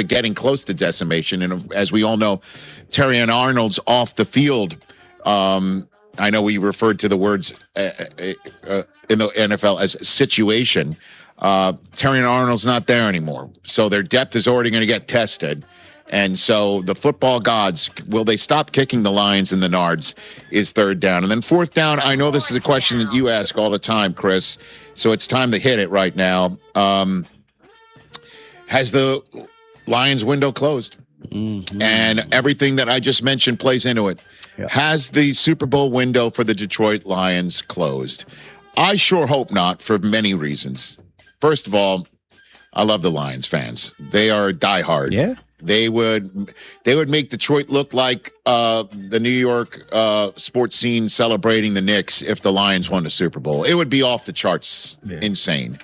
getting close to decimation. And as we all know, Terrion Arnold's off the field. I know we referred to the words in the NFL as situation. Terrion Arnold's not there anymore. So their depth is already going to get tested. And so the football gods, will they stop kicking the Lions and the Nards is third down. And then fourth down, I know this is a question that you ask all the time, Chris. So it's time to hit it right now. Has the Lions window closed? Mm-hmm. And everything that I just mentioned plays into it. Yep. Has the Super Bowl window for the Detroit Lions closed? I sure hope not, for many reasons. First of all, I love the Lions fans. They are diehard. Yeah. They would make Detroit look like the New York sports scene celebrating the Knicks if the Lions won the Super Bowl. It would be off the charts, insane.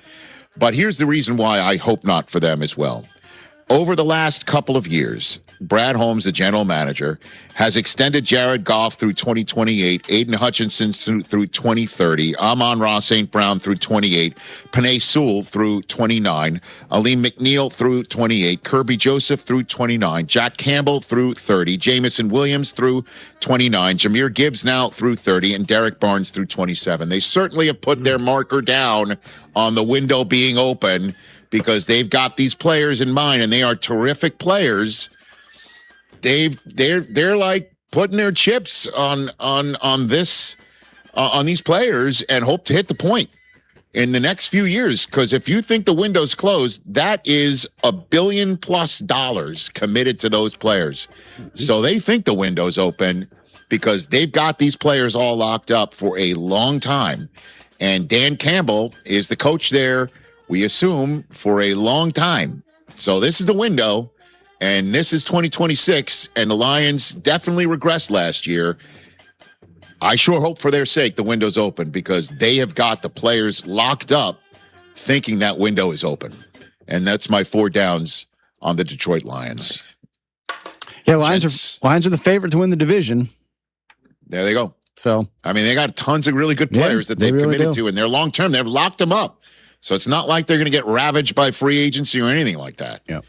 But here's the reason why I hope not for them as well. Over the last couple of years, Brad Holmes, the general manager, has extended Jared Goff through 2028, Aiden Hutchinson through 2030, Amon-Ra St. Brown through 28, Penei Sewell through 29, Aleem McNeil through 28, Kirby Joseph through 29, Jack Campbell through 30, Jamison Williams through 29, Jahmyr Gibbs now through 30, and Derek Barnes through 27. They certainly have put their marker down on the window being open because they've got these players in mind, and they are terrific players. They're like putting their chips on these players and hope to hit the point in the next few years. Because if you think the window's closed, that is $1 billion+ committed to those players. So they think the window's open because they've got these players all locked up for a long time. And Dan Campbell is the coach there, we assume, for a long time. So this is the window. And this is 2026, and the Lions definitely regressed last year. I sure hope for their sake the window's open because they have got the players locked up thinking that window is open. And that's my 4 downs on the Detroit Lions. Yeah, Lions are the favorite to win the division. There they go. So I mean, they got tons of really good players that they've really committed to, and they're long-term. They've locked them up. So it's not like they're going to get ravaged by free agency or anything like that. Yeah.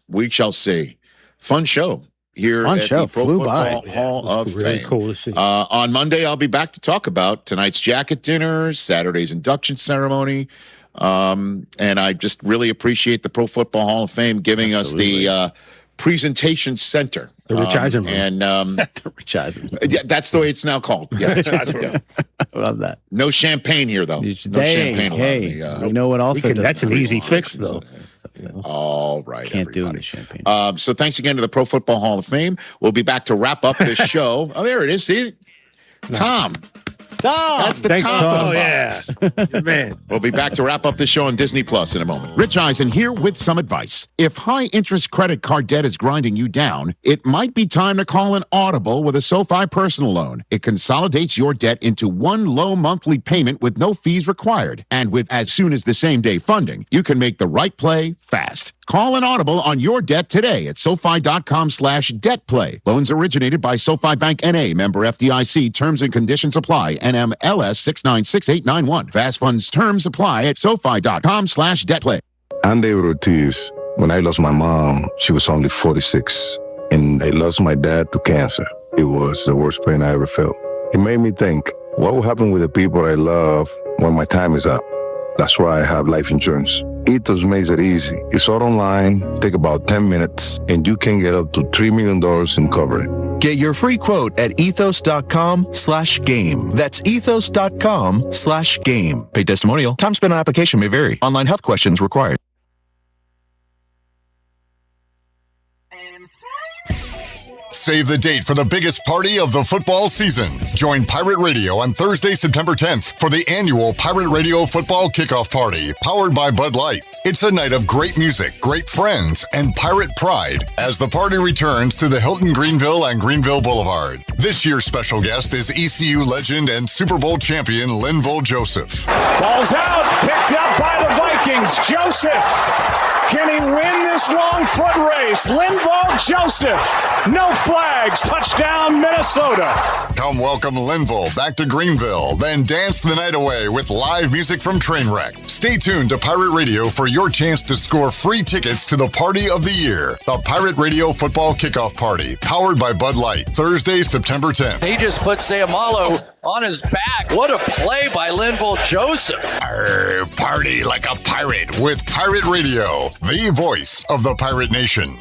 We shall see. Fun show here at the Pro Football Hall of Fame. Really cool to see. On Monday, I'll be back to talk about tonight's jacket dinner, Saturday's induction ceremony, and I just really appreciate the Pro Football Hall of Fame giving us the presentation center. The Rich Eisen room. And the Rich Eisen. Yeah, that's the way it's now called. Yeah. I love that. No champagne here, though. No champagne. You know what also does that's an easy fix, though. All right. Can't do the champagne. So thanks again to the Pro Football Hall of Fame. We'll be back to wrap up this show. Oh, there it is. See? Tom. That's the Thanks, Tom. Oh, yeah. Good man. We'll be back to wrap up the show on Disney Plus in a moment. Rich Eisen here with some advice. If high-interest credit card debt is grinding you down, it might be time to call an audible with a SoFi personal loan. It consolidates your debt into one low monthly payment with no fees required. And with as soon as the same-day funding, you can make the right play fast. Call an audible on your debt today at SoFi.com/debtplay. Loans originated by SoFi Bank N.A., member FDIC. Terms and conditions apply. NMLS 696891. Fast funds terms apply at SoFi.com/debtplay. I'm David Ortiz. When I lost my mom, she was only 46. And I lost my dad to cancer. It was the worst pain I ever felt. It made me think, what will happen with the people I love when my time is up? That's why I have life insurance. Ethos makes it easy. It's all online, take about 10 minutes, and you can get up to $3 million in coverage. Get your free quote at ethos.com/game. That's ethos.com/game. Paid testimonial. Time spent on application may vary. Online health questions required. Save the date for the biggest party of the football season. Join Pirate Radio on Thursday, September 10th for the annual Pirate Radio Football Kickoff Party, powered by Bud Light. It's a night of great music, great friends, and pirate pride as the party returns to the Hilton Greenville and Greenville Boulevard. This year's special guest is ECU legend and Super Bowl champion Linval Joseph. Ball's out, picked up by the Vikings. Joseph, can he win this long foot race? Linval Joseph, no flags, touchdown Minnesota. Come welcome Linval back to Greenville, then dance the night away with live music from Trainwreck. Stay tuned to Pirate Radio for your chance to score free tickets to the party of the year, the Pirate Radio Football Kickoff Party, powered by Bud Light, Thursday, September 10th. He just put Sayamalo on his back. What a play by Linval Joseph. Party like a pirate with Pirate Radio, the voice of the Pirate Nation.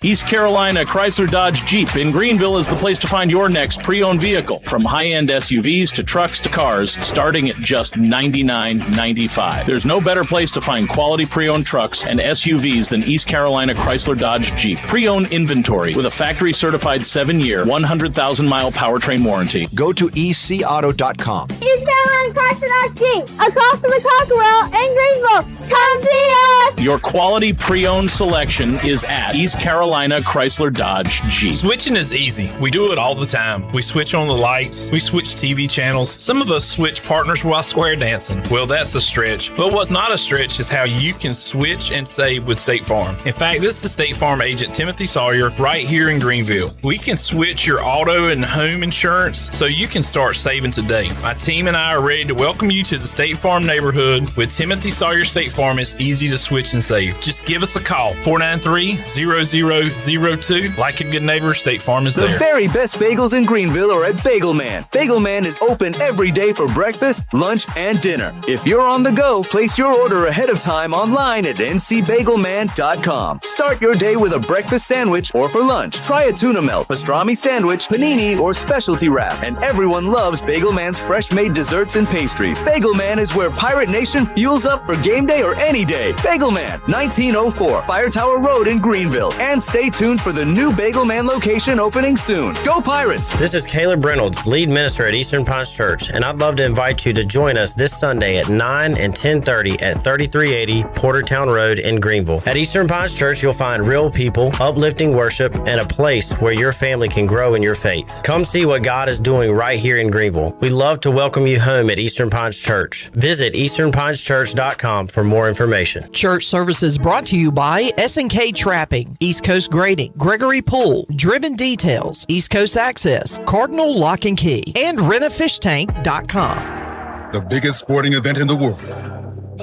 East Carolina Chrysler Dodge Jeep in Greenville is the place to find your next pre-owned vehicle. From high-end SUVs to trucks to cars, starting at just $99.95. There's no better place to find quality pre-owned trucks and SUVs than East Carolina Chrysler Dodge Jeep. Pre-owned inventory with a factory-certified 7-year, 100,000-mile powertrain warranty. Go to ecauto.com. East Carolina Chrysler Dodge Jeep, across the McCockerell in Greenville. Come see us! Your quality pre-owned selection is at East Carolina Chrysler Dodge Jeep. Switching is easy. We do it all the time. We switch on the lights. We switch TV channels. Some of us switch partners while square dancing. Well, that's a stretch. But what's not a stretch is how you can switch and save with State Farm. In fact, this is State Farm agent Timothy Sawyer right here in Greenville. We can switch your auto and home insurance so you can start saving today. My team and I are ready to welcome you to the State Farm neighborhood. With Timothy Sawyer State Farm, it's easy to switch and save. Just give us a call, 493-0002. Like a good neighbor, State Farm is there. The very best bagels in Greenville are at Bagel Man. Bagel Man is open every day for breakfast, lunch, and dinner. If you're on the go, place your order ahead of time online at ncbagelman.com. Start your day with a breakfast sandwich or for lunch. Try a tuna melt, pastrami sandwich, panini, or specialty wrap. And everyone loves Bagel Man's fresh-made desserts and pastries. Bagel Man is where Pirate Nation fuels up for game day or any day. Bagel Man, 1904 Fire Tower Road in Greenville. And stay tuned for the new Bagel Man location opening soon. Go Pirates! This is Caleb Reynolds, lead minister at Eastern Pines Church, and I'd love to invite you to join us this Sunday at 9 and 10:30 at 3380 Portertown Road in Greenville. At Eastern Pines Church, you'll find real people, uplifting worship, and a place where your family can grow in your faith. Come see what God is doing right here in Greenville. We'd love to welcome you home at Eastern Pines Church. Visit easternpineschurch.com for more information. Church services brought to you by S&K Trapping, East Coast Grading, Gregory Pool, Driven Details, East Coast Access, Cardinal Lock and Key, and rentafishtank.com. The biggest sporting event in the world,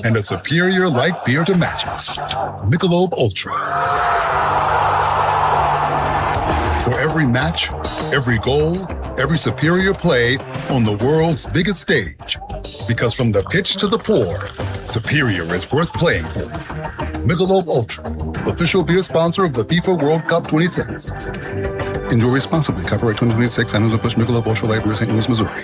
and a superior light beer to match it. Michelob Ultra. For every match, every goal, every superior play on the world's biggest stage. Because from the pitch to the pour, superior is worth playing for. Michelob Ultra, official beer sponsor of the FIFA World Cup 26. Enjoy responsibly. Copyright 2026, Anheuser-Busch Michelob Ultra Light Beer, St. Louis, Missouri.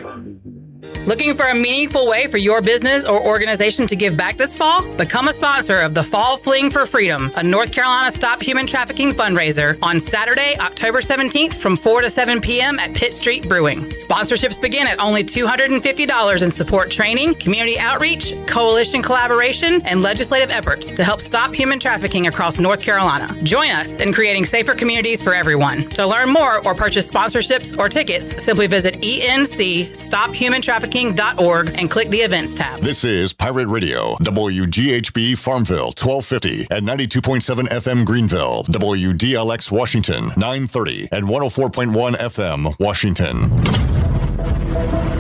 Looking for a meaningful way for your business or organization to give back this fall? Become a sponsor of the Fall Fling for Freedom, a North Carolina Stop Human Trafficking fundraiser on Saturday, October 17th from 4 to 7 p.m. at Pitt Street Brewing. Sponsorships begin at only $250 and support training, community outreach, coalition collaboration, and legislative efforts to help stop human trafficking across North Carolina. Join us in creating safer communities for everyone. To learn more or purchase sponsorships or tickets, simply visit encstophumantrafficking.org and click the events tab. This is Pirate Radio, WGHB Farmville, 1250 at 92.7 FM Greenville, WDLX Washington, 930 at 104.1 FM Washington.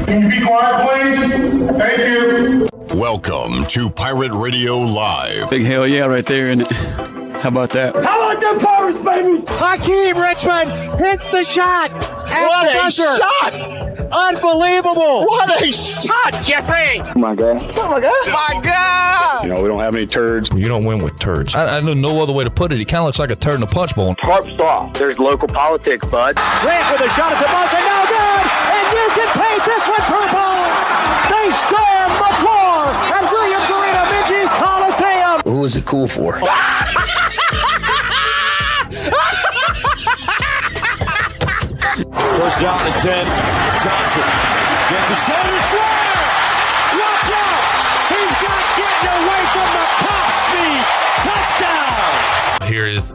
Can you be quiet, please? Thank you. Welcome to Pirate Radio Live. Big hell yeah right there, isn't it? How about that? How about them Pirates, baby? Hakeem Richmond hits the shot. What a shot! Unbelievable. What a shot, Jeffrey! Oh my God. Oh my God! My God! You know, we don't have any turds. You don't win with turds. I know no other way to put it. He kind of looks like a turd in a punch bowl. Tarp soft. There's local politics, bud. Grant with a shot at the mark and no good. And you can paint this one purple. They storm McClure at Williams Arena, Minji's Coliseum. Who is it cool for? First down and 10. Johnson gets a shoulder square. Watch out! He's got getting away from the top speed. Touchdown! Here is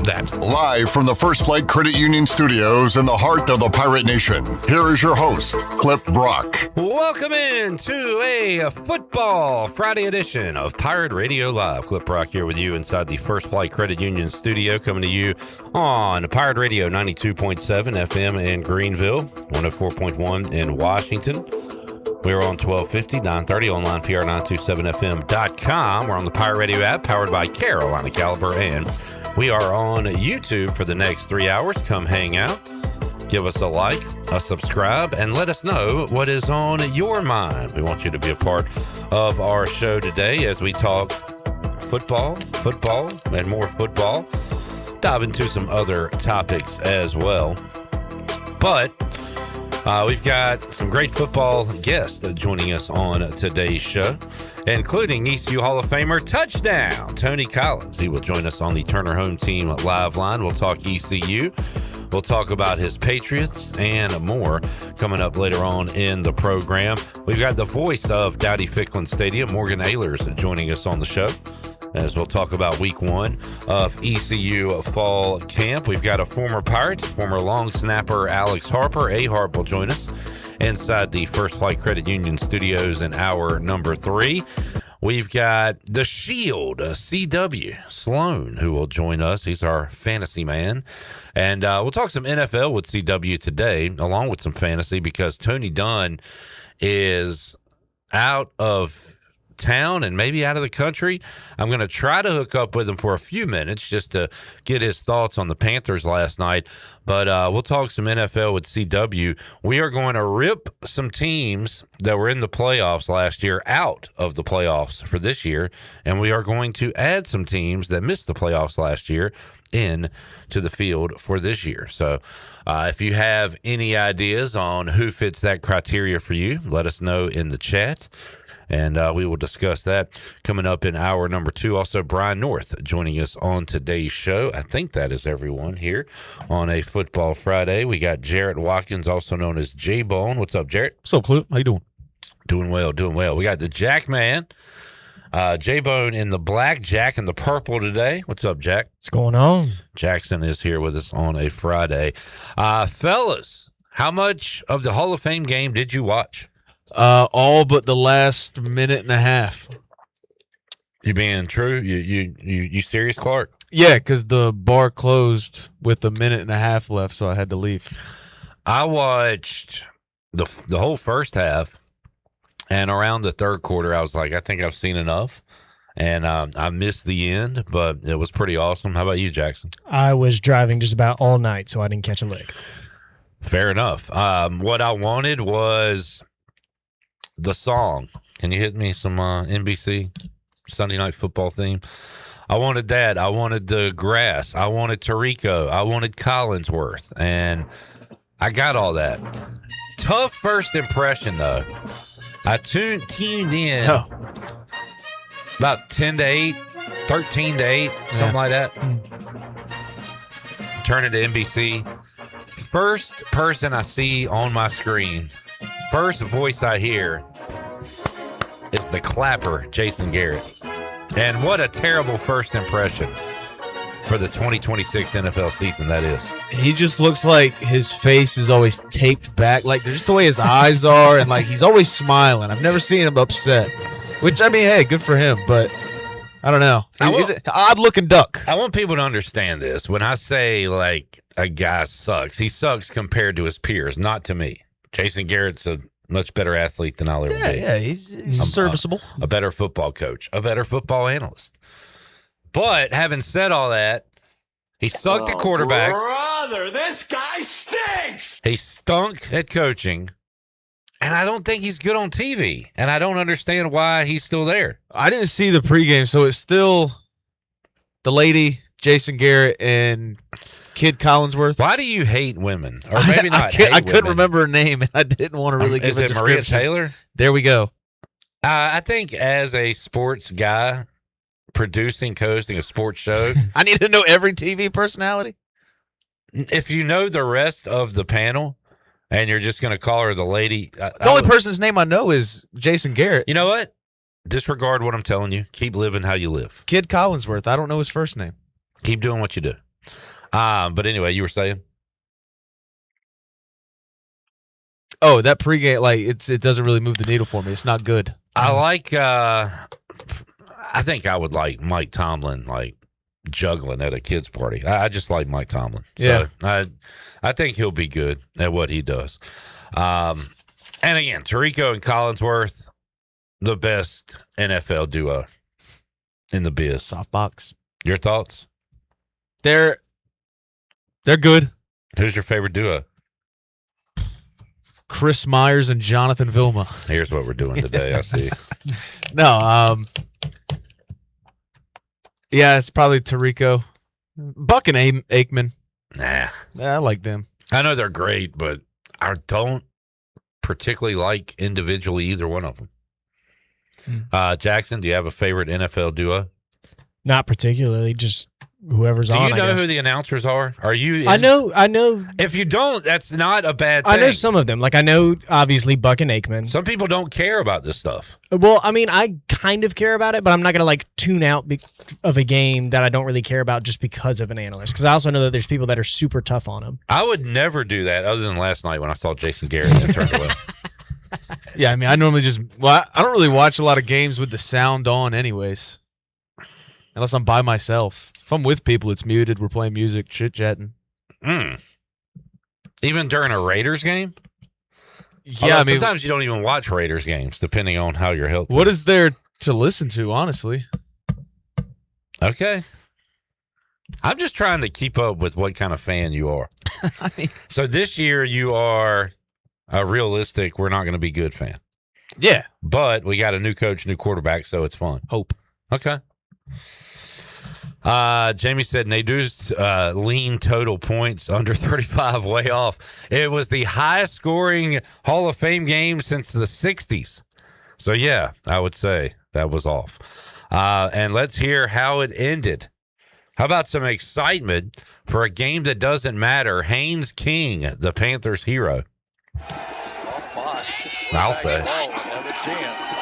that. Live from the First Flight Credit Union Studios in the heart of the Pirate Nation, here is your host, Clip Brock. Welcome in to a football Friday edition of Pirate Radio Live. Clip Brock here with you inside the First Flight Credit Union studio, coming to you on Pirate Radio 92.7 FM in Greenville, 104.1 in Washington. We're on 1250, 930, online, PR927FM.com. We're on the Pirate Radio app, powered by Carolina Caliber, and we are on YouTube for the next 3 hours. Come hang out, give us a like, a subscribe, and let us know what is on your mind. We want you to be a part of our show today as we talk football, and more football. Dive into some other topics as well. But we've got some great football guests joining us on today's show, including ECU Hall of Famer Touchdown Tony Collins. He will join us on the Turner Home Team Live Line. We'll talk ECU. We'll talk about his Patriots and more coming up later on in the program. We've got the voice of Dowdy-Ficklin Stadium, Morgan Ehlers, joining us on the show, as we'll talk about week 1 of ECU fall camp. We've got a former Pirate, former long snapper Alex Harper. A-Harp will join us inside the First Flight Credit Union studios in hour number 3. We've got the Shield, CW Sloan, who will join us. He's our fantasy man. And we'll talk some NFL with CW today, along with some fantasy, because Tony Dunn is out of town and maybe out of the country. I'm going to try to hook up with him for a few minutes just to get his thoughts on the Panthers last night. But we'll talk some NFL with CW. We are going to rip some teams that were in the playoffs last year out of the playoffs for this year, and we are going to add some teams that missed the playoffs last year in to the field for this year. So if you have any ideas on who fits that criteria for you, let us know in the chat. And we will discuss that coming up in hour number 2. Also, Brian North joining us on today's show. I think that is everyone here on a Football Friday. We got Jarrett Watkins, also known as J-Bone. What's up, Jarrett? What's up, Clip? How you doing? Doing well. We got the Jack Man, J-Bone in the black, Jack in the purple today. What's up, Jack? What's going on? Jackson is here with us on a Friday. Fellas, how much of the Hall of Fame game did you watch? All but the last minute and a half. You being true? You serious, Clark? Yeah, because the bar closed with a minute and a half left, so I had to leave. I watched the whole first half, and around the third quarter, I was like, I think I've seen enough, and I missed the end, but it was pretty awesome. How about you, Jackson? I was driving just about all night, so I didn't catch a lick. Fair enough. What I wanted was the song. Can you hit me some NBC Sunday Night Football theme? I wanted that. I wanted the grass. I wanted Tirico. I wanted Collinsworth. And I got all that. Tough first impression, though. I tuned in about 10 to 8, 13 to 8, something like that. Turn it to NBC. First person I see on my screen, first voice I hear is the clapper, Jason Garrett. And what a terrible first impression for the 2026 NFL season that is. He just looks like his face is always taped back. Like, just the way his eyes are, and like he's always smiling. I've never seen him upset. Which, I mean, hey, good for him, but I don't know. He's an odd-looking duck. I want people to understand this. When I say, like, a guy sucks, he sucks compared to his peers, not to me. Jason Garrett's a much better athlete than I'll ever be. Yeah, he's serviceable. A better football coach, a better football analyst. But having said all that, he sucked at quarterback. Brother, this guy stinks! He stunk at coaching. And I don't think he's good on TV. And I don't understand why he's still there. I didn't see the pregame, so it's still the lady, Jason Garrett, and Kid Collinsworth. Why do you hate women? Or maybe not I couldn't remember her name, and I didn't want to really give a description. Is it Maria Taylor? There we go. I think as a sports guy producing, hosting a sports show. I need to know every TV personality. If you know the rest of the panel, and you're just going to call her the lady. The only person's name I know is Jason Garrett. You know what? Disregard what I'm telling you. Keep living how you live. Kid Collinsworth. I don't know his first name. Keep doing what you do. But anyway, you were saying? Oh, that pregame, like it doesn't really move the needle for me. It's not good. I like. I think I would like Mike Tomlin, like juggling at a kids' party. I just like Mike Tomlin. So Yeah. I think he'll be good at what he does. And again, Tirico and Collinsworth, the best NFL duo in the biz. Softbox. Your thoughts? They're good. Who's your favorite duo? Chris Myers and Jonathan Vilma. Here's what we're doing today. I see. No, yeah, it's probably Tirico. Buck and Aikman. Nah. I like them. I know they're great, but I don't particularly like individually either one of them. Jackson, do you have a favorite NFL duo? Not particularly, just whoever's on. Do you know who the announcers are? Are you? I know. If you don't, that's not a bad thing. I know some of them. Like I know, obviously, Buck and Aikman. Some people don't care about this stuff. Well, I mean, I kind of care about it, but I'm not gonna like tune out of a game that I don't really care about just because of an analyst. Because I also know that there's people that are super tough on him. I would never do that, other than last night when I saw Jason Garrett and turned away. Yeah, I mean, I normally I don't really watch a lot of games with the sound on, anyways. Unless I'm by myself. If I'm with people, it's muted. We're playing music, chit-chatting. Even during a Raiders game? Yeah, Although I mean, sometimes you don't even watch Raiders games, depending on how your health. What is there to listen to, honestly? Okay. I'm just trying to keep up with what kind of fan you are. So this year you are a realistic, we're not going to be good fan. Yeah. But we got a new coach, new quarterback, so it's fun. Hope. Okay. Jamie said Nadeau's lean total points under 35 way off. It was the highest scoring Hall of Fame game since the 60s. So, yeah, I would say that was off. And let's hear how it ended. How about some excitement for a game that doesn't matter? Haynes King, the Panthers hero. I'll say.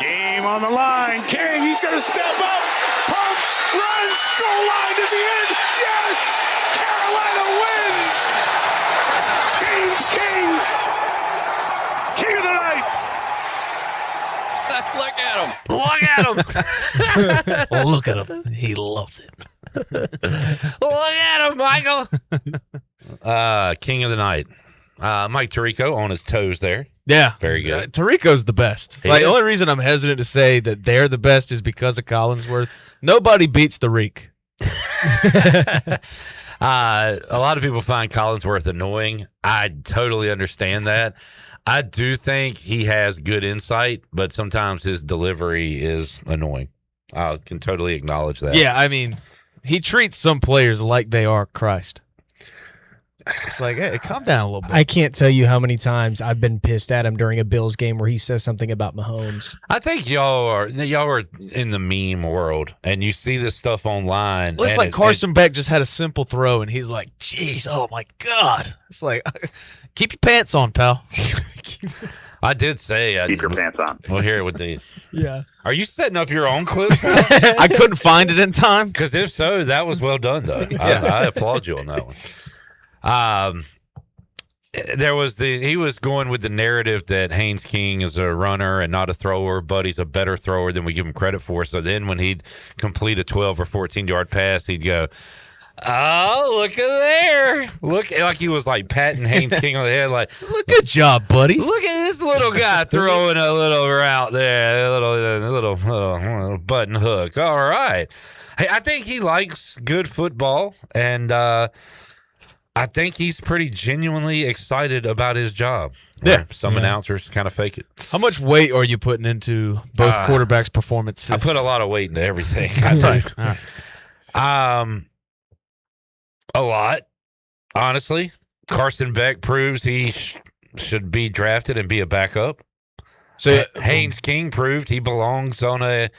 Game on the line. King, he's going to step up. Pumps, runs, goal line. Is he in? Yes! Carolina wins! Haynes King! King of the night! Look at him. Look at him. Look at him. He loves it. Look at him, Michael. King of the night. Mike Tirico on his toes there. Yeah. Very good. Tirico's the best. He Like, is. the only reason I'm hesitant to say that they're the best is because of Collinsworth. Nobody beats the Reek. A lot of people find Collinsworth annoying. I totally understand that. I do think he has good insight, but sometimes his delivery is annoying. I can totally acknowledge that. Yeah, I mean, he treats some players like they are Christ. It's like, hey, calm down a little bit. I can't tell you how many times I've been pissed at him during a Bills game where he says something about Mahomes. I think y'all are in the meme world, and you see this stuff online. Well, it's and like Carson Beck just had a simple throw, and he's like, "Jeez, oh my God!" It's like, keep your pants on, pal. I did say, keep your pants on. We'll hear it with the. Yeah. Are you setting up your own clip? I couldn't find it in time. Because if so, that was well done, though. I applaud you on that one. He was going with the narrative that Haynes King is a runner and not a thrower, but he's a better thrower than we give him credit for. So then when he'd complete a 12 or 14-yard pass, he'd go, "Oh, look at there. Look," like he was like patting Haynes King on the head, like, "Good job, buddy. Look at this little guy throwing a little route there, a little button hook. All right." Hey, I think he likes good football, and I think he's pretty genuinely excited about his job. Yeah. Some announcers kind of fake it. How much weight are you putting into both quarterbacks' performances? I put a lot of weight into everything. I do. A lot, honestly. Carson Beck proves he should be drafted and be a backup. So Haynes King proved he belongs on a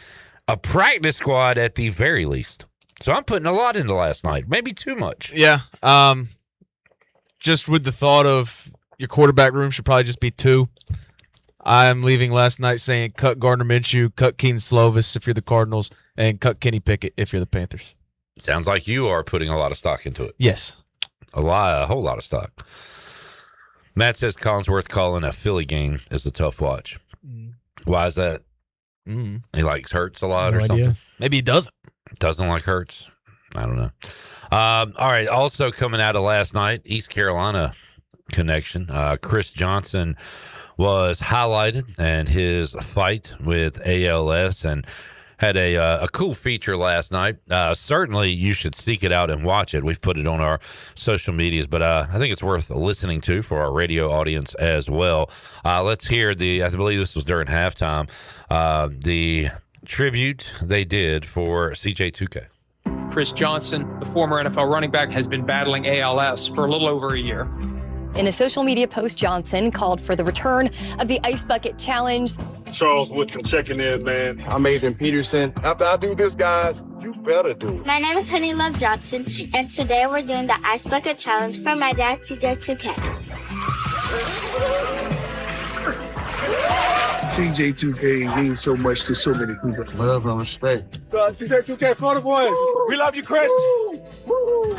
practice squad at the very least. So I'm putting a lot into last night, maybe too much. Yeah. Just with the thought of your quarterback room should probably just be two. I'm leaving last night saying cut Gardner Minshew, cut Keaton Slovis if you're the Cardinals, and cut Kenny Pickett if you're the Panthers. Sounds like you are putting a lot of stock into it. Yes. A whole lot of stock. Matt says Collinsworth calling a Philly game is a tough watch. Why is that? He likes Hurts a lot or something? Maybe he doesn't. Doesn't like Hurts? I don't know. All right. Also coming out of last night, East Carolina connection. Chris Johnson was highlighted and his fight with ALS and had a cool feature last night. Certainly you should seek it out and watch it. We've put it on our social medias, but I think it's worth listening to for our radio audience as well. Let's hear I believe this was during halftime, the tribute they did for CJ2K. Chris Johnson, the former NFL running back, has been battling ALS for a little over a year. In a social media post, Johnson called for the return of the Ice Bucket Challenge. Charles Woodson checking in, man. I'm Adrian Peterson. After I do this, guys, you better do it. My name is Honey Love Johnson, and today we're doing the Ice Bucket Challenge for my dad, CJ2K. CJ2K means so much to so many people. Love and respect. CJ2K for the boys. Woo! We love you, Chris. Woo!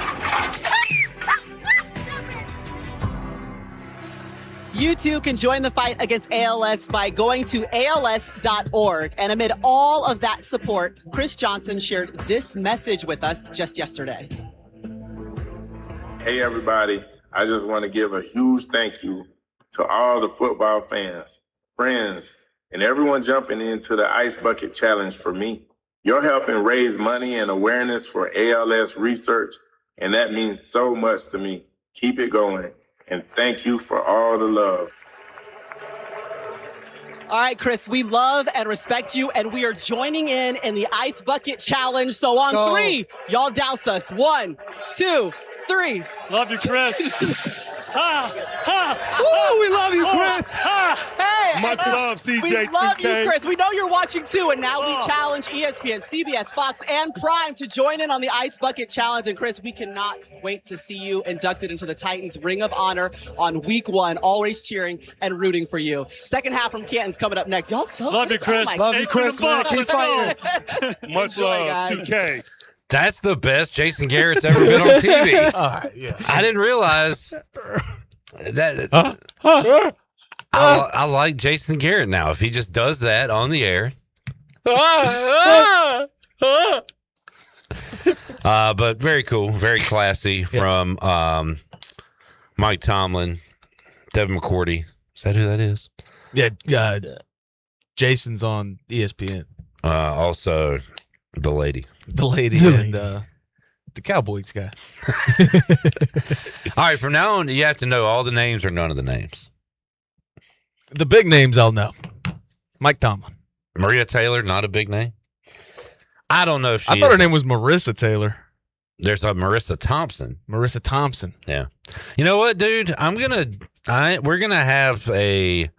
You too can join the fight against ALS by going to ALS.org. And amid all of that support, Chris Johnson shared this message with us just yesterday. Hey, everybody. I just want to give a huge thank you to all the football fans, friends, and everyone jumping into the Ice Bucket Challenge for me. You're helping raise money and awareness for ALS research, and that means so much to me. Keep it going. And thank you for all the love. All right, Chris, we love and respect you, and we are joining in the Ice Bucket Challenge. So on three, y'all douse us. 1, 2, 3. Love you, Chris. Woo, we love you, Chris. Hey, much love, CJ2K. We love you, Chris. We know you're watching too, and now we challenge ESPN, CBS, Fox, and Prime to join in on the Ice Bucket Challenge. And Chris, we cannot wait to see you inducted into the Titans Ring of Honor on week 1. Always cheering and rooting for you. Second half from Canton's coming up next. Y'all so love you, Chris. Oh, love you, Chris, man. Keep fighting. Much love, guys. 2K. That's the best Jason Garrett's ever been on TV. I didn't realize that. I like Jason Garrett now. If he just does that on the air. But very cool, very classy from Mike Tomlin, Devin McCourty. Is that who that is? Yeah, Jason's on ESPN. Also, the lady. And the Cowboys guy. All right, from now on, you have to know all the names or none of the names. The big names I'll know. Mike Tomlin. Maria Taylor, not a big name. I don't know if she I thought her name was Marissa Taylor. There's a Marissa Thompson. Marissa Thompson. Yeah. You know what, dude? We're gonna have a,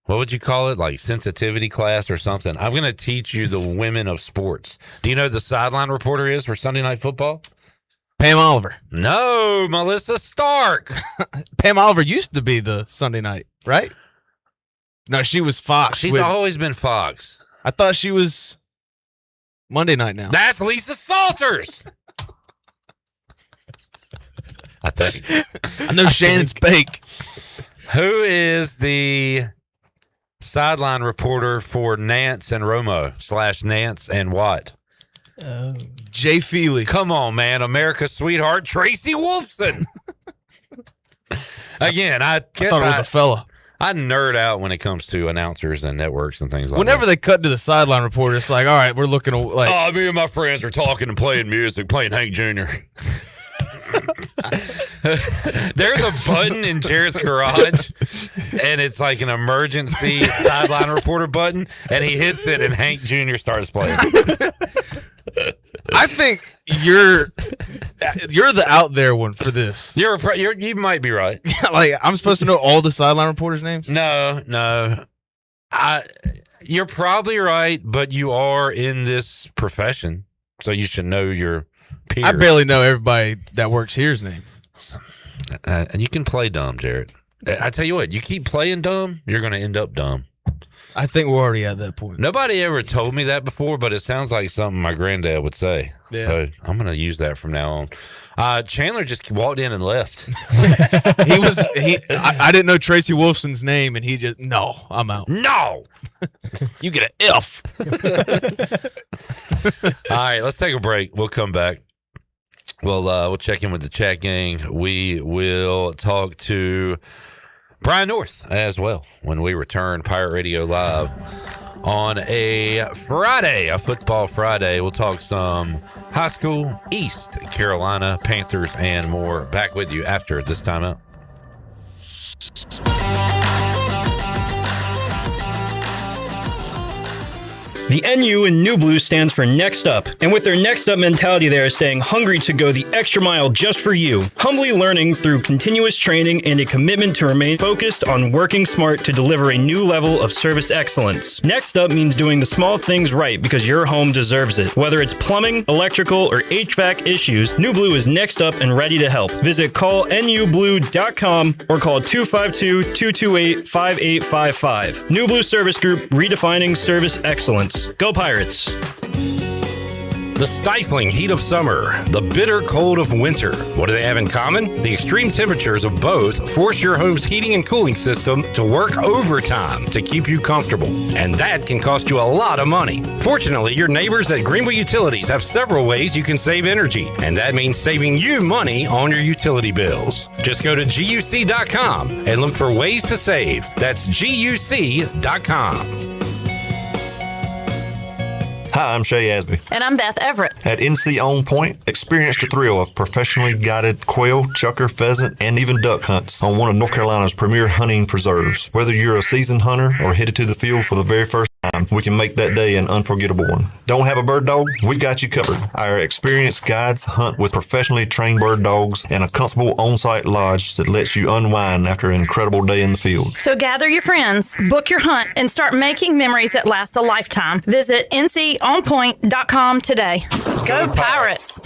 what would you call it? Like sensitivity class or something. I'm gonna teach you the women of sports. Do you know who the sideline reporter is for Sunday Night Football? Pam Oliver. No, Melissa Stark. Pam Oliver used to be the Sunday night, right? No, she was Fox. She's always been Fox. I thought she was Monday night now. That's Lisa Salters. I think. I know Shannon Spake. Who is the sideline reporter for Nance and Romo / Nance and what? Jay Feely. Come on, man. America's sweetheart, Tracy Wolfson. Again, I thought it was a fella. I nerd out when it comes to announcers and networks and things like Whenever that. they cut to the sideline reporter, it's like, all right, we're looking like. Oh, me and my friends are talking and playing music, playing Hank Jr. There's a button in Jarrett's garage, and it's like an emergency sideline reporter button, and he hits it, and Hank Jr. starts playing. I think you're the out there one for this. You might be right. Like I'm supposed to know all the sideline reporters' names? No. You're probably right, but you are in this profession, so you should know your peers. I barely know everybody that works here's name. And you can play dumb, Jarrett. I tell you what, you keep playing dumb, you're going to end up dumb. I think we're already at that point. Nobody ever told me that before, but it sounds like something my granddad would say. Yeah. So I'm going to use that from now on. Chandler just walked in and left. I didn't know Tracy Wolfson's name, and he just, no, I'm out. No! You get an F. All right, let's take a break. We'll come back. We'll check in with the chat gang. We will talk to Brian North as well when we return. Pirate Radio Live on a Friday, a football Friday. We'll talk some high school, East Carolina Panthers, and more. Back with you after this timeout. The NU in New Blue stands for Next Up, and with their Next Up mentality, they are staying hungry to go the extra mile just for you, humbly learning through continuous training and a commitment to remain focused on working smart to deliver a new level of service excellence. Next Up means doing the small things right because your home deserves it. Whether it's plumbing, electrical, or HVAC issues, New Blue is next up and ready to help. Visit callnublue.com or call 252-228-5855. New Blue Service Group, redefining service excellence. Go Pirates! The stifling heat of summer, the bitter cold of winter. What do they have in common? The extreme temperatures of both force your home's heating and cooling system to work overtime to keep you comfortable. And that can cost you a lot of money. Fortunately, your neighbors at Greenville Utilities have several ways you can save energy. And that means saving you money on your utility bills. Just go to GUC.com and look for ways to save. That's GUC.com. Hi, I'm Shay Asby. And I'm Beth Everett. At NC On Point, experience the thrill of professionally guided quail, chucker, pheasant, and even duck hunts on one of North Carolina's premier hunting preserves. Whether you're a seasoned hunter or headed to the field for the very first time, we can make that day an unforgettable one. Don't have a bird dog? We've got you covered. Our experienced guides hunt with professionally trained bird dogs and a comfortable on-site lodge that lets you unwind after an incredible day in the field. So gather your friends, book your hunt, and start making memories that last a lifetime. Visit NCOnPoint.com today. Go Pirates!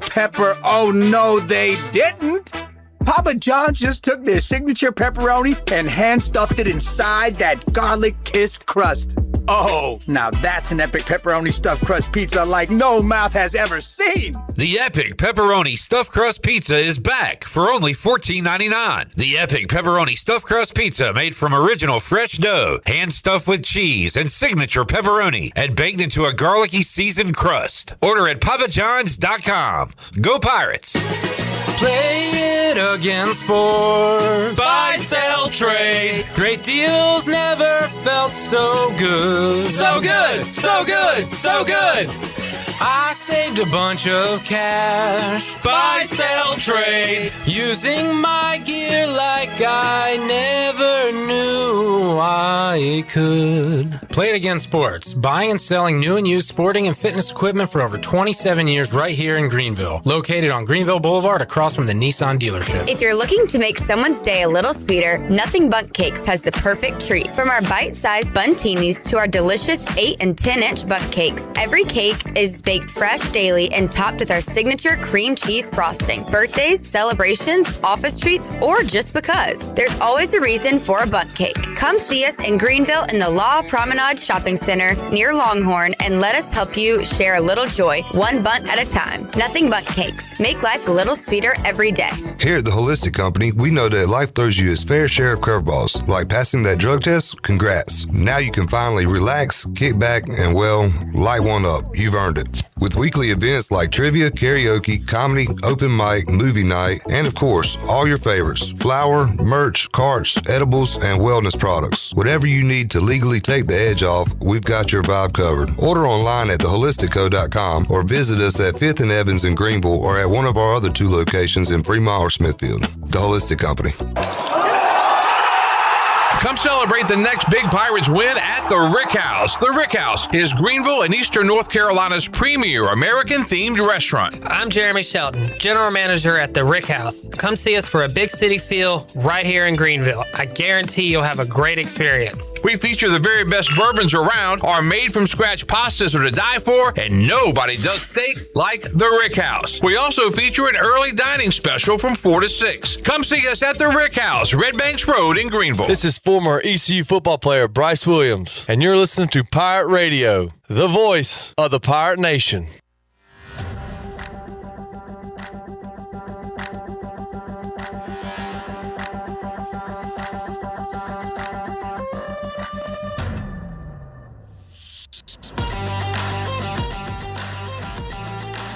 Pepper, oh no, they didn't! Papa John's just took their signature pepperoni and hand-stuffed it inside that garlic-kissed crust. Oh, now that's an epic pepperoni stuffed crust pizza like no mouth has ever seen. The Epic Pepperoni Stuffed Crust Pizza is back for only $14.99. The Epic Pepperoni Stuffed Crust Pizza made from original fresh dough, hand-stuffed with cheese and signature pepperoni, and baked into a garlicky seasoned crust. Order at papajohns.com. Go Pirates! Play it again, sports. Buy, sell, trade. Great deals never felt so good. So good, so good, so good. I saved a bunch of cash. Buy, sell, trade. Using my gear like I never knew I could. Play It Again Sports. Buying and selling new and used sporting and fitness equipment for over 27 years right here in Greenville. Located on Greenville Boulevard across from the Nissan dealership. If you're looking to make someone's day a little sweeter, Nothing Bundt Cakes has the perfect treat. From our bite-sized buntinis to our delicious 8 and 10-inch bundt cakes, every cake is baked fresh daily and topped with our signature cream cheese frosting. Birthdays, celebrations, office treats, or just because. There's always a reason for a bundt cake. Come see us in Greenville in the Law Promenade Shopping Center near Longhorn and let us help you share a little joy, one bundt at a time. Nothing Bundt Cakes. Make life a little sweeter every day. Here at the Holistic Company, we know that life throws you its fair share of curveballs. Like passing that drug test? Congrats. Now you can finally relax, kick back, and well, light one up. You've earned it. With weekly events like trivia, karaoke, comedy, open mic, movie night, and of course, all your favorites, flour, merch, carts, edibles, and wellness products. Whatever you need to legally take the edge off, we've got your vibe covered. Order online at theholisticco.com or visit us at 5th and Evans in Greenville or at one of our other 2 locations in Fremont or Smithfield. The Holistic Company. Come celebrate the next big Pirates win at the Rick House. The Rick House is Greenville and Eastern North Carolina's premier American-themed restaurant. I'm Jeremy Shelton, General Manager at the Rick House. Come see us for a big city feel right here in Greenville. I guarantee you'll have a great experience. We feature the very best bourbons around. Our made-from-scratch pastas are to die for, and nobody does steak like the Rick House. We also feature an early dining special from 4 to 6. Come see us at the Rick House, Red Banks Road in Greenville. This is former ECU football player Bryce Williams, and you're listening to Pirate Radio, the voice of the Pirate Nation.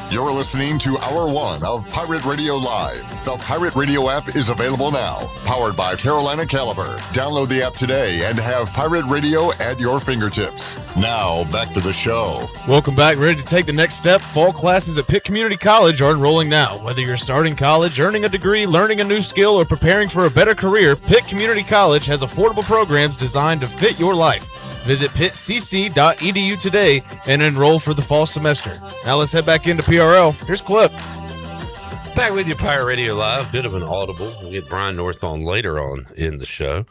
You're listening to Hour 1 of Pirate Radio Live. The Pirate Radio app is available now. Powered by Carolina Caliber. Download the app today and have Pirate Radio at your fingertips. Now, back to the show. Welcome back. Ready to take the next step? Fall classes at Pitt Community College are enrolling now. Whether you're starting college, earning a degree, learning a new skill, or preparing for a better career, Pitt Community College has affordable programs designed to fit your life. Visit pittcc.edu today and enroll for the fall semester. Now let's head back into PRL. Here's Clip. Back with you, Pirate Radio Live. Bit of an audible. We'll get Brian North on later on in the show.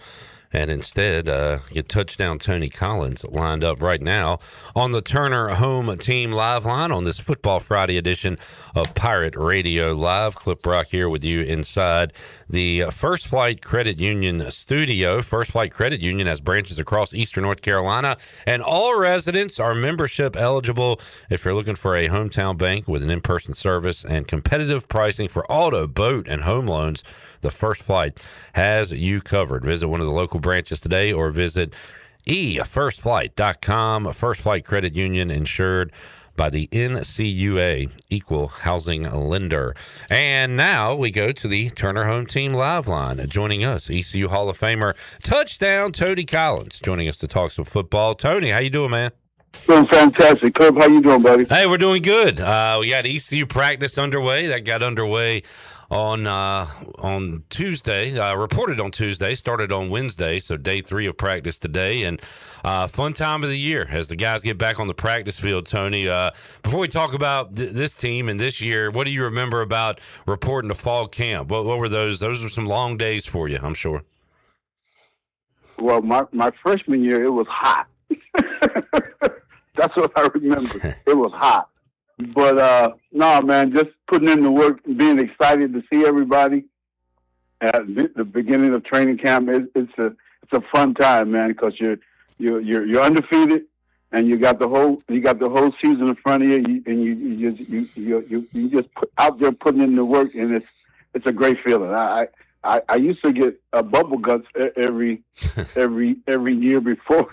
And instead, get touchdown Tony Collins lined up right now on the Turner Home Team Live line on this Football Friday edition of Pirate Radio Live. Clip Brock here with you inside the First Flight Credit Union studio. First Flight Credit Union has branches across eastern North Carolina, and all residents are membership eligible if you're looking for a hometown bank with an in-person service and competitive pricing for auto, boat, and home loans. The First Flight has you covered. Visit one of the local branches today or visit efirstflight.com. First Flight Credit Union, insured by the NCUA, Equal Housing Lender. And now we go to the Turner Home Team Live line. Joining us, ECU Hall of Famer, touchdown Tony Collins, joining us to talk some football. Tony, how you doing, man? Doing fantastic. Clip, how you doing, buddy? Hey, we're doing good. We got ECU practice underway. That got underway on Tuesday, reported on Tuesday, started on Wednesday, so day 3 of practice today, and fun time of the year as the guys get back on the practice field. Tony, before we talk about this team and this year, what do you remember about reporting to fall camp? What were those? Those were some long days for you, I'm sure. Well, my freshman year, it was hot. That's what I remember. It was hot. But, no, man, just putting in the work, being excited to see everybody at the beginning of training camp. It's a fun time, man, because you're undefeated and you got the whole season in front of you, and you just out there putting in the work, and it's a great feeling. I used to get bubble guts every year before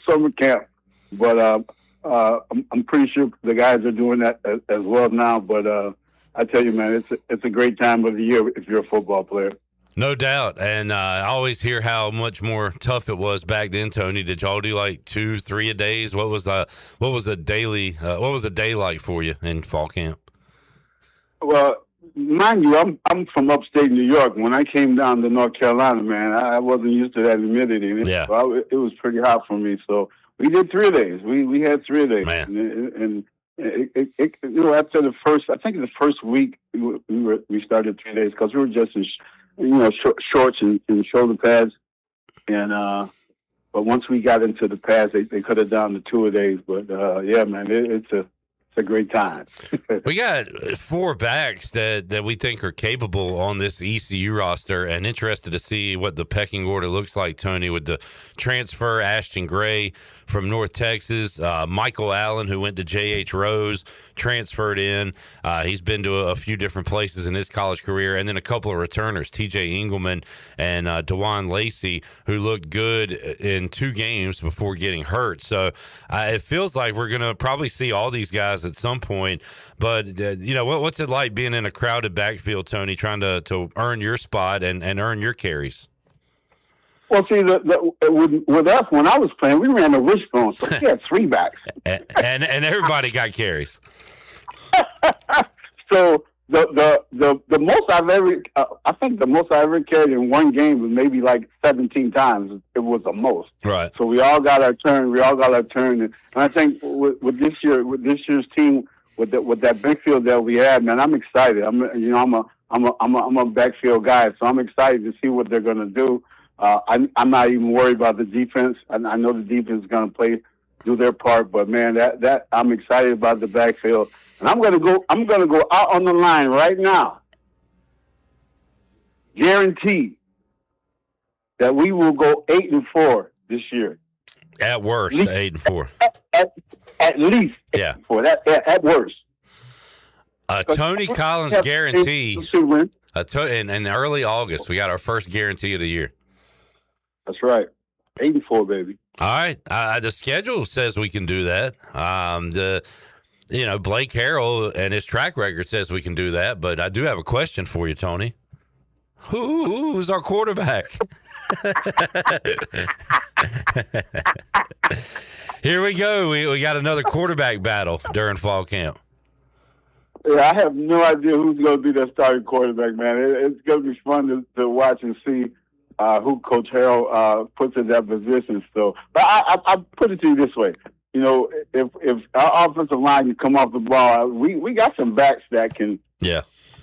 summer camp, but I'm pretty sure the guys are doing that as well now. But I tell you, man, it's a great time of the year if you're a football player. No doubt. And I always hear how much more tough it was back then, Tony. Did y'all do like 2-3 a days? What was a day like for you in fall camp? Well, mind you, I'm from upstate New York. When I came down to North Carolina, man, I wasn't used to that humidity. Yeah. So it was pretty hot for me. So we did 3 days. We had 3 days. Man. And it after the first week we started 3 days because we were just in shorts and shoulder pads, and but once we got into the pads, they cut it down to 2 days. But yeah, man, it's a great time. We got 4 backs that we think are capable on this ECU roster, and interested to see what the pecking order looks like, Tony, with the transfer Ashton Gray from North Texas, Michael Allen, who went to J.H. Rose, transferred in. He's been to a few different places in his college career, and then a couple of returners, T.J. Engelman and DeJuan Lacey, who looked good in 2 games before getting hurt. So it feels like we're going to probably see all these guys at some point. But, what's it like being in a crowded backfield, Tony, trying to earn your spot and earn your carries? Well, see, with us, when I was playing, we ran a wishbone, so we had 3 backs. and everybody got carries. So the most I've ever, I think the most I ever carried in one game was maybe like 17 times. It was the most. Right. So we all got our turn. And I think with this year's team, with that backfield that we had, man, I'm excited. I'm a backfield guy, so I'm excited to see what they're going to do. I'm not even worried about the defense. I know the defense is going to do their part, but man, that I'm excited about the backfield. And I'm gonna go out on the line right now. Guaranteed. that we will go 8-4 this year. At worst, 8-4. At least 8-4. That at worst. Tony Collins guarantee. In early August, we got our first guarantee of the year. That's right. 8-4, baby. All right. The schedule says we can do that. Blake Harrell and his track record says we can do that. But I do have a question for you, Tony. Who's our quarterback? Here we go. We got another quarterback battle during fall camp. Yeah, I have no idea who's going to be that starting quarterback, man. It's going to be fun to watch and see who Coach Harrell puts in that position. So, but I put it to you this way: if our offensive line can come off the ball, we got some backs that can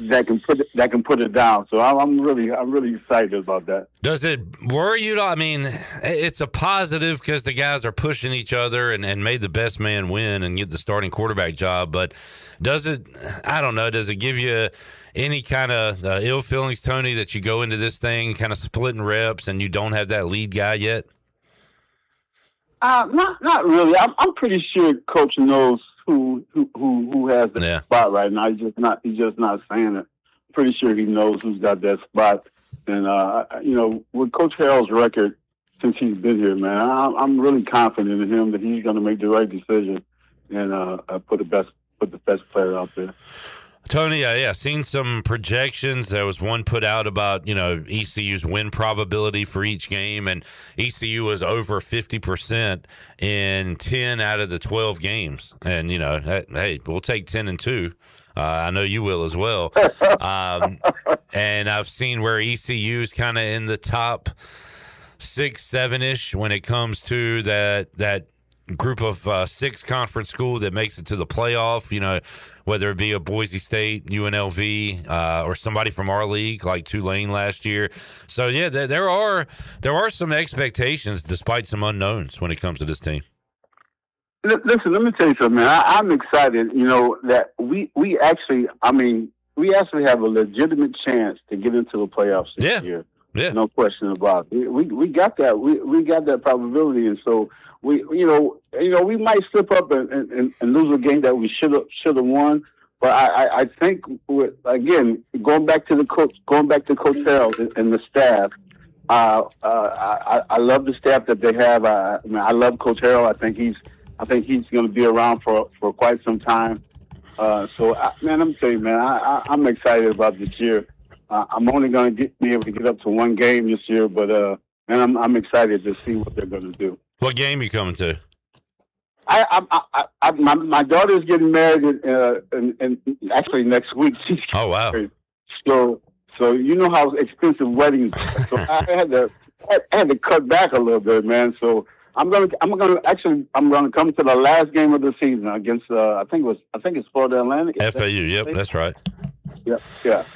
that can put it down. So I'm really excited about that. Does it worry you? I mean, it's a positive because the guys are pushing each other and made the best man win and get the starting quarterback job. But does it? I don't know. Does it give you any kind of ill feelings, Tony, that you go into this thing kind of splitting reps and you don't have that lead guy yet? Not really. I'm pretty sure Coach knows who has that spot right now. He's just not saying it. I'm pretty sure he knows who's got that spot. And with Coach Harrell's record since he's been here, man, I'm really confident in him that he's going to make the right decision and put the best player out there. Tony, seen some projections. There was one put out about, ECU's win probability for each game, and ECU was over 50% in 10 out of the 12 games. And, hey, we'll take 10-2. I know you will as well. And I've seen where ECU's kind of in the top 6-7-ish when it comes to that group of 6 conference school that makes it to the playoff, whether it be a Boise State, UNLV, or somebody from our league like Tulane last year. So yeah, there are some expectations despite some unknowns when it comes to this team. Listen, let me tell you something, man. I'm excited, that we actually have a legitimate chance to get into the playoffs this year. Yeah. No question about it. We got that. We got that probability, and so we might slip up and lose a game that we should have won. But I think again going back to Coach Harrell and the staff. I love the staff that they have. I love Coach Harrell. I think he's going to be around for quite some time. So I'm telling you, man, I'm excited about this year. I'm only going to be able to get up to one game this year, but I'm excited to see what they're going to do. What game are you coming to? My daughter's getting married and actually next week. Oh wow! Married. So you know how expensive weddings are. So I had to cut back a little bit, man. So I'm gonna come to the last game of the season against I think it's Florida Atlantic. FAU. Yep, that's right. Yeah. I'm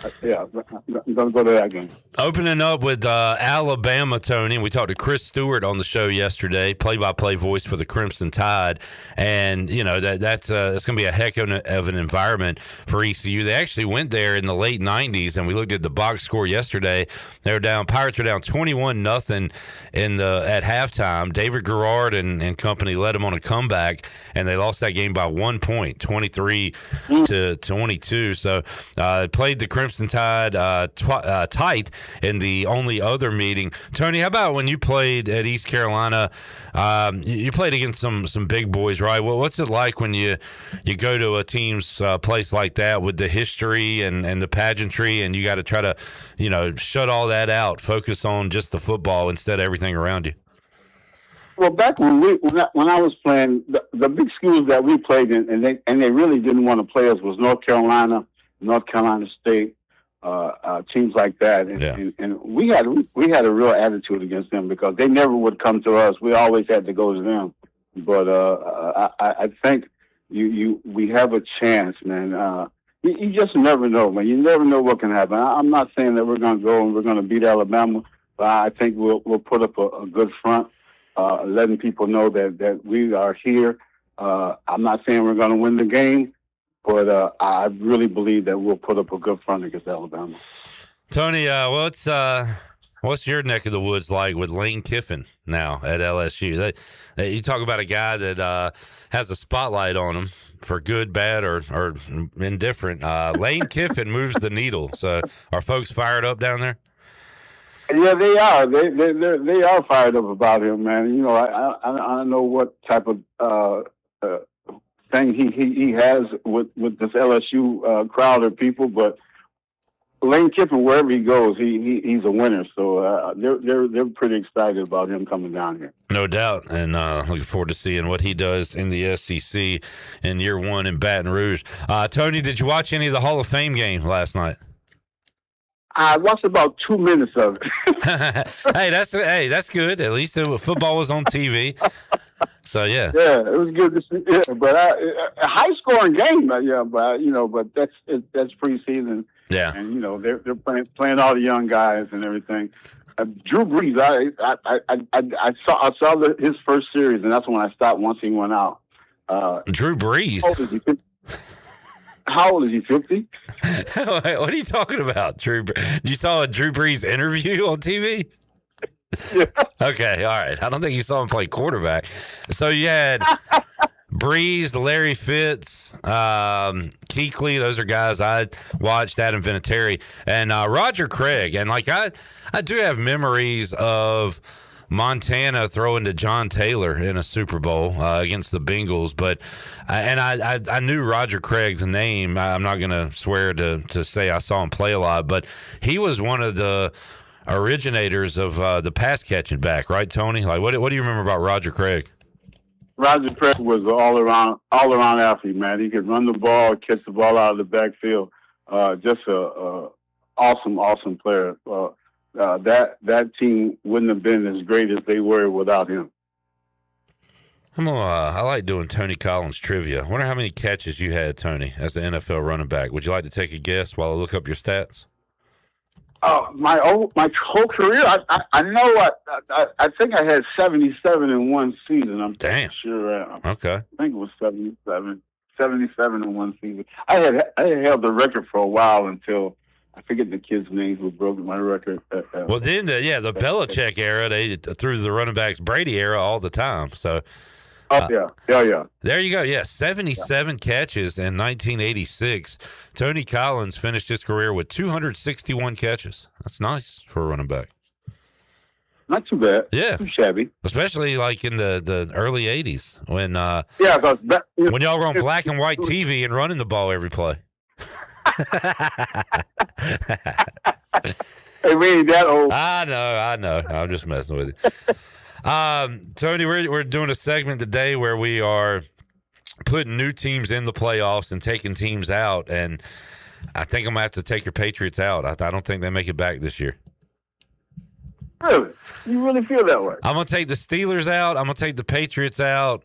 going to go to that game. Opening up with Alabama, Tony. We talked to Chris Stewart on the show yesterday, play-by-play voice for the Crimson Tide, and that's going to be a heck of an environment for ECU. They actually went there in the late '90s, and we looked at the box score yesterday. Pirates were down 21-0 at halftime. David Garrard and company led them on a comeback, and they lost that game by 1 point, 23-22. So. They played the Crimson Tide tight in the only other meeting. Tony, how about when you played at East Carolina? You played against some big boys, right? Well, what's it like when you go to a team's place like that with the history and the pageantry, and you got to try to shut all that out, focus on just the football instead of everything around you? Well, back when I was playing, the big schools that we played in, and they really didn't want to play us was North Carolina State, teams like that, and we had a real attitude against them because they never would come to us. We always had to go to them. But I think we have a chance, man. You just never know, man. You never know what can happen. I'm not saying that we're going to go and we're going to beat Alabama, but I think we'll put up a good front, letting people know that we are here. I'm not saying we're going to win the game. But I really believe that we'll put up a good front against Alabama. Tony, what's What's your neck of the woods like with Lane Kiffin now at LSU? You talk about a guy that has a spotlight on him for good, bad, or indifferent. Lane Kiffin moves the needle. So are folks fired up down there? Yeah, they are. They are fired up about him, man. You know, I don't know what type of thing he has with this LSU crowd of people, but Lane Kiffin, wherever he goes, he's a winner. So they're pretty excited about him coming down here. No doubt, and looking forward to seeing what he does in the SEC in year one in Baton Rouge. Tony, did you watch any of the Hall of Fame game last night? I watched about 2 minutes of it. Hey, that's good. At least football was on TV. So yeah, it was good to see. Yeah, but a high scoring game. But that's preseason. Yeah, and you know they're playing all the young guys and everything. Drew Brees, I saw his first series, and that's when I stopped once he went out. Drew Brees. How old is he? 50? What are you talking about, Drew? You saw a Drew Brees interview on TV? Yeah. Okay, all right. I don't think you saw him play quarterback. So you had Brees, Larry Fitz, Kuechly. Those are guys I watched. Adam Vinatieri and Roger Craig. And like I do have memories of Montana throwing to John Taylor in a Super Bowl against the Bengals, but I knew Roger Craig's name. I'm not going to swear to say I saw him play a lot, but he was one of the originators of the pass catching back, right, Tony? Like, what do you remember about Roger Craig? Roger Craig was an all around athlete, man. He could run the ball, catch the ball out of the backfield. Just a awesome player. That team wouldn't have been as great as they were without him. I like doing Tony Collins trivia. I wonder how many catches you had, Tony, as an NFL running back. Would you like to take a guess while I look up your stats? My whole career, I know. I think I had 77 in one season. I'm sure. Okay. I think it was 77 in one season. I had held the record for a while until. I forget the kids' names who broke my record. Well, then, the Belichick era, they threw the running backs Brady era all the time. So, yeah. There you go. Yeah, 77 catches in 1986. Tony Collins finished his career with 261 catches. That's nice for a running back. Not too bad. Yeah. Too shabby. Especially like in the early 80s when when y'all were on black and white TV and running the ball every play. Hey, we ain't that old. I know. I'm just messing with you. Tony, we're doing a segment today where we are putting new teams in the playoffs and taking teams out, and I think I'm gonna have to take your Patriots out. I don't think they make it back this year. Really? You really feel that way? I'm gonna take the Steelers out. I'm gonna take the Patriots out.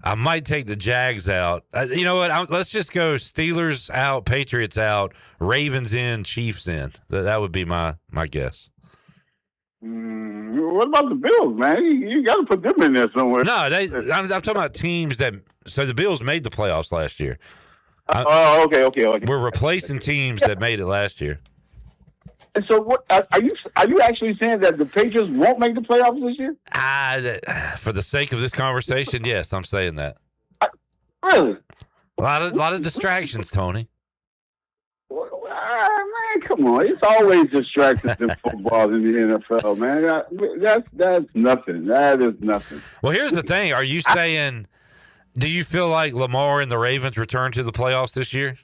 I might take the Jags out. You know what? Let's just go Steelers out, Patriots out, Ravens in, Chiefs in. That would be my guess. What about the Bills, man? You got to put them in there somewhere. No, I'm talking about teams that. So the Bills made the playoffs last year. Okay. We're replacing teams that made it last year. And so, what are you actually saying that the Patriots won't make the playoffs this year? For the sake of this conversation, yes, I'm saying that. Really? A lot of distractions, Tony. Man, come on! It's always distractions in football in the NFL, man. That's nothing. That is nothing. Well, here's the thing: are you saying? Do you feel like Lamar and the Ravens return to the playoffs this year?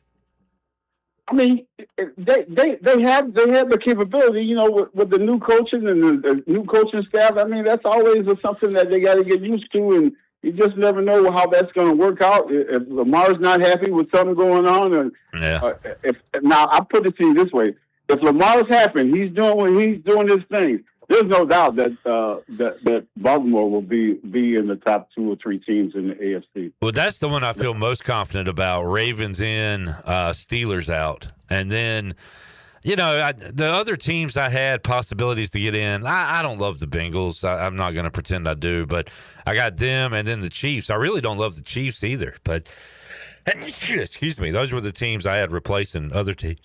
I mean, they have the capability, you know, with the new coaching and the new coaching staff. I mean, that's always something that they got to get used to, and you just never know how that's going to work out. If Lamar's not happy with something going on, now I put it to you this way: if Lamar's happy, he's doing his thing. There's no doubt that Baltimore will be in the top 2 or 3 teams in the AFC. Well, that's the one I feel most confident about. Ravens in, Steelers out. And then, you know, the other teams I had possibilities to get in, I don't love the Bengals. I'm not going to pretend I do, but I got them and then the Chiefs. I really don't love the Chiefs either, but excuse me, those were the teams I had replacing other teams.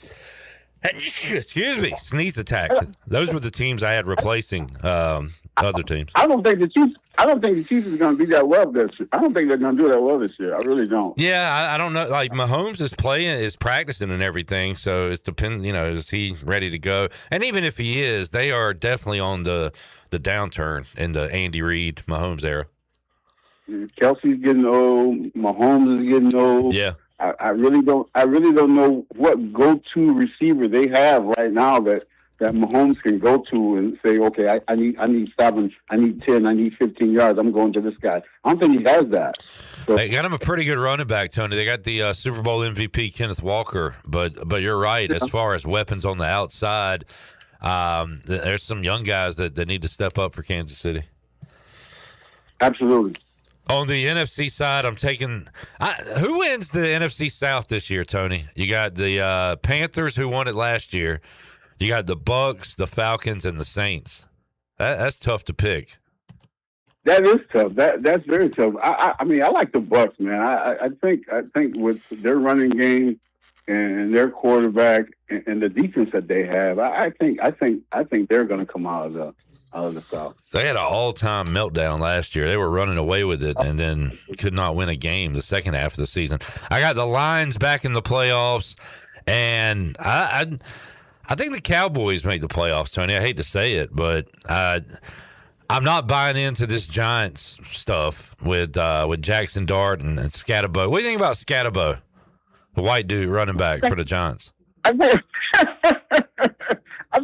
Excuse me, sneeze attack. Those were the teams I had replacing other teams. I don't think the Chiefs is going to be that well this year. I don't think they're going to do that well this year. I really don't. Yeah, I don't know. Like Mahomes is practicing and everything, so it's depends. Is he ready to go? And even if he is, they are definitely on the downturn in the Andy Reid Mahomes era. Kelsey's getting old. Mahomes is getting old. Yeah. I really don't know what go-to receiver they have right now that Mahomes can go to and say, okay, I need 7, I need 10, I need 15 yards. I'm going to this guy. I don't think he has that. So, they got him a pretty good running back, Tony. They got the Super Bowl MVP Kenneth Walker, but you're right. As far as weapons on the outside, there's some young guys that need to step up for Kansas City. Absolutely. On the NFC side, I'm taking who wins the NFC South this year, Tony? You got the Panthers, who won it last year. You got the Bucks, the Falcons, and the Saints. That's tough to pick. That is tough. That's very tough. I mean, I like the Bucks, man. I think with their running game and their quarterback and the defense that they have, I think they're going to come out of the South. They had an all-time meltdown last year. They were running away with it and then could not win a game the second half of the season. I got the Lions back in the playoffs, and I think the Cowboys make the playoffs, Tony. I hate to say it, but I'm not buying into this Giants stuff with Jackson Dart and Scatterbo. What do you think about Scatterbo, the white dude running back for the Giants? I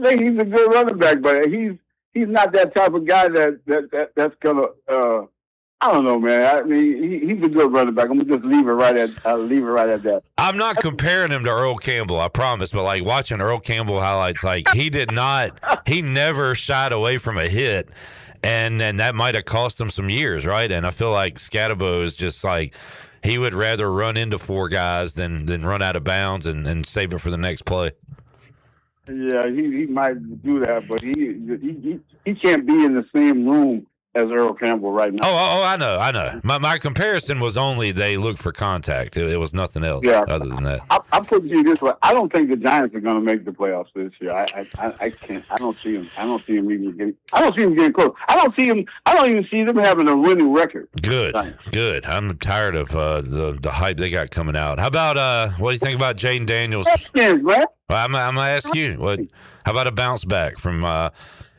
think he's a good running back, but he's not that type of guy that's gonna. I don't know, man. I mean, he's a good running back. I'm gonna just leave it right at that. I'm not comparing him to Earl Campbell, I promise. But like watching Earl Campbell highlights, like he never shied away from a hit, and that might have cost him some years, right? And I feel like Scatterbo is just like he would rather run into 4 guys than run out of bounds and save it for the next play. Yeah, he might do that, but he can't be in the same room as Earl Campbell right now. Oh, I know. My comparison was only they look for contact. It was nothing else other than that. I'll put it to you this way: I don't think the Giants are going to make the playoffs this year. I can't. I don't see them. I don't see them even getting. I don't see them getting close. I don't even see them having a winning record. Good. I'm tired of the hype they got coming out. How about what do you think about Jaden Daniels? Yeah, man. Well, I'm gonna ask you. How about a bounce back from?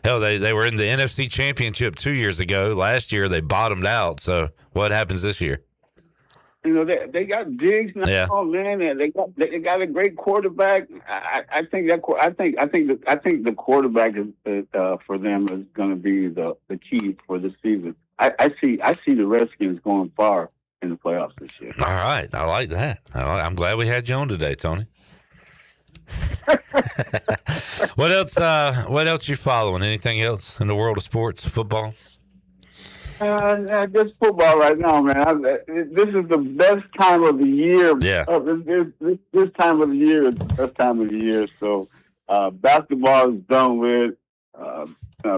Hell, they were in the NFC Championship 2 years ago. Last year they bottomed out. So what happens this year? You know they got Diggs now, yeah. Man, and they got a great quarterback. I think the quarterback is for them is going to be the key for this season. I see the Redskins going far in the playoffs this year. All right, I like that. I'm glad we had you on today, Tony. What else you following? Anything else in the world of sports, football? Just football right now, man. This is the best time of the year. Yeah. This time of the year is the best time of the year. So basketball is done with.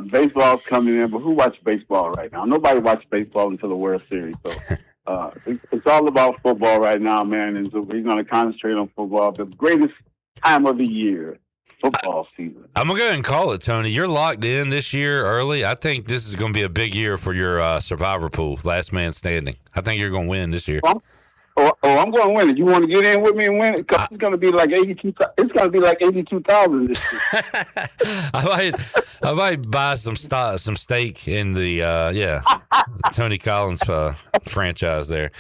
Baseball's coming in, but who watches baseball right now? Nobody watches baseball until the World Series. So it's all about football right now, man. And so we're going to concentrate on football. The greatest time of the year, football season. I'm going to go ahead and call it, Tony. You're locked in this year early. I think this is going to be a big year for your survivor pool, last man standing. I think you're going to win this year. I'm going to win it. You want to get in with me and win it? Because it's going to be like 82. It's going to be like 82,000 this year. I might buy some stake in the Tony Collins franchise there.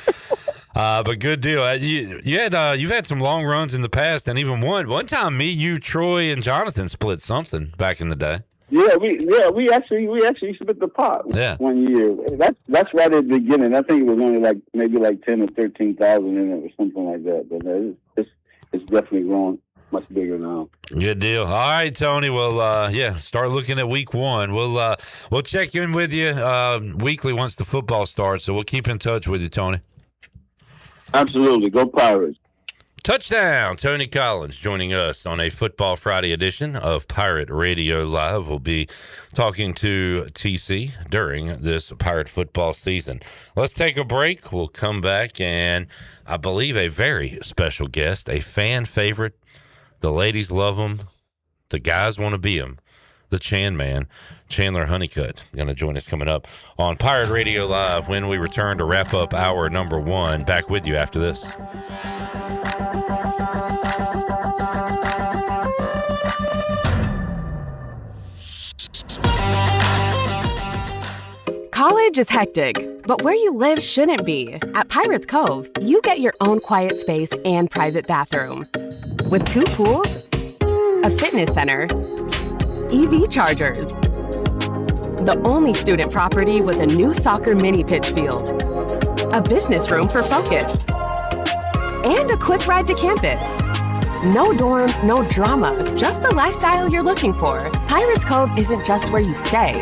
But good deal. You've had some long runs in the past, and even one time, you, Troy, and Jonathan split something back in the day. Yeah, we actually split the pot one year. That's right at the beginning. I think it was only maybe 10 or 13,000 in it or something like that. But it's definitely growing much bigger now. Good deal. All right, Tony. Well, start looking at week 1. We'll check in with you weekly once the football starts. So we'll keep in touch with you, Tony. Absolutely. Go Pirates. Touchdown. Tony Collins joining us on a Football Friday edition of Pirate Radio Live. We'll be talking to TC during this Pirate football season. Let's take a break. We'll come back, and I believe a very special guest, a fan favorite, The ladies love them. The guys want to be them. The Chan Man, Chandler Honeycutt, going to join us coming up on Pirate Radio Live when we return to wrap up hour number 1. Back with you after this. College is hectic, but where you live shouldn't be. At Pirates Cove, you get your own quiet space and private bathroom. With 2 pools, a fitness center, EV chargers, the only student property with a new soccer mini pitch field, a business room for focus, and a quick ride to campus. No dorms, no drama, just the lifestyle you're looking for. Pirates Cove isn't just where you stay,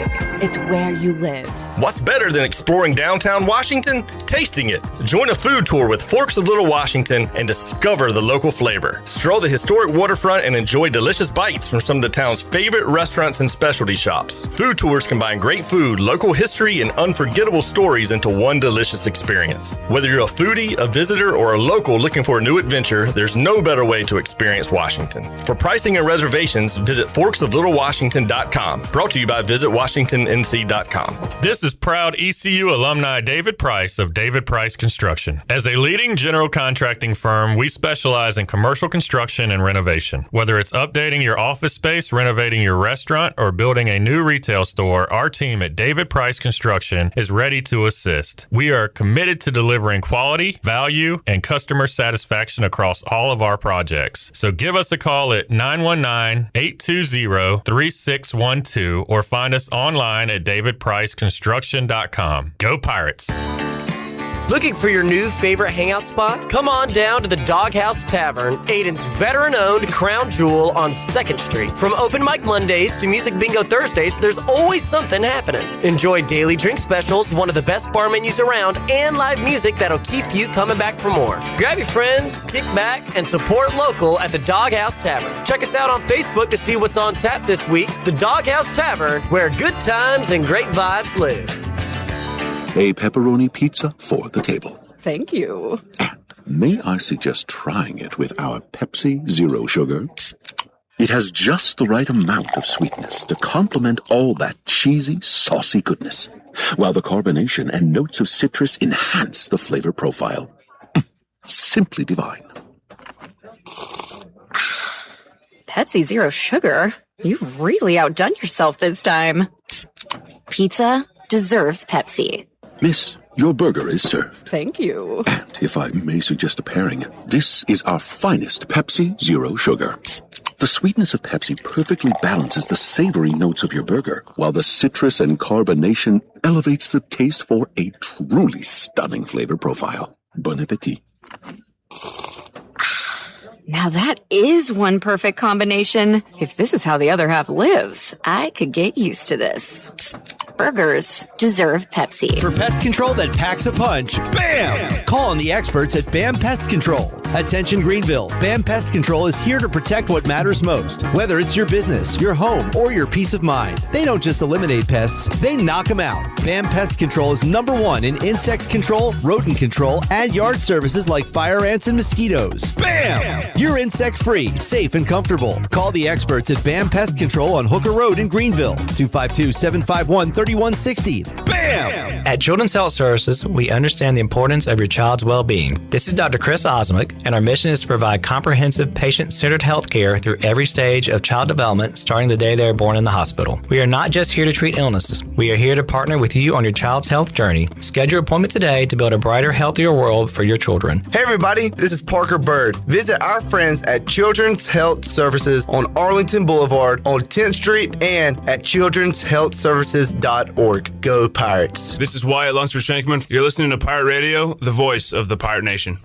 it's where you live. What's better than exploring downtown Washington? Tasting it. Join a food tour with Forks of Little Washington and discover the local flavor. Stroll the historic waterfront and enjoy delicious bites from some of the town's favorite restaurants and specialty shops. Food tours combine great food, local history, and unforgettable stories into one delicious experience. Whether you're a foodie, a visitor, or a local looking for a new adventure, there's no better way to experience Washington. For pricing and reservations, visit forksoflittlewashington.com. Brought to you by visitwashingtonnc.com. This is proud ECU alumni David Price of David Price Construction. As a leading general contracting firm, we specialize in commercial construction and renovation. Whether it's updating your office space, renovating your restaurant, or building a new retail store, our team at David Price Construction is ready to assist. We are committed to delivering quality, value, and customer satisfaction across all of our projects. So give us a call at 919-820-3612 or find us online at davidpriceconstruction.com. Go Pirates! Looking for your new favorite hangout spot? Come on down to the Doghouse Tavern, Aiden's veteran-owned crown jewel on 2nd Street. From open mic Mondays to music bingo Thursdays, there's always something happening. Enjoy daily drink specials, one of the best bar menus around, and live music that'll keep you coming back for more. Grab your friends, kick back, and support local at the Doghouse Tavern. Check us out on Facebook to see what's on tap this week. The Doghouse Tavern, where good times and great vibes live. A pepperoni pizza for the table. Thank you. May I suggest trying it with our Pepsi Zero Sugar? It has just the right amount of sweetness to complement all that cheesy, saucy goodness, while the carbonation and notes of citrus enhance the flavor profile. Simply divine. Pepsi Zero Sugar? You've really outdone yourself this time. Pizza deserves Pepsi. Miss, your burger is served. Thank you. And if I may suggest a pairing, this is our finest Pepsi Zero Sugar. The sweetness of Pepsi perfectly balances the savory notes of your burger, while the citrus and carbonation elevates the taste for a truly stunning flavor profile. Bon appetit. Now that is one perfect combination. If this is how the other half lives, I could get used to this. Burgers deserve Pepsi. For pest control that packs a punch, BAM! Call on the experts at BAM Pest Control. Attention Greenville, BAM Pest Control is here to protect what matters most, whether it's your business, your home, or your peace of mind. They don't just eliminate pests, they knock them out. BAM Pest Control is #1 in insect control, rodent control, and yard services like fire ants and mosquitoes. BAM! You're insect-free, safe, and comfortable. Call the experts at BAM Pest Control on Hooker Road in Greenville, 252-751-3160. BAM! At Children's Health Services, we understand the importance of your child's well-being. This is Dr. Chris Osmick, and our mission is to provide comprehensive, patient-centered health care through every stage of child development, starting the day they are born in the hospital. We are not just here to treat illnesses. We are here to partner with you on your child's health journey. Schedule an appointment today to build a brighter, healthier world for your children. Hey everybody, this is Parker Bird. Visit our friends at Children's Health Services on Arlington Boulevard on 10th Street and at childrenshealthservices.org. Go Pirates. This is Wyatt Lunsford Shankman. You're listening to Pirate Radio, the voice of the Pirate Nation.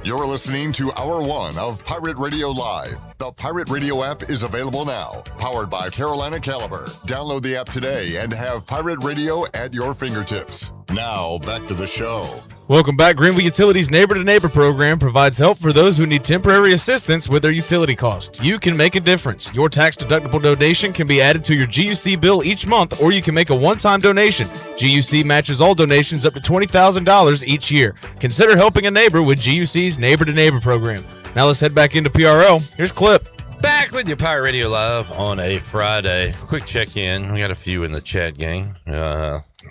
You're listening to Hour 1 of Pirate Radio Live. The Pirate Radio app is available now, powered by Carolina Caliber. Download the app today and have Pirate Radio at your fingertips. Now, back to the show. Welcome back. Greenville Utilities Neighbor to Neighbor program provides help for those who need temporary assistance with their utility cost. You can make a difference. Your tax-deductible donation can be added to your GUC bill each month, or you can make a one-time donation. GUC matches all donations up to $20,000 each year. Consider helping a neighbor with GUC's Neighbor to Neighbor program. Now let's head back into PRL. Here's Clip. Back with you, Pirate Radio Live on a Friday. Quick check-in. We got a few in the chat, gang.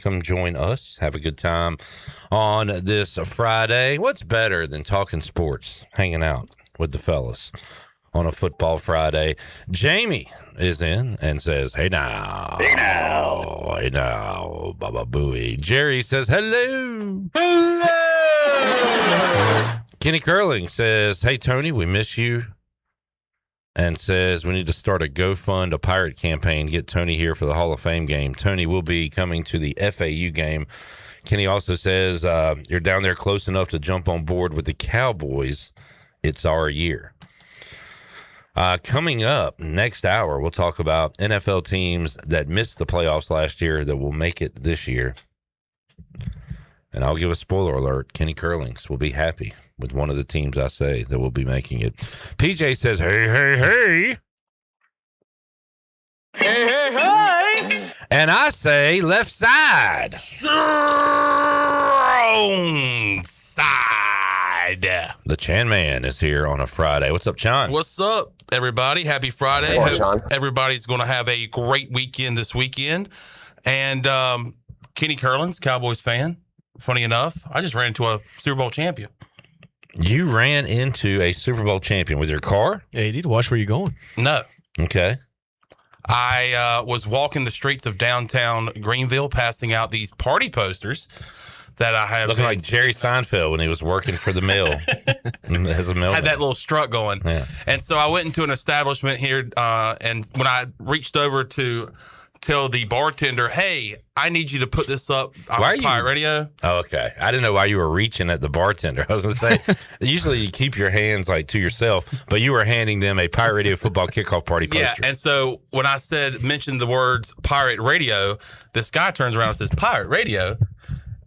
Come join us. Have a good time on this Friday. What's better than talking sports, hanging out with the fellas on a football Friday? Jamie is in and says, hey now. Hey now. Hey now, Baba Booey. Jerry says, hello. Hello. Kenny Curling says, hey, Tony, we miss you. And says we need to start a GoFund, a pirate campaign, get Tony here for the Hall of Fame game. Tony will be coming to the FAU game. Kenny also says you're down there close enough to jump on board with the Cowboys. It's our year. Coming up next hour, we'll talk about NFL teams that missed the playoffs last year that will make it this year. And I'll give a spoiler alert. Kenny Curlings will be happy with one of the teams I say that will be making it. PJ says, hey, hey, hey. Hey, hey, hey. And I say left side. Wrong side. The Chan Man is here on a Friday. What's up, Chan? What's up, everybody? Happy Friday. Hope everybody's going to have a great weekend this weekend. And Kenny Curlings, Cowboys fan. Funny enough, I just ran into a Super Bowl champion. You ran into a Super Bowl champion with your car? Yeah, you need to watch where you're going. No. Okay. I was walking the streets of downtown Greenville, passing out these party posters that I have. Looking like Jerry Seinfeld when he was working for the mill. As a mill. Had that little strut going. Yeah. And so I went into an establishment here, and when I reached over to tell the bartender, hey, I need you to put this up on Pirate Radio. Oh, okay. I didn't know why you were reaching at the bartender. I was going to say, usually you keep your hands like to yourself, but you were handing them a Pirate Radio football kickoff party poster. Yeah, and so when I mentioned the words Pirate Radio, this guy turns around and says, Pirate Radio?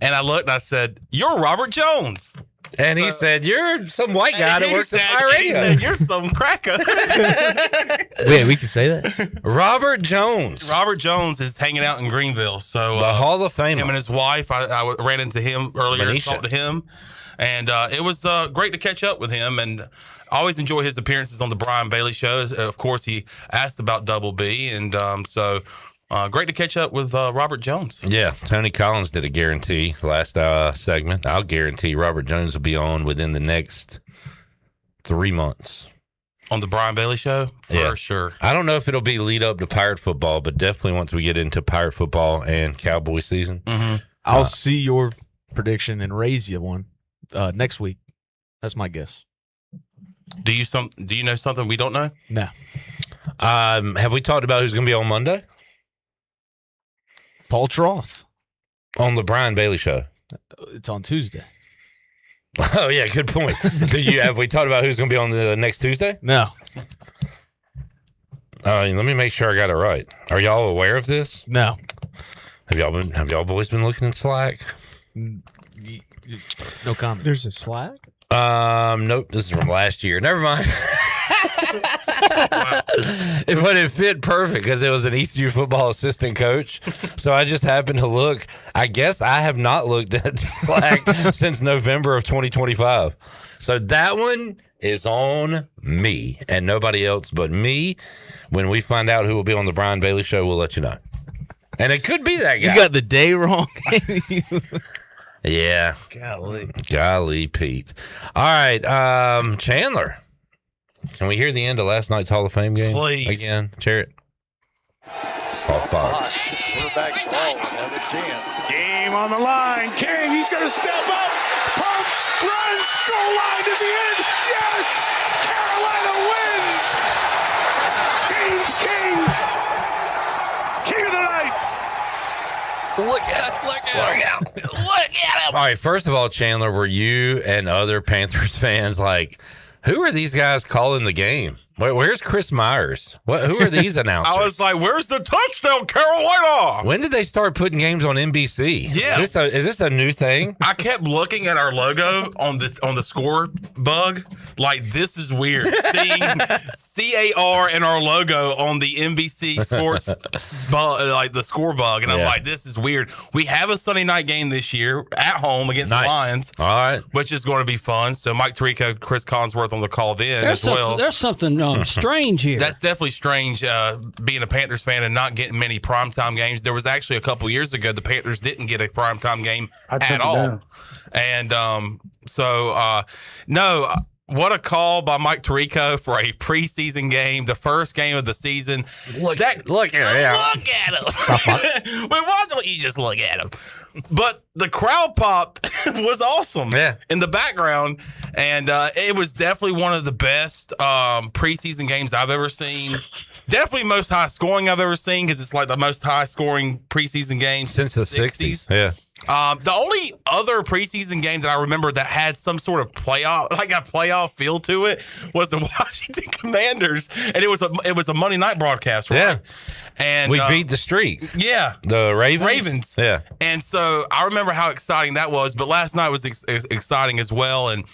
And I looked and I said, you're Robert Jones. And he said, you're some white guy that works at Pirate Radio. He said, you're some cracker. Wait, we can say that? Robert Jones. Robert Jones is hanging out in Greenville. So the Hall of Fame. Him and his wife, I ran into him earlier and talked to him. And it was great to catch up with him. And I always enjoy his appearances on the Brian Bailey Show. Of course, he asked about Double B. And so great to catch up with Robert Jones. Yeah, Tony Collins did a guarantee last segment. I'll guarantee Robert Jones will be on within the next 3 months. On the Brian Bailey Show? For sure. I don't know if it'll be lead up to Pirate football, but definitely once we get into Pirate football and Cowboy season. Mm-hmm. I'll see your prediction and raise you one next week. That's my guess. Do you know something we don't know? No. Have we talked about who's going to be on Monday? Paul Troth. On the Brian Bailey Show. It's on Tuesday. Oh, yeah, good point. Have we talked about who's going to be on the next Tuesday? No. Let me make sure I got it right. Are y'all aware of this? No. Have y'all boys been looking in Slack? No comment. There's a Slack? Nope. This is from last year. Never mind. But it fit perfect because it was an ECU football assistant coach. So I just happened to look. I guess I have not looked at Slack since November of 2025. So that one is on me and nobody else but me. When we find out who will be on the Brian Bailey Show, we'll let you know. And it could be that guy. You got the day wrong. Yeah. Golly, Pete. All right, Chandler. Can we hear the end of last night's Hall of Fame game? Please. Again, Charrett. Softbox. Quarterback ball, have a chance. Game on the line. King, he's going to step up. Pumps, runs, goal line. Is he in? Yes! Carolina wins! King's king. King of the night. Look at him. All right, first of all, Chandler, were you and other Panthers fans like, who are these guys calling the game? Wait, where's Chris Myers? Who are these announcers? I was like, where's the touchdown, Carolina? When did they start putting games on NBC? Yeah. Is this a new thing? I kept looking at our logo on the score bug. Like, this is weird. Seeing CAR and our logo on the NBC Sports bug, like the score bug. And I'm like, this is weird. We have a Sunday night game this year at home against the Lions. All right. Which is going to be fun. So Mike Tirico, Chris Collinsworth on the call then as well. There's something strange here. That's definitely strange, being a Panthers fan and not getting many primetime games. There was actually a couple years ago the Panthers didn't get a primetime game at all. And what a call by Mike Tirico for a preseason game, the first game of the season. Look at him. Look at him. Why don't you just look at him? But the crowd pop was awesome in the background. And it was definitely one of the best preseason games I've ever seen. Definitely most high scoring I've ever seen because it's like the most high scoring preseason game since the 60s. Yeah. The only other preseason game that I remember that had some sort of playoff feel to it was the Washington Commanders, and it was a Monday night broadcast, right? Yeah. And we beat the streak. Yeah. The Ravens. Yeah. And so I remember how exciting that was, but last night was exciting as well. And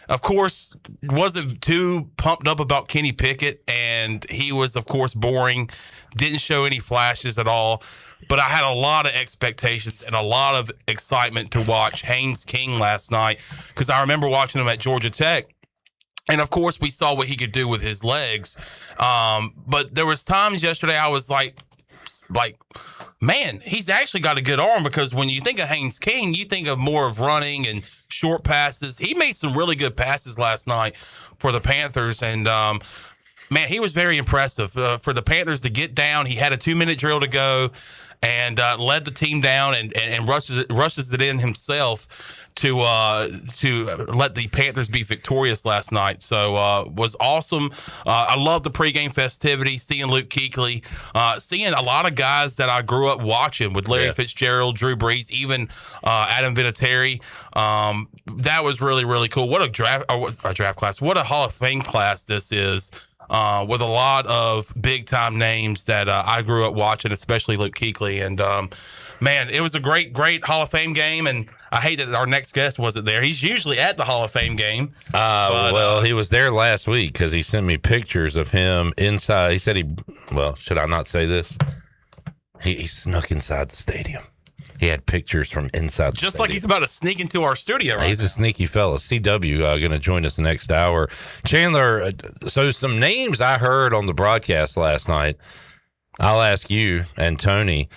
of course, wasn't too pumped up about Kenny Pickett, and he was, of course, boring. Didn't show any flashes at all. But I had a lot of expectations and a lot of excitement to watch Haynes King last night because I remember watching him at Georgia Tech. And, of course, we saw what he could do with his legs. But there was times yesterday I was like, man, he's actually got a good arm because when you think of Haynes King, you think of more of running and short passes. He made some really good passes last night for the Panthers. And, man, he was very impressive. For the Panthers to get down, he had a 2-minute drill to go and led the team down and rushes it in himself to let the Panthers be victorious last night. So was awesome. I love the pregame festivity, seeing Luke Kuechly, seeing a lot of guys that I grew up watching with Larry Fitzgerald, Drew Brees, even Adam Vinatieri. That was really, really cool. What a draft class. What a Hall of Fame class this is. With a lot of big-time names that I grew up watching, especially Luke Kuechly. And, man, it was a great, great Hall of Fame game, and I hate that our next guest wasn't there. He's usually at the Hall of Fame game. Well, he was there last week because he sent me pictures of him inside. He said should I not say this? He snuck inside the stadium. He had pictures from inside the Just stadium. like he's about to sneak into our studio right He's now. a sneaky fella. CW going to join us next hour. Chandler, so some names I heard on the broadcast last night. I'll ask you and Tony.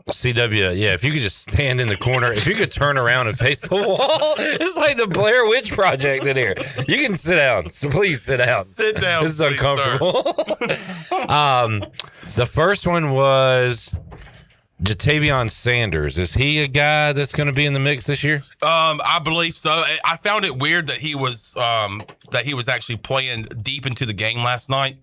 CW, if you could just stand in the corner, if you could turn around and face the wall. It's like the Blair Witch Project in here. You can sit down. So please sit down. Sit down. This is uncomfortable. The first one was Jatavion Sanders. Is he a guy that's going to be in the mix this year? I believe so. I found it weird that he was actually playing deep into the game last night.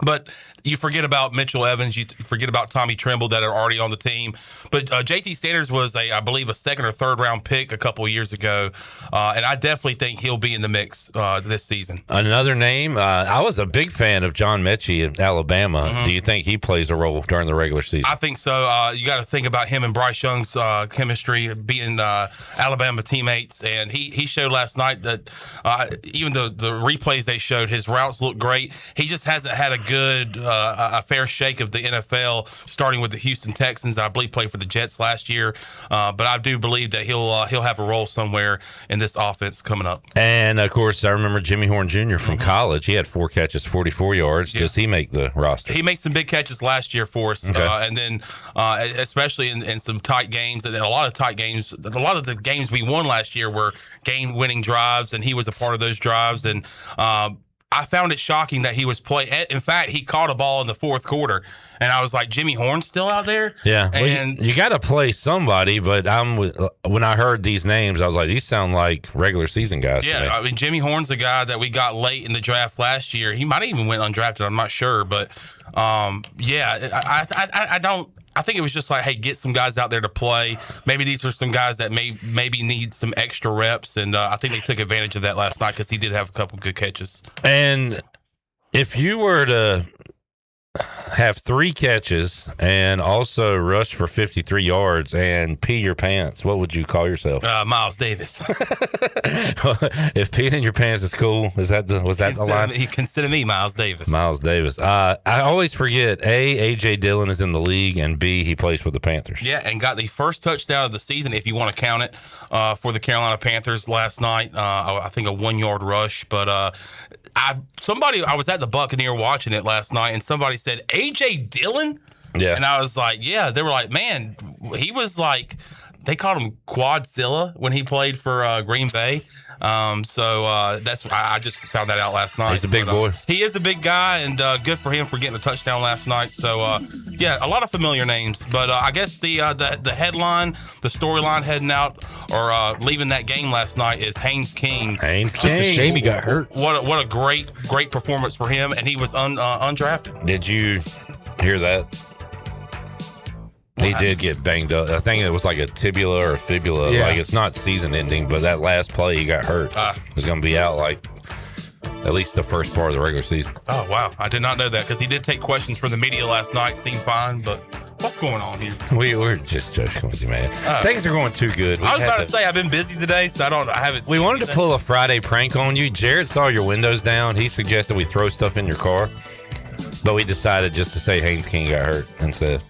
But you forget about Mitchell Evans, you forget about Tommy Tremble that are already on the team. But JT Sanders was I believe a second or third round pick a couple of years ago, and I definitely think he'll be in the mix this season. Another name, I was a big fan of John Mechie at Alabama. Mm-hmm. Do you think he plays a role during the regular season? I think so. You got to think about him and Bryce Young's chemistry, being Alabama teammates, and he showed last night that even the replays they showed, his routes look great. He just hasn't had a fair shake of the NFL, starting with the Houston Texans. I believe played for the Jets last year, but I do believe that he'll have a role somewhere in this offense coming up. And of course, I remember Jimmy Horn Jr. from college. He had 4 catches, 44 yards. Yeah. Does he make the roster? He made some big catches last year for us, okay. And then especially in some tight games, and a lot of tight games. A lot of the games we won last year were game-winning drives, and he was a part of those drives. And I found it shocking that he was playing. In fact, he caught a ball in the fourth quarter, and I was like, Jimmy Horn's still out there? Yeah. And well, you got to play somebody, but when I heard these names, I was like, these sound like regular season guys. Yeah, I mean, Jimmy Horn's a guy that we got late in the draft last year. He might have even went undrafted. I'm not sure, but I think it was just like, hey, get some guys out there to play. Maybe these were some guys that maybe need some extra reps, and I think they took advantage of that last night because he did have a couple good catches. And If you were to have 3 catches and also rush for 53 yards and pee your pants, what would you call yourself? Miles Davis. If peeing in your pants is cool, was that the line? He consider me Miles Davis. Miles Davis. I always forget, A.J. Dillon is in the league, and B, he plays for the Panthers. Yeah, and got the first touchdown of the season, if you want to count it, for the Carolina Panthers last night. I think a 1-yard rush, but I was at the Buccaneer watching it last night, and somebody said, A.J. Dillon? Yeah. And I was like, yeah. They were like, man, he was like, they called him Quadzilla when he played for Green Bay. That's I just found that out last night. He's a big boy. He is a big guy, and good for him for getting a touchdown last night. So, yeah, a lot of familiar names. But I guess the headline, the storyline heading out or leaving that game last night is Haynes King. Just a shame he got hurt. What a great performance for him, and he was undrafted. Did you hear that? He did get banged up. I think it was like a tibula or a fibula. Yeah. Like, it's not season ending, but that last play he got hurt. He's going to be out like at least the first part of the regular season. Oh, wow. I did not know that because he did take questions from the media last night. Seemed fine, but what's going on here? We're just joking with you, man. Things are going too good. I was about to say I've been busy today, so I haven't seen We wanted to anything. pull a Friday prank on you. Jared saw your windows down. He suggested we throw stuff in your car, but we decided just to say Haynes King got hurt instead.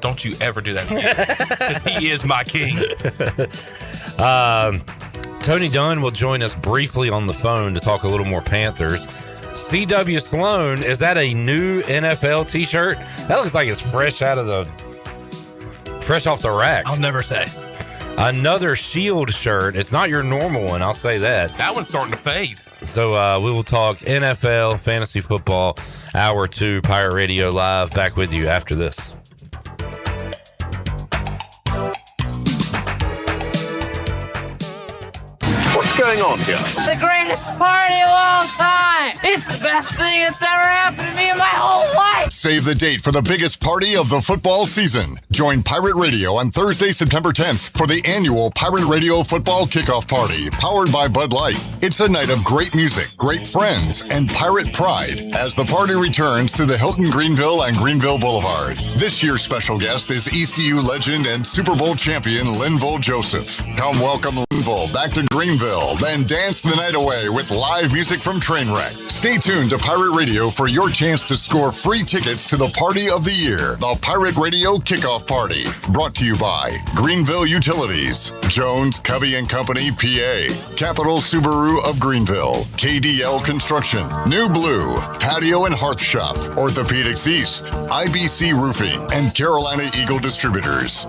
Don't you ever do that again, because he is my king. Tony Dunn will join us briefly on the phone to talk a little more Panthers. C.W. Sloan, is that a new NFL t-shirt? That looks like it's fresh off the rack. I'll never say. Another Shield shirt. It's not your normal one, I'll say that. That one's starting to fade. So we will talk NFL, fantasy football, hour 2, Pirate Radio Live. Back with you after this. What's going on here? The greatest party of all time! It's the best thing that's ever happened to me in my whole life! Save the date for the biggest party of the football season. Join Pirate Radio on Thursday, September 10th for the annual Pirate Radio Football Kickoff Party, powered by Bud Light. It's a night of great music, great friends, and pirate pride as the party returns to the Hilton Greenville and Greenville Boulevard. This year's special guest is ECU legend and Super Bowl champion Linville Joseph. Come welcome Linville back to Greenville, then dance the night away with live music from Trainwreck. Stay tuned to Pirate Radio for your chance to score free tickets to the party of the year, the Pirate Radio Kickoff Party. Brought to you by Greenville Utilities, Jones, Covey & Company, PA, Capital Subaru of Greenville, KDL Construction, New Blue, Patio and Hearth Shop, Orthopedics East, IBC Roofing, and Carolina Eagle Distributors.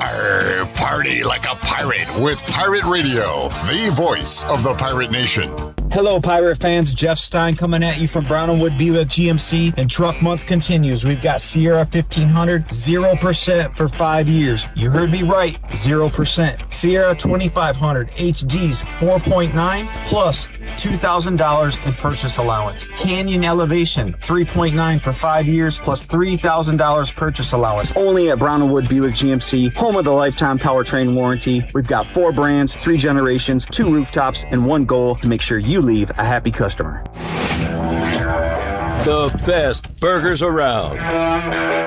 Party like a pirate with Pirate Radio, the voice of the Pirate Nation. Hello, Pirate fans. Jeff Stein coming at you from Brown & Wood Buick GMC, and Truck Month continues. We've got Sierra 1500, 0% for 5 years. You heard me right, 0%. Sierra 2500 HGs 4.9 plus $2,000 in purchase allowance. Canyon Elevation 3.9 for 5 years plus $3,000 purchase allowance. Only at Brown & Wood Buick GMC, home of the lifetime powertrain warranty. We've got 4 brands, 3 generations, 2 rooftops, and 1 goal to make sure you leave a happy customer. The best burgers around.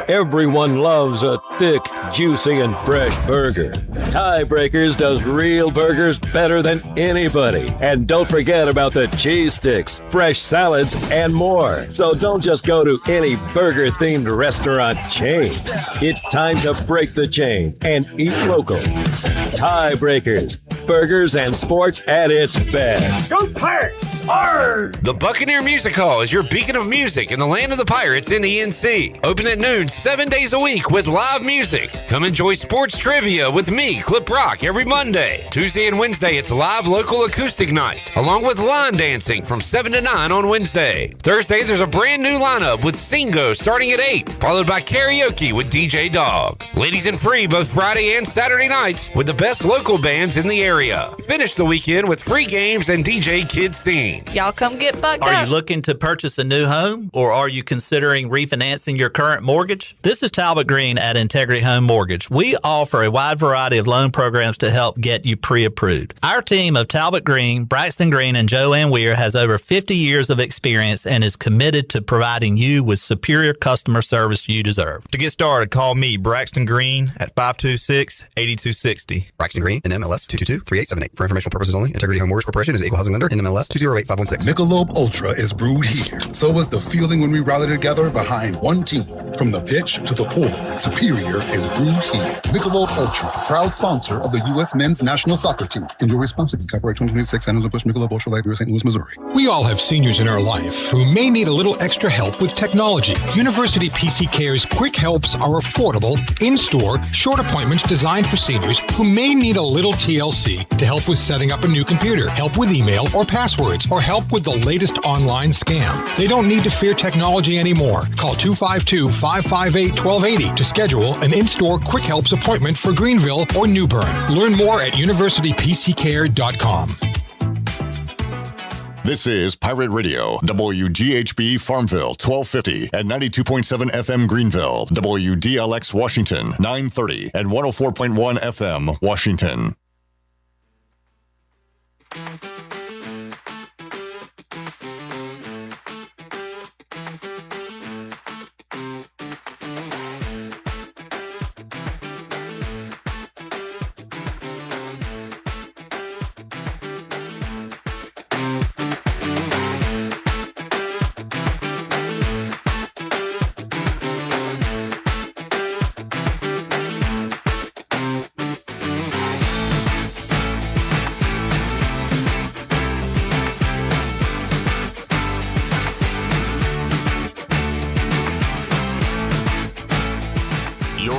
Everyone loves a thick, juicy, and fresh burger. Tiebreakers does real burgers better than anybody. And don't forget about the cheese sticks, fresh salads, and more. So don't just go to any burger-themed restaurant chain. It's time to break the chain and eat local. Tiebreakers, burgers and sports at its best. Go Pirates! Arr! The Buccaneer Music Hall is your beacon of music in the land of the Pirates in the NC. Open at noon 7 days a week with live music. Come enjoy sports trivia with me, Clip Rock, every Monday. Tuesday and Wednesday, it's live local acoustic night, along with line dancing from 7 to 9 on Wednesday. Thursday, there's a brand new lineup with Singo starting at 8, followed by karaoke with DJ Dog. Ladies and free both Friday and Saturday nights with the best local bands in the area. area. Finish the weekend with free games and DJ Kid Scene. Y'all come get bucked Are up. you looking to purchase a new home, or are you considering refinancing your current mortgage? This is Talbot Green at Integrity Home Mortgage. We offer a wide variety of loan programs to help get you pre-approved. Our team of Talbot Green, Braxton Green, and Joanne Weir has over 50 years of experience and is committed to providing you with superior customer service you deserve. To get started, call me, Braxton Green, at 526-8260. Braxton Green, NMLS 222-3878. For informational purposes only, Integrity Home Mortgage Corporation is an equal housing lender, NMLS 208516. Michelob Ultra is brewed here. So is the feeling when we rally together behind one team. From the pitch to the pool, Superior is brewed here. Michelob Ultra, proud sponsor of the U.S. men's national soccer team. Enjoy responsibly. Copyright 2026, Anheuser-Busch Michelob Ultra Light Beer, St. Louis, Missouri. We all have seniors in our life who may need a little extra help with technology. University PC Care's Quick Helps are affordable, in-store, short appointments designed for seniors who may need a little TLC to help with setting up a new computer, help with email or passwords, or help with the latest online scam. They don't need to fear technology anymore. Call 252-558-1280 to schedule an in-store Quick Helps appointment for Greenville or New Bern. Learn more at universitypccare.com. This is Pirate Radio, WGHB Farmville, 1250 and 92.7 FM Greenville, WDLX Washington, 930 and 104.1 FM Washington.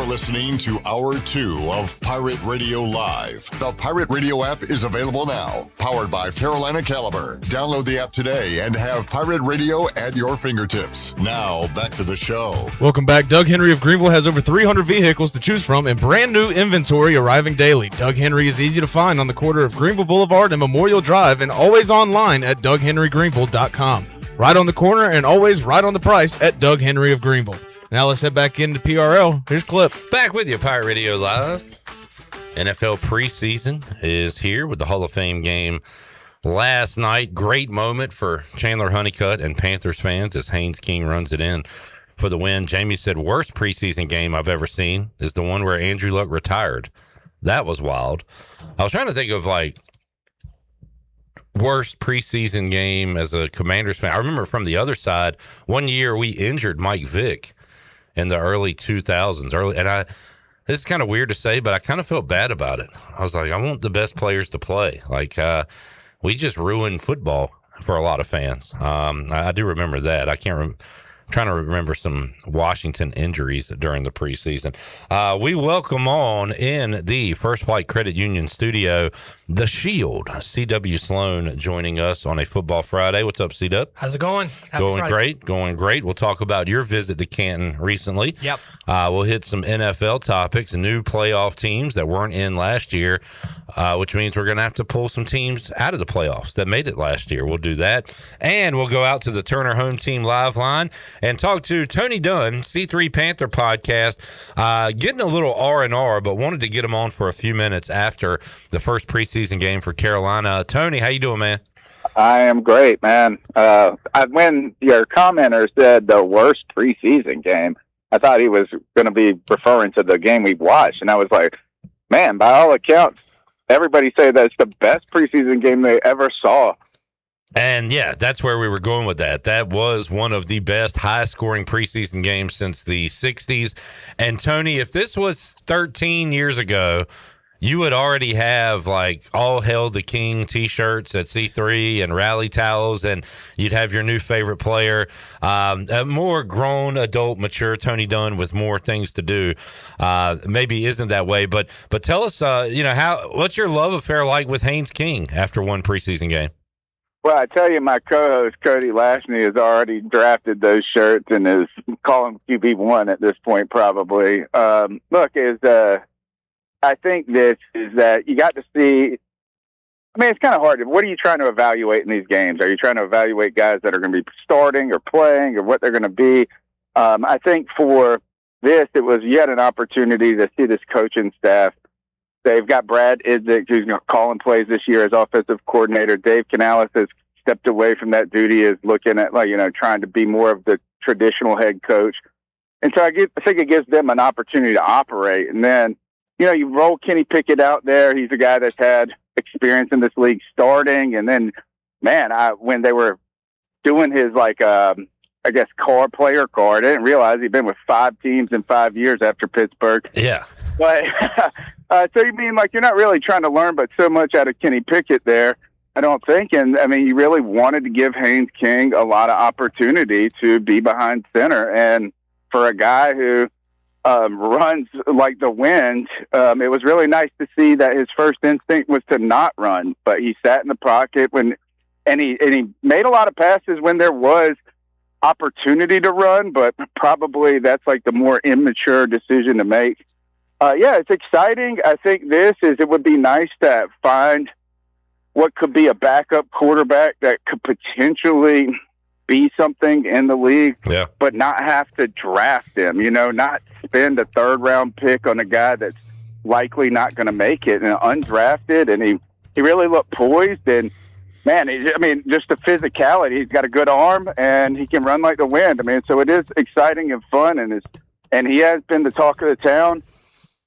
Listening to Hour 2 of Pirate Radio Live. The Pirate Radio app is available now. Powered by Carolina Caliber. Download the app today and have Pirate Radio at your fingertips. Now, back to the show. Welcome back. Doug Henry of Greenville has over 300 vehicles to choose from and brand new inventory arriving daily. Doug Henry is easy to find on the corner of Greenville Boulevard and Memorial Drive and always online at DougHenryGreenville.com. Right on the corner and always right on the price at Doug Henry of Greenville. Now let's head back into PRL. Here's Clip. Back with you, Pirate Radio Live. NFL preseason is here with the Hall of Fame game last night. Great moment for Chandler Honeycutt and Panthers fans as Haynes King runs it in for the win. Jamie said, worst preseason game I've ever seen is the one where Andrew Luck retired. That was wild. I was trying to think of, like, worst preseason game as a Commanders fan. I remember from the other side, one year we injured Mike Vick in the early 2000s. This is kind of weird to say, but I kind of felt bad about it. I was like, I want the best players to play. Like, we just ruined football for a lot of fans. I do remember that. Trying to remember some Washington injuries during the preseason. We welcome on in the First Flight Credit Union studio, the Shield, C.W. Sloan, joining us on a Football Friday. What's up, C.W.? How's it going? Going great. We'll talk about your visit to Canton recently. Yep. We'll hit some NFL topics, new playoff teams that weren't in last year, which means we're going to have to pull some teams out of the playoffs that made it last year. We'll do that. And we'll go out to the Turner Home Team live line and talk to Tony Dunn, C3 Panther podcast, getting a little R&R, but wanted to get him on for a few minutes after the first preseason game for Carolina. Tony, how you doing, man? I am great, man. When your commenter said the worst preseason game, I thought he was going to be referring to the game we watched, and I was like, man, by all accounts, everybody say that it's the best preseason game they ever saw. And yeah, that's where we were going with that. That was one of the best high-scoring preseason games since the 60s. And Tony, if this was 13 years ago, you would already have, like, All Hail the King T-shirts at C3 and rally towels, and you'd have your new favorite player, a more grown, adult, mature Tony Dunn with more things to do. Maybe isn't that way, but tell us, what's your love affair like with Haynes King after one preseason game? Well, I tell you, my co-host, Cody Lashney, has already drafted those shirts and is calling QB1 at this point, probably. I think this is that you got to see I mean, it's kind of hard. What are you trying to evaluate in these games? Are you trying to evaluate guys that are going to be starting or playing or what they're going to be? I think for this, it was yet an opportunity to see this coaching staff. They've got Brad Idzik, who's calling plays this year as offensive coordinator. Dave Canales has stepped away from that duty, is looking at, trying to be more of the traditional head coach. And so I think it gives them an opportunity to operate. And then, you roll Kenny Pickett out there. He's a guy that's had experience in this league starting. And then, man, when they were doing his, player card, I didn't realize he'd been with 5 teams in 5 years after Pittsburgh. Yeah. But so you mean you're not really trying to learn but so much out of Kenny Pickett there, I don't think. And I mean, you really wanted to give Haynes King a lot of opportunity to be behind center. And for a guy who runs like the wind, it was really nice to see that his first instinct was to not run, but he sat in the pocket and he made a lot of passes when there was opportunity to run, but probably that's the more immature decision to make. It's exciting. I think it would be nice to find what could be a backup quarterback that could potentially be something in the league, but not have to draft him, not spend a 3rd-round pick on a guy that's likely not going to make it and undrafted. And he really looked poised, and man, just the physicality. He's got a good arm and he can run like the wind. So it is exciting and fun, and he has been the talk of the town.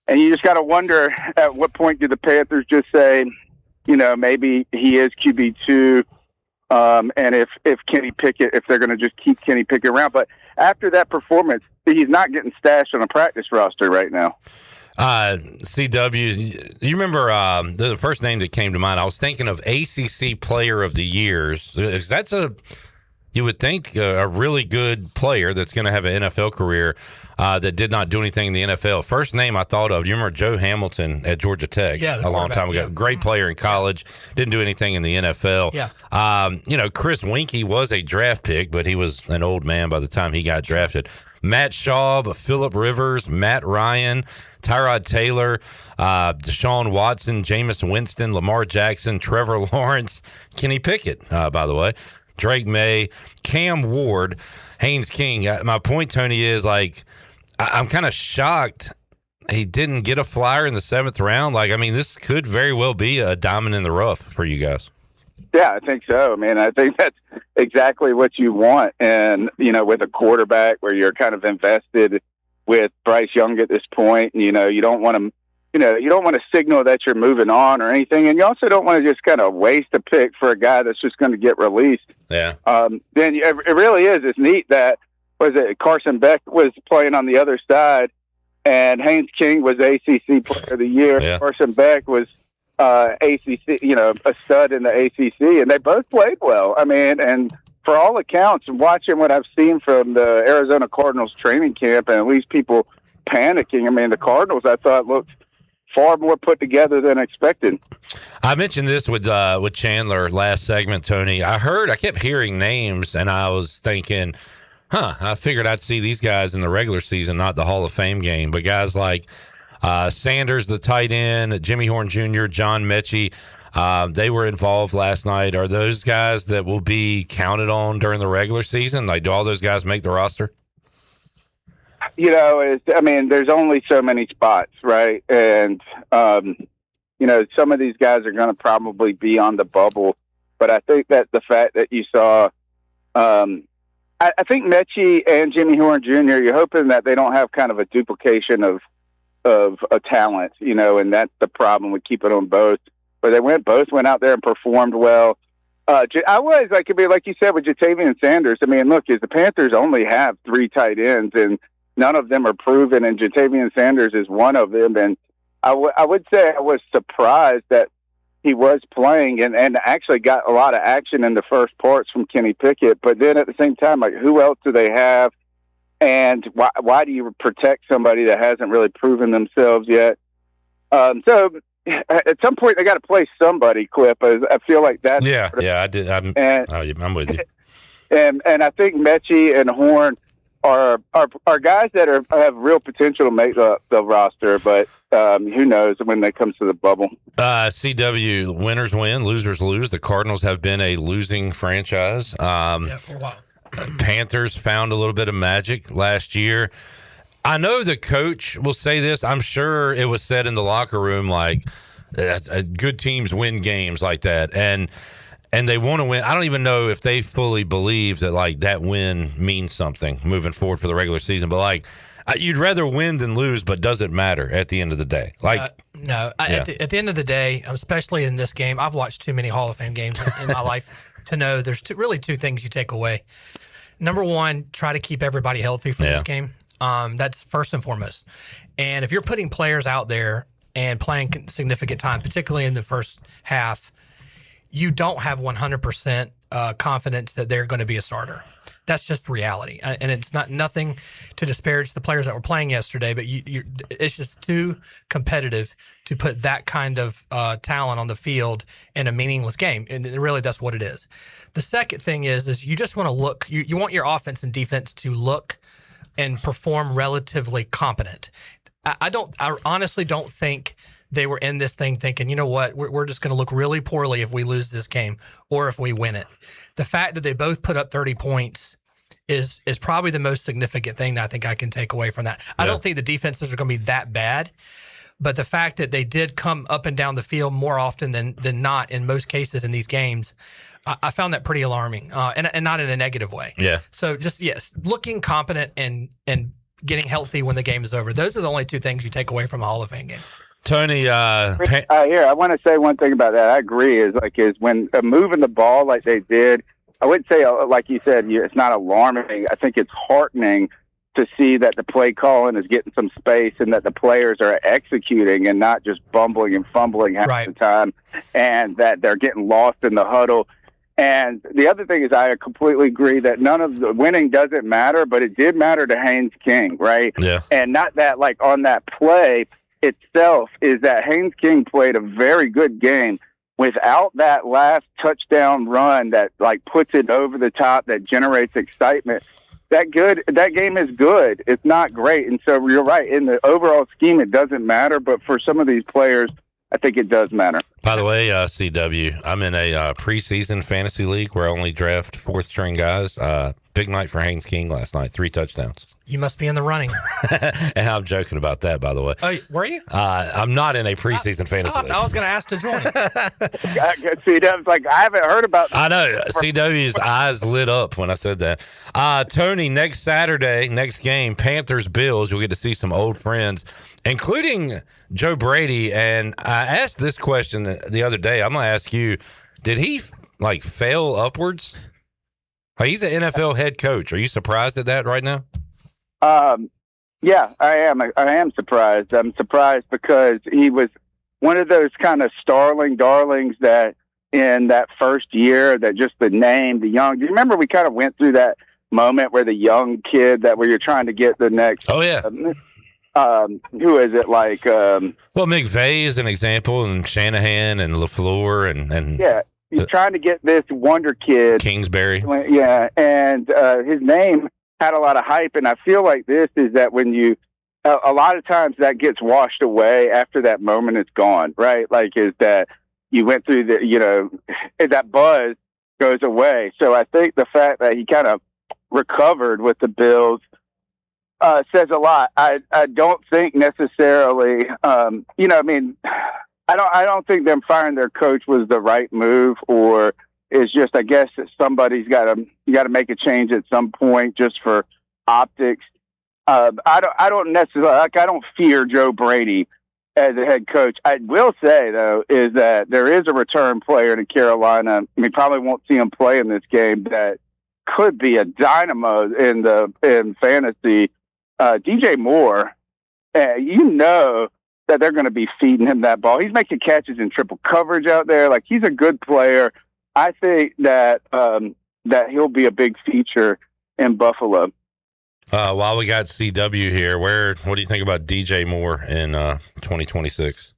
And you just got to wonder at what point do the Panthers just say, maybe he is QB2, and if Kenny Pickett, if they're going to just keep Kenny Pickett around. But after that performance, he's not getting stashed on a practice roster right now. CW, you remember the first name that came to mind? I was thinking of ACC Player of the Years. That's you would think a really good player that's going to have an NFL career that did not do anything in the NFL. First name I thought of, you remember Joe Hamilton at Georgia Tech a long time ago. Great player in college, didn't do anything in the NFL. Yeah. Chris Winkie was a draft pick, but he was an old man by the time he got drafted. Matt Schaub, Phillip Rivers, Matt Ryan, Tyrod Taylor, Deshaun Watson, Jameis Winston, Lamar Jackson, Trevor Lawrence, Kenny Pickett, by the way, Drake May, Cam Ward, Haynes King. My point, Tony, is I'm kind of shocked he didn't get a flyer in the 7th round. This could very well be a diamond in the rough for you guys. Yeah, I think so. I think that's exactly what you want. And, with a quarterback where you're kind of invested with Bryce Young at this point, and, you don't want to, you don't want to signal that you're moving on or anything. And you also don't want to just kind of waste a pick for a guy that's just going to get released. Yeah. Then it really is. It's neat that, Carson Beck was playing on the other side, and Haynes King was ACC Player of the Year. Yeah. Carson Beck was ACC, a stud in the ACC, and they both played well. And for all accounts, watching what I've seen from the Arizona Cardinals training camp, and at least people panicking, the Cardinals, I thought, looked far more put together than expected. I mentioned this with Chandler last segment, Tony. I kept hearing names, and I was thinking, I figured I'd see these guys in the regular season, not the Hall of Fame game, but guys like Sanders, the tight end, Jimmy Horn Jr., John Mechie, they were involved last night. Are those guys that will be counted on during the regular season? Do all those guys make the roster? There's only so many spots, right? And, some of these guys are going to probably be on the bubble. But I think that the fact that you saw, I think Mechie and Jimmy Horn Jr., you're hoping that they don't have kind of a duplication of a talent, and that's the problem with keeping on both. But both went out there and performed well. It could be like you said with Jatavian Sanders. Look, the Panthers only have 3 tight ends, and none of them are proven, and Jatavian Sanders is one of them. And I would say I was surprised that he was playing and actually got a lot of action in the first parts from Kenny Pickett. But then at the same time, who else do they have? And why do you protect somebody that hasn't really proven themselves yet? So at some point they got to play somebody. Clip. I feel like that's I did. I'm with you. And I think Mechie and Horn are guys that have real potential to make the roster, but who knows when it comes to the bubble. CW, winners win, losers lose. The Cardinals have been a losing franchise. For a while. Panthers found a little bit of magic last year. I know the coach will say this. I'm sure it was said in the locker room, like, good teams win games like that. And they want to win. I don't even know if they fully believe that, like, that win means something moving forward for the regular season. But, like, you'd rather win than lose, but does it matter at the end of the day? Like, no. At the end of the day, especially in this game, I've watched too many Hall of Fame games in my life to know there's really two things you take away. Number one, try to keep everybody healthy for this game. That's first and foremost. And if you're putting players out there and playing significant time, particularly in the first half, you don't have 100% confidence that they're going to be a starter. That's just reality. And it's nothing to disparage the players that were playing yesterday, but it's just too competitive to put that kind of talent on the field in a meaningless game. And really, that's what it is. The second thing is you just want to look, you want your offense and defense to look and perform relatively competent. I honestly don't think they were in this thing thinking, you know what, we're just going to look really poorly if we lose this game or if we win it. The fact that they both put up 30 points is probably the most significant thing that I think I can take away from that. Yeah. I don't think the defenses are going to be that bad, but the fact that they did come up and down the field more often than not in most cases in these games, I found that pretty alarming, and not in a negative way. Yeah. So just, looking competent and getting healthy when the game is over. Those are the only two things you take away from a Hall of Fame game. Tony, here, I want to say one thing about that. I agree. Is when moving the ball like they did, I wouldn't say, like you said, it's not alarming. I think it's heartening to see that the play calling is getting some space and that the players are executing and not just bumbling and fumbling half the time, and that they're getting lost in the huddle. And the other thing is, I completely agree that none of the winning doesn't matter, but it did matter to Haynes King, right? Yeah. And not that, like, on that play itself, is that Haynes King played a very good game without that last touchdown run that, like, puts it over the top, that generates excitement. That game is good. It's not great. And so you're right. In the overall scheme, it doesn't matter. But for some of these players, I think it does matter. By the way, CW, I'm in a preseason fantasy league where I only draft fourth string guys. Big night for Haynes King last night, 3 touchdowns. You must be in the running. And I'm joking about that, by the way. Oh, were you? I'm not in a preseason fantasy league. I was going to ask to join. CW's like, I haven't heard about this. I know. CW's eyes lit up when I said that. Tony, next Saturday, next game, Panthers-Bills, you'll get to see some old friends, including Joe Brady. And I asked this question the other day. I'm going to ask you, did he, like, fail upwards? He's an NFL head coach. Are you surprised at that right now? Yeah, I am. I am surprised. I'm surprised because he was one of those kind of darlings that in that first year, that just the name, the young. Do you remember we kind of went through that moment where the young kid where you're trying to get the next? Oh yeah. Who is it? Like, well, McVay is an example, and Shanahan and LaFleur and yeah. He's trying to get this wonder kid. Kingsbury. Yeah, and his name had a lot of hype, and I feel like this is that when you, a lot of times that gets washed away after that moment is gone, right? Like, is that you went through that buzz goes away. So I think the fact that he kind of recovered with the Bills says a lot. I don't think necessarily, I don't think them firing their coach was the right move, or it's just, I guess, somebody's got to make a change at some point just for optics. I don't necessarily, I don't fear Joe Brady as a head coach. I will say though is that there is a return player to Carolina. We probably won't see him play in this game. That could be a dynamo in fantasy. DJ Moore, that they're going to be feeding him that ball. He's making catches in triple coverage out there. Like, he's a good player. I think that that he'll be a big feature in Buffalo. While we got CW here, what do you think about DJ Moore in 2026?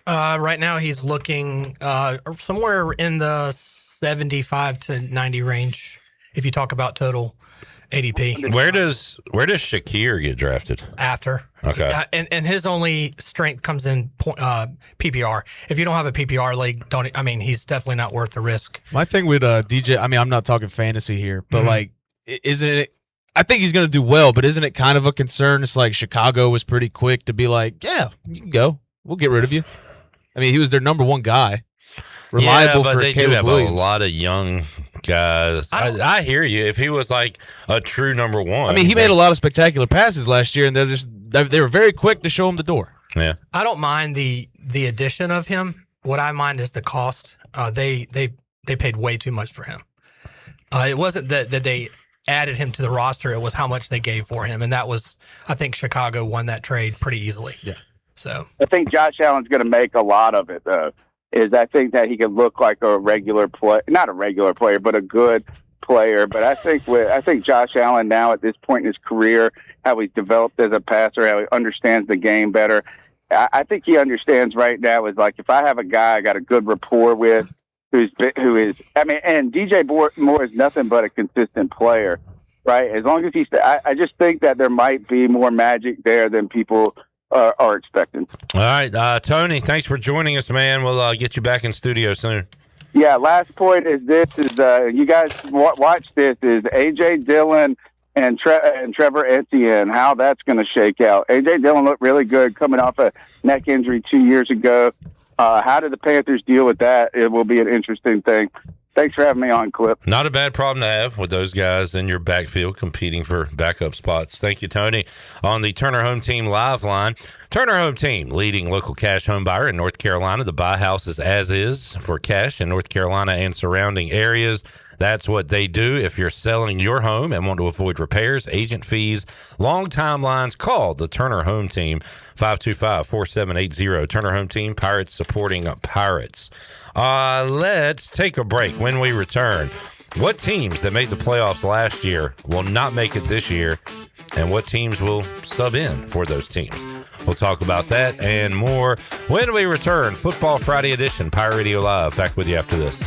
Right now, he's looking somewhere in the 75 to 90 range. If you talk about total ADP. Where does Shakir get drafted? After. Okay. And his only strength comes in PPR. If you don't have a PPR league, he's definitely not worth the risk. My thing with DJ, I'm not talking fantasy here, but like, isn't it? I think he's going to do well, but isn't it kind of a concern? It's like Chicago was pretty quick to be like, yeah, you can go. We'll get rid of you. I mean, he was their number one guy. Reliable but for they Caleb do have Williams. a lot of young guys. I hear you. If he was like a true number one. I mean, he made a lot of spectacular passes last year, and they were very quick to show him the door. Yeah. I don't mind the addition of him. What I mind is the cost. They paid way too much for him. It wasn't that they added him to the roster. It was how much they gave for him. And that was, I think Chicago won that trade pretty easily. Yeah. So I think Josh Allen's going to make a lot of it, though. I think that he could look like a regular player, not a regular player, but a good player. But I think Josh Allen now at this point in his career, how he's developed as a passer, how he understands the game better. I think he understands right now is like, if I have a guy I got a good rapport with, who is, and DJ Moore is nothing but a consistent player, right? As long as I just think that there might be more magic there than people are expecting. All right, Tony, thanks for joining us, man. We'll get you back in studio soon. Yeah, last point is you guys watch this, is A.J. Dillon and Trevor Etienne, how that's going to shake out. A.J. Dillon looked really good coming off a neck injury 2 years ago. How did the Panthers deal with that? It will be an interesting thing. Thanks for having me on, Clip. Not a bad problem to have with those guys in your backfield competing for backup spots. Thank you, Tony. On the Turner Home Team live line, Turner Home Team, leading local cash home buyer in North Carolina. The buy houses as is for cash in North Carolina and surrounding areas. That's what they do. If you're selling your home and want to avoid repairs, agent fees, long timelines, call the Turner Home Team, 525-4780. Turner Home Team, Pirates supporting Pirates. Let's take a break. When we return, what teams that made the playoffs last year will not make it this year, and what teams will sub in for those teams? We'll talk about that and more when we return. Football Friday edition, Pirate Radio Live. Back with you after this.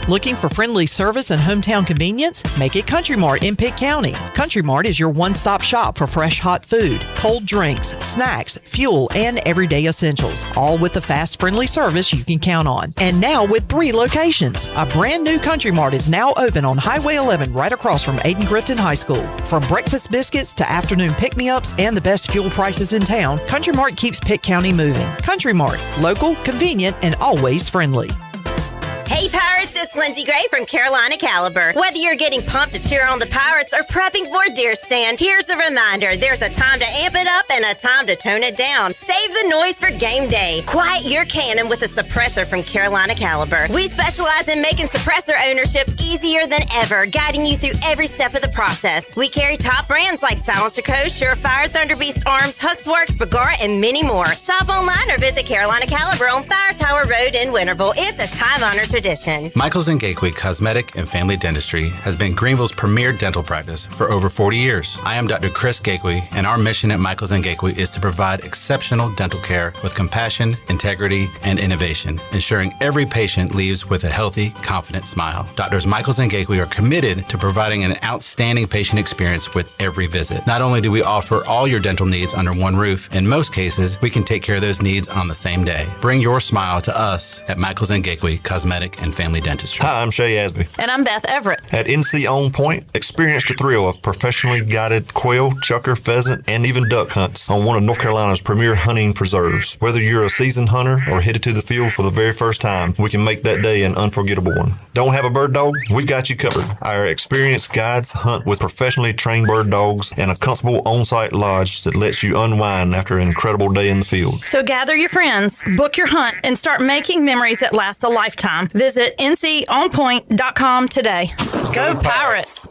Looking for friendly service and hometown convenience? Make it Country Mart in Pitt County. Country Mart is your one-stop shop for fresh hot food, cold drinks, snacks, fuel, and everyday essentials, all with the fast, friendly service you can count on. And now with 3 locations. A brand new Country Mart is now open on Highway 11 right across from Aiden-Grifton High School. From breakfast biscuits to afternoon pick-me-ups and the best fuel prices in town, Country Mart keeps Pitt County moving. Country Mart, local, convenient, and always friendly. Hey Pirates, it's Lindsey Gray from Carolina Caliber. Whether you're getting pumped to cheer on the Pirates or prepping for a deer stand, here's a reminder. There's a time to amp it up and a time to tone it down. Save the noise for game day. Quiet your cannon with a suppressor from Carolina Caliber. We specialize in making suppressor ownership easier than ever, guiding you through every step of the process. We carry top brands like Silencer Co., Surefire, Thunderbeast Arms, Huxworks, Bergara, and many more. Shop online or visit Carolina Caliber on Fire Tower Road in Winterville. It's a time-honored tradition. Michaels & Gakwe Cosmetic and Family Dentistry has been Greenville's premier dental practice for over 40 years. I am Dr. Chris Gakwe, and our mission at Michaels & Gakwe is to provide exceptional dental care with compassion, integrity, and innovation, ensuring every patient leaves with a healthy, confident smile. Doctors Michaels & Gakwe are committed to providing an outstanding patient experience with every visit. Not only do we offer all your dental needs under one roof, in most cases, we can take care of those needs on the same day. Bring your smile to us at Michaels & Gakwe Cosmetic and Family Dentistry. Hi, I'm Shay Asby. And I'm Beth Everett. At NC On Point, experience the thrill of professionally guided quail, chucker, pheasant, and even duck hunts on one of North Carolina's premier hunting preserves. Whether you're a seasoned hunter or headed to the field for the very first time, we can make that day an unforgettable one. Don't have a bird dog? We've got you covered. Our experienced guides hunt with professionally trained bird dogs and a comfortable on-site lodge that lets you unwind after an incredible day in the field. So gather your friends, book your hunt, and start making memories that last a lifetime. Visit nconpoint.com today. Go Pirates!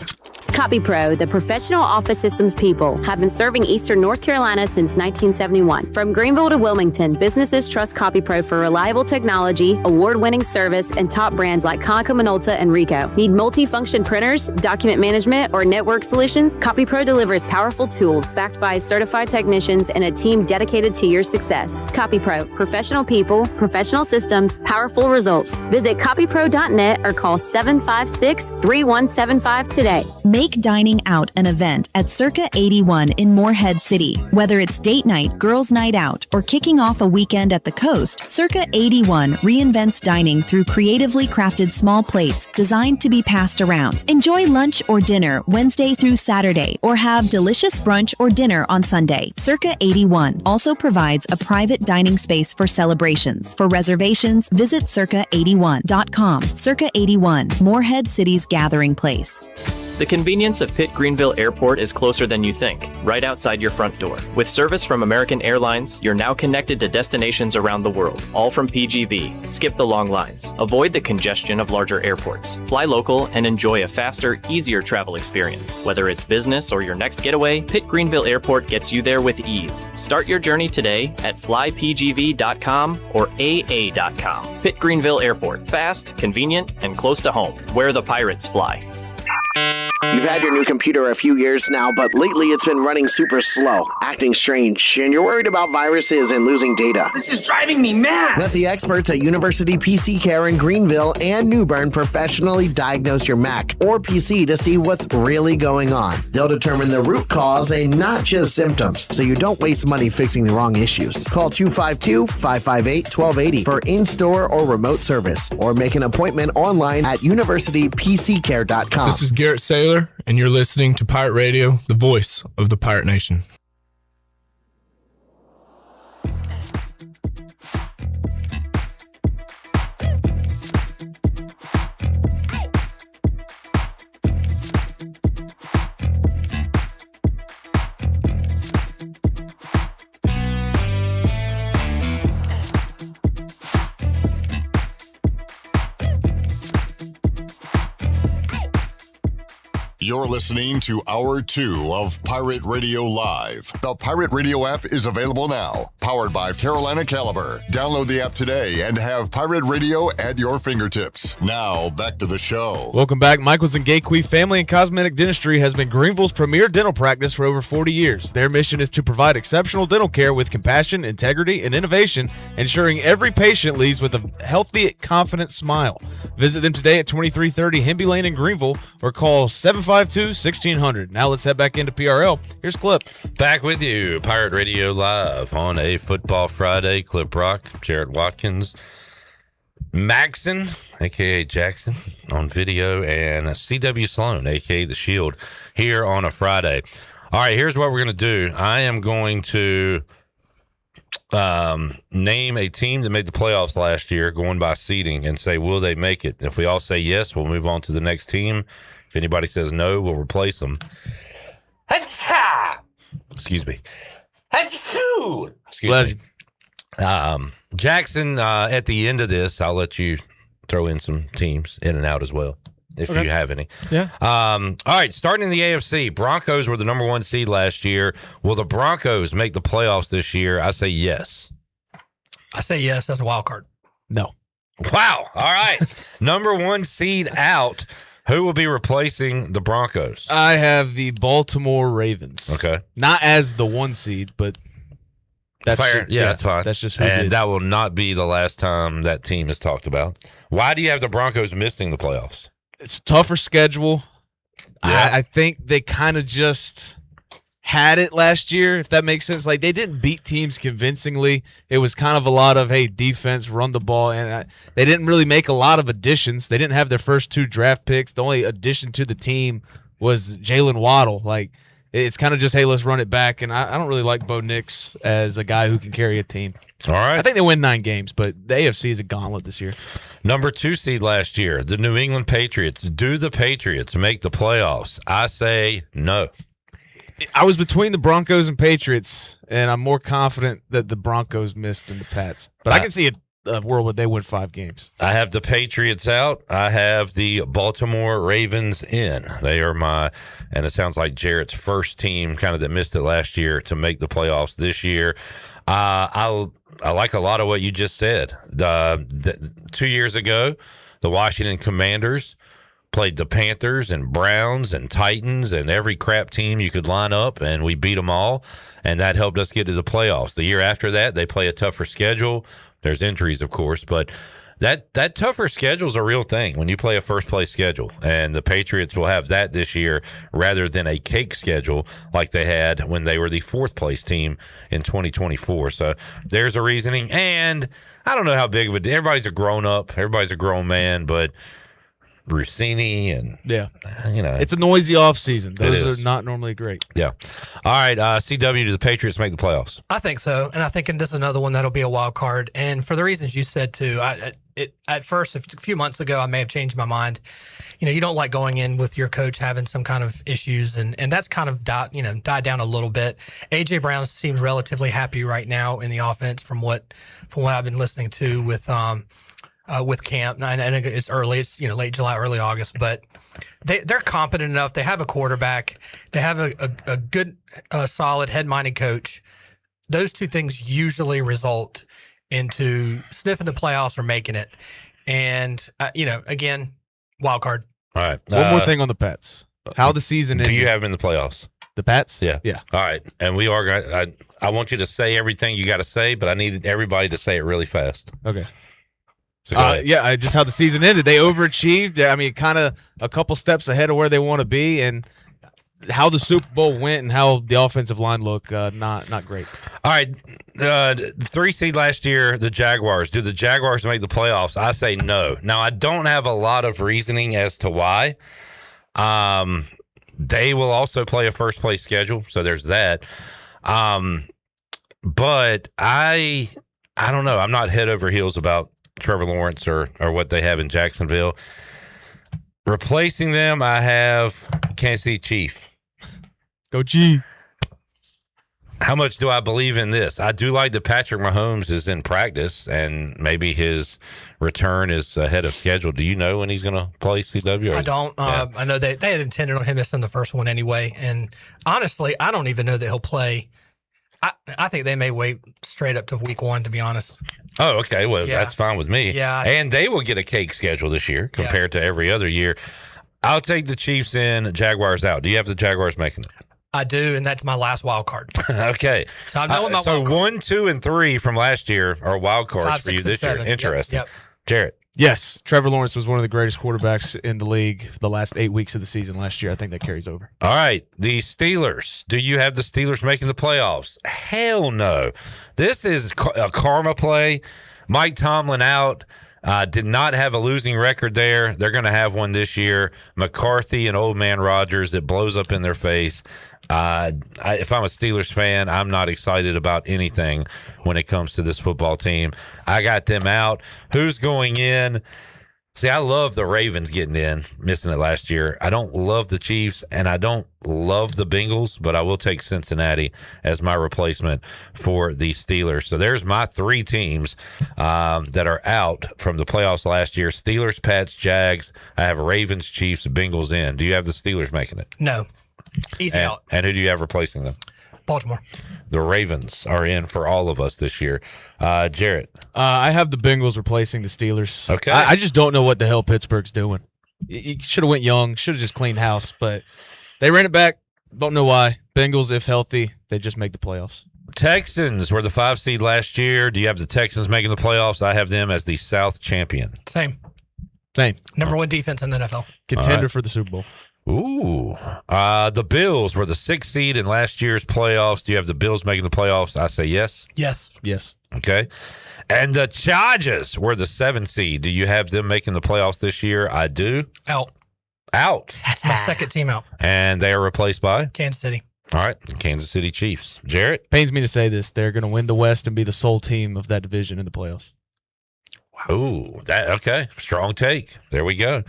CopyPro, the professional office systems people, have been serving Eastern North Carolina since 1971. From Greenville to Wilmington, businesses trust CopyPro for reliable technology, award-winning service, and top brands like Konica Minolta and Ricoh. Need multi-function printers, document management, or network solutions? CopyPro delivers powerful tools backed by certified technicians and a team dedicated to your success. CopyPro, professional people, professional systems, powerful results. Visit copypro.net or call 756-3175 today. Make dining out an event at Circa 81 in Morehead City. Whether it's date night, girls' night out, or kicking off a weekend at the coast, Circa 81 reinvents dining through creatively crafted small plates designed to be passed around. Enjoy lunch or dinner Wednesday through Saturday, or have delicious brunch or dinner on Sunday. Circa 81 also provides a private dining space for celebrations. For reservations, visit circa81.com. Circa 81, Morehead City's gathering place. The convenience of Pitt Greenville Airport is closer than you think, right outside your front door. With service from American Airlines, you're now connected to destinations around the world, all from PGV. Skip the long lines. Avoid the congestion of larger airports. Fly local and enjoy a faster, easier travel experience. Whether it's business or your next getaway, Pitt Greenville Airport gets you there with ease. Start your journey today at flypgv.com or AA.com. Pitt Greenville Airport. Fast, convenient, and close to home, where the pirates fly. You've had your new computer a few years now, but lately it's been running super slow, acting strange, and you're worried about viruses and losing data. This is driving me mad! Let the experts at University PC Care in Greenville and New Bern professionally diagnose your Mac or PC to see what's really going on. They'll determine the root cause and not just symptoms, so you don't waste money fixing the wrong issues. Call 252-558-1280 for in-store or remote service, or make an appointment online at universitypccare.com. This is Garrett Saylor, and you're listening to Pirate Radio, the voice of the Pirate Nation. You're listening to Hour 2 of Pirate Radio Live. The Pirate Radio app is available now. Powered by Carolina Caliber. Download the app today and have Pirate Radio at your fingertips. Now, back to the show. Welcome back. Michaels and Gayqui Family and Cosmetic Dentistry has been Greenville's premier dental practice for over 40 years. Their mission is to provide exceptional dental care with compassion, integrity, and innovation, ensuring every patient leaves with a healthy, confident smile. Visit them today at 2330 Hemby Lane in Greenville or call 752-1600. Now let's head back into PRL. Here's Clip. Back with you, Pirate Radio Live on a Football Friday. Clip Rock, Jared Watkins, Maxon, a.k.a. Jackson, on video, and C.W. Sloan, a.k.a. The Shield, here on a Friday. All right, here's what we're going to do. I am going to name a team that made the playoffs last year going by seeding and say, will they make it? If we all say yes, we'll move on to the next team. If anybody says no, we'll replace them. Excuse me. Excuse me. Jackson, at the end of this, I'll let you throw in some teams in and out as well, if you have any. Yeah. All right, starting in the AFC, Broncos were the number 1 seed last year. Will the Broncos make the playoffs this year? I say yes. I say yes. That's a wild card. No. Wow. All right. Number 1 seed out. Who will be replacing the Broncos? I have the Baltimore Ravens. Okay. Not as the 1 seed, but that's fair. Yeah, that's fine. That's just who and did. That will not be the last time that team is talked about. Why do you have the Broncos missing the playoffs? It's a tougher schedule. Yeah. I think they kind of just had it last year, if that makes sense. Like, they didn't beat teams convincingly. It was kind of a lot of, hey, defense, run the ball. And they didn't really make a lot of additions. They didn't have their first 2 draft picks. The only addition to the team was Jalen Waddle. Like, it's kind of just, hey, let's run it back. And I don't really like Bo Nix as a guy who can carry a team. All right. I think they win 9 games, but the AFC is a gauntlet this year. Number 2 seed last year, the New England Patriots. Do the Patriots make the playoffs? I say no. I was between the Broncos and Patriots, and I'm more confident that the Broncos missed than the Pats. But I can see it world where they win 5 games. I have the Patriots out. I have the Baltimore Ravens in. They are and it sounds like Jarrett's first team kind of that missed it last year to make the playoffs this year. I like a lot of what you just said. The 2 years ago, the Washington Commanders played the Panthers and Browns and Titans and every crap team you could line up, and we beat them all, and that helped us get to the playoffs. The year after that, they play a tougher schedule. There's injuries, of course, but that tougher schedule is a real thing when you play a first-place schedule, and the Patriots will have that this year rather than a cake schedule like they had when they were the fourth-place team in 2024. So there's a reasoning, and I don't know how big of a – everybody's a grown-up. Everybody's a grown man, but – Rossini and it's a noisy off season. Those are not normally great. Yeah. All right. CW, do the Patriots make the playoffs? I think so, and I think this is another one that'll be a wild card. And for the reasons you said too, at first, a few months ago, I may have changed my mind. You don't like going in with your coach having some kind of issues, and that's kind of died down a little bit. AJ Brown seems relatively happy right now in the offense from what I've been listening to with camp. And it's early, it's late July, early August, but they're competent enough. They have a quarterback. They have a good, solid, head-minded coach. Those two things usually result into sniffing the playoffs or making it. And again, wild card. All right. One more thing on the Pats. How the season do ended. you have them in the playoffs? The Pats? Yeah. All right. And we are going. I want you to say everything you got to say, but I need everybody to say it really fast. Okay. So just how the season ended. They overachieved. I mean, kind of a couple steps ahead of where they want to be, and how the Super Bowl went and how the offensive line looked, not great. All right, 3 seed last year, the Jaguars. Do the Jaguars make the playoffs? I say no. Now, I don't have a lot of reasoning as to why. They will also play a first-place schedule, so there's that. But I don't know. I'm not head over heels about Trevor Lawrence or what they have in Jacksonville. Replacing them, I have Kansas City Chief. Go Chief. How much do I believe in this? I do like that Patrick Mahomes is in practice, and maybe his return is ahead of schedule. Do you know when he's going to play, CW? I don't. I know they had intended on him missing the first one anyway, and honestly, I don't even know that he'll play. I think they may wait straight up to week 1, to be honest. Oh, okay. Well, that's fine with me. Yeah. And they will get a cake schedule this year compared to every other year. I'll take the Chiefs in, Jaguars out. Do you have the Jaguars making it? I do, and that's my last wild card. Okay. So I'm knowing my wild card. 1, 2, and 3 from last year are wild cards 5, 6, for you this and 7. year. Interesting. Yep. Jarrett. Yes, Trevor Lawrence was one of the greatest quarterbacks in the league the last 8 weeks of the season last year. I think that carries over. All right, the Steelers. Do you have the Steelers making the playoffs? Hell no. This is a karma play. Mike Tomlin out. Did not have a losing record there. They're going to have one this year. McCarthy and old man Rodgers, it blows up in their face. If I'm a Steelers fan, I'm not excited about anything when it comes to this football team. I got them out. Who's going in? See, I love the Ravens getting in, missing it last year. I don't love the Chiefs, and I don't love the Bengals, but I will take Cincinnati as my replacement for the Steelers. So there's my 3 teams that are out from the playoffs last year. Steelers, Pats, Jags. I have Ravens, Chiefs, Bengals in. Do you have the Steelers making it? No. Easy out. And who do you have replacing them? Baltimore. The Ravens are in for all of us this year. Jarrett. I have the Bengals replacing the Steelers. Okay. I just don't know what the hell Pittsburgh's doing. You should have went young. Should have just cleaned house, but they ran it back. Don't know why. Bengals, if healthy, they just make the playoffs. Texans were the 5 seed last year. Do you have the Texans making the playoffs? I have them as the South champion. Same. Number 1 defense in the NFL. Contender for the Super Bowl. Ooh. The Bills were the 6th seed in last year's playoffs. Do you have the Bills making the playoffs? I say yes. Yes. Okay. And the Chargers were the 7th seed. Do you have them making the playoffs this year? I do. Out. That's my second team out. And they are replaced by? Kansas City. All right. Kansas City Chiefs. Jarrett? Pains me to say this. They're going to win the West and be the sole team of that division in the playoffs. Ooh, okay. Strong take. There we go.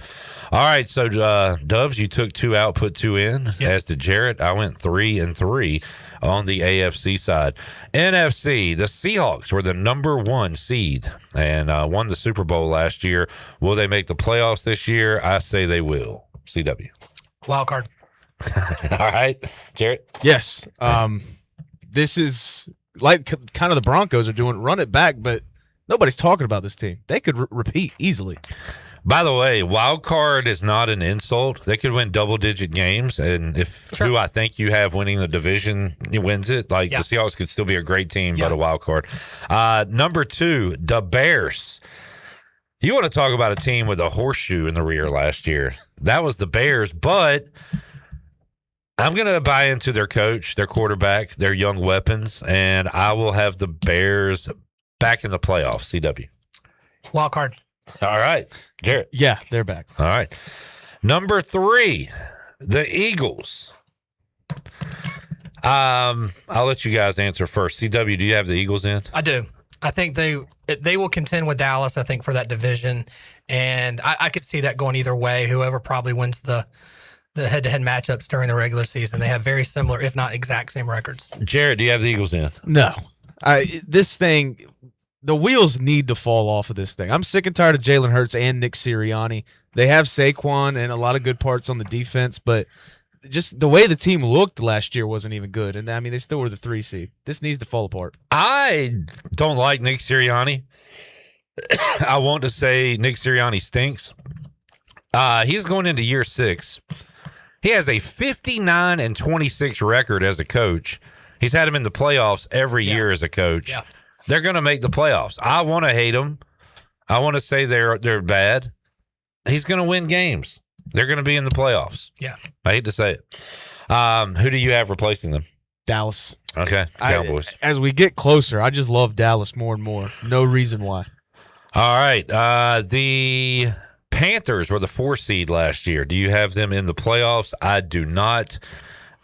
All right. So, Dubs, you took 2 out, put 2 in. Yep. As did Jarrett. I went 3-3 on the AFC side. NFC, the Seahawks were the number 1 seed and won the Super Bowl last year. Will they make the playoffs this year? I say they will. CW. Wild card. All right. Jarrett? Yes. This is like kind of the Broncos are doing, run it back, but nobody's talking about this team. They could repeat easily. By the way, wild card is not an insult. They could win double-digit games, and if who I think you have winning the division wins it, the Seahawks could still be a great team, but a wild card. Number 2, the Bears. You want to talk about a team with a horseshoe in the rear last year. That was the Bears, but I'm going to buy into their coach, their quarterback, their young weapons, and I will have the Bears back in the playoffs. CW. Wild card. All right. Jarrett. Yeah, they're back. All right. Number 3, the Eagles. I'll let you guys answer first. CW, do you have the Eagles in? I do. I think they will contend with Dallas, I think, for that division. And I could see that going either way. Whoever probably wins the head-to-head matchups during the regular season. They have very similar, if not exact same records. Jared, do you have the Eagles in? No. This thing, the wheels need to fall off of this thing. I'm sick and tired of Jalen Hurts and Nick Sirianni. They have Saquon and a lot of good parts on the defense, but just the way the team looked last year wasn't even good. And, I mean, they still were the 3 seed. This needs to fall apart. I don't like Nick Sirianni. I want to say Nick Sirianni stinks. He's going into year 6. He has a 59-26 record as a coach. He's had him in the playoffs every year as a coach. Yeah. They're going to make the playoffs. I want to hate them. I want to say they're bad. He's going to win games. They're going to be in the playoffs. Yeah. I hate to say it. Who do you have replacing them? Dallas. Okay. Cowboys. As we get closer, I just love Dallas more and more. No reason why. All right. The Panthers were the 4 seed last year. Do you have them in the playoffs? I do not.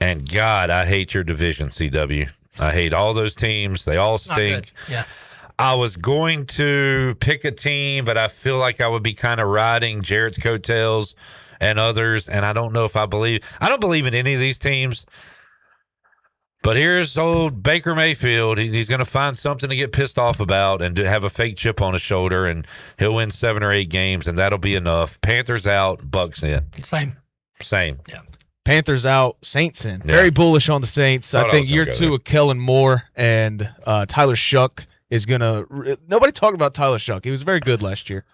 And God, I hate your division, CW. I hate all those teams. They all stink. Yeah. I was going to pick a team, but I feel like I would be kind of riding Jarrett's coattails and others, and I don't know if I don't believe in any of these teams. But here's old Baker Mayfield. He's going to find something to get pissed off about and to have a fake chip on his shoulder, and he'll win 7 or 8 games, and that'll be enough. Panthers out, Bucks in. Same. Yeah. Panthers out, Saints in. Very bullish on the Saints. I think year 2 of Kellen Moore and Tyler Shuck is going to – nobody talked about Tyler Shuck. He was very good last year.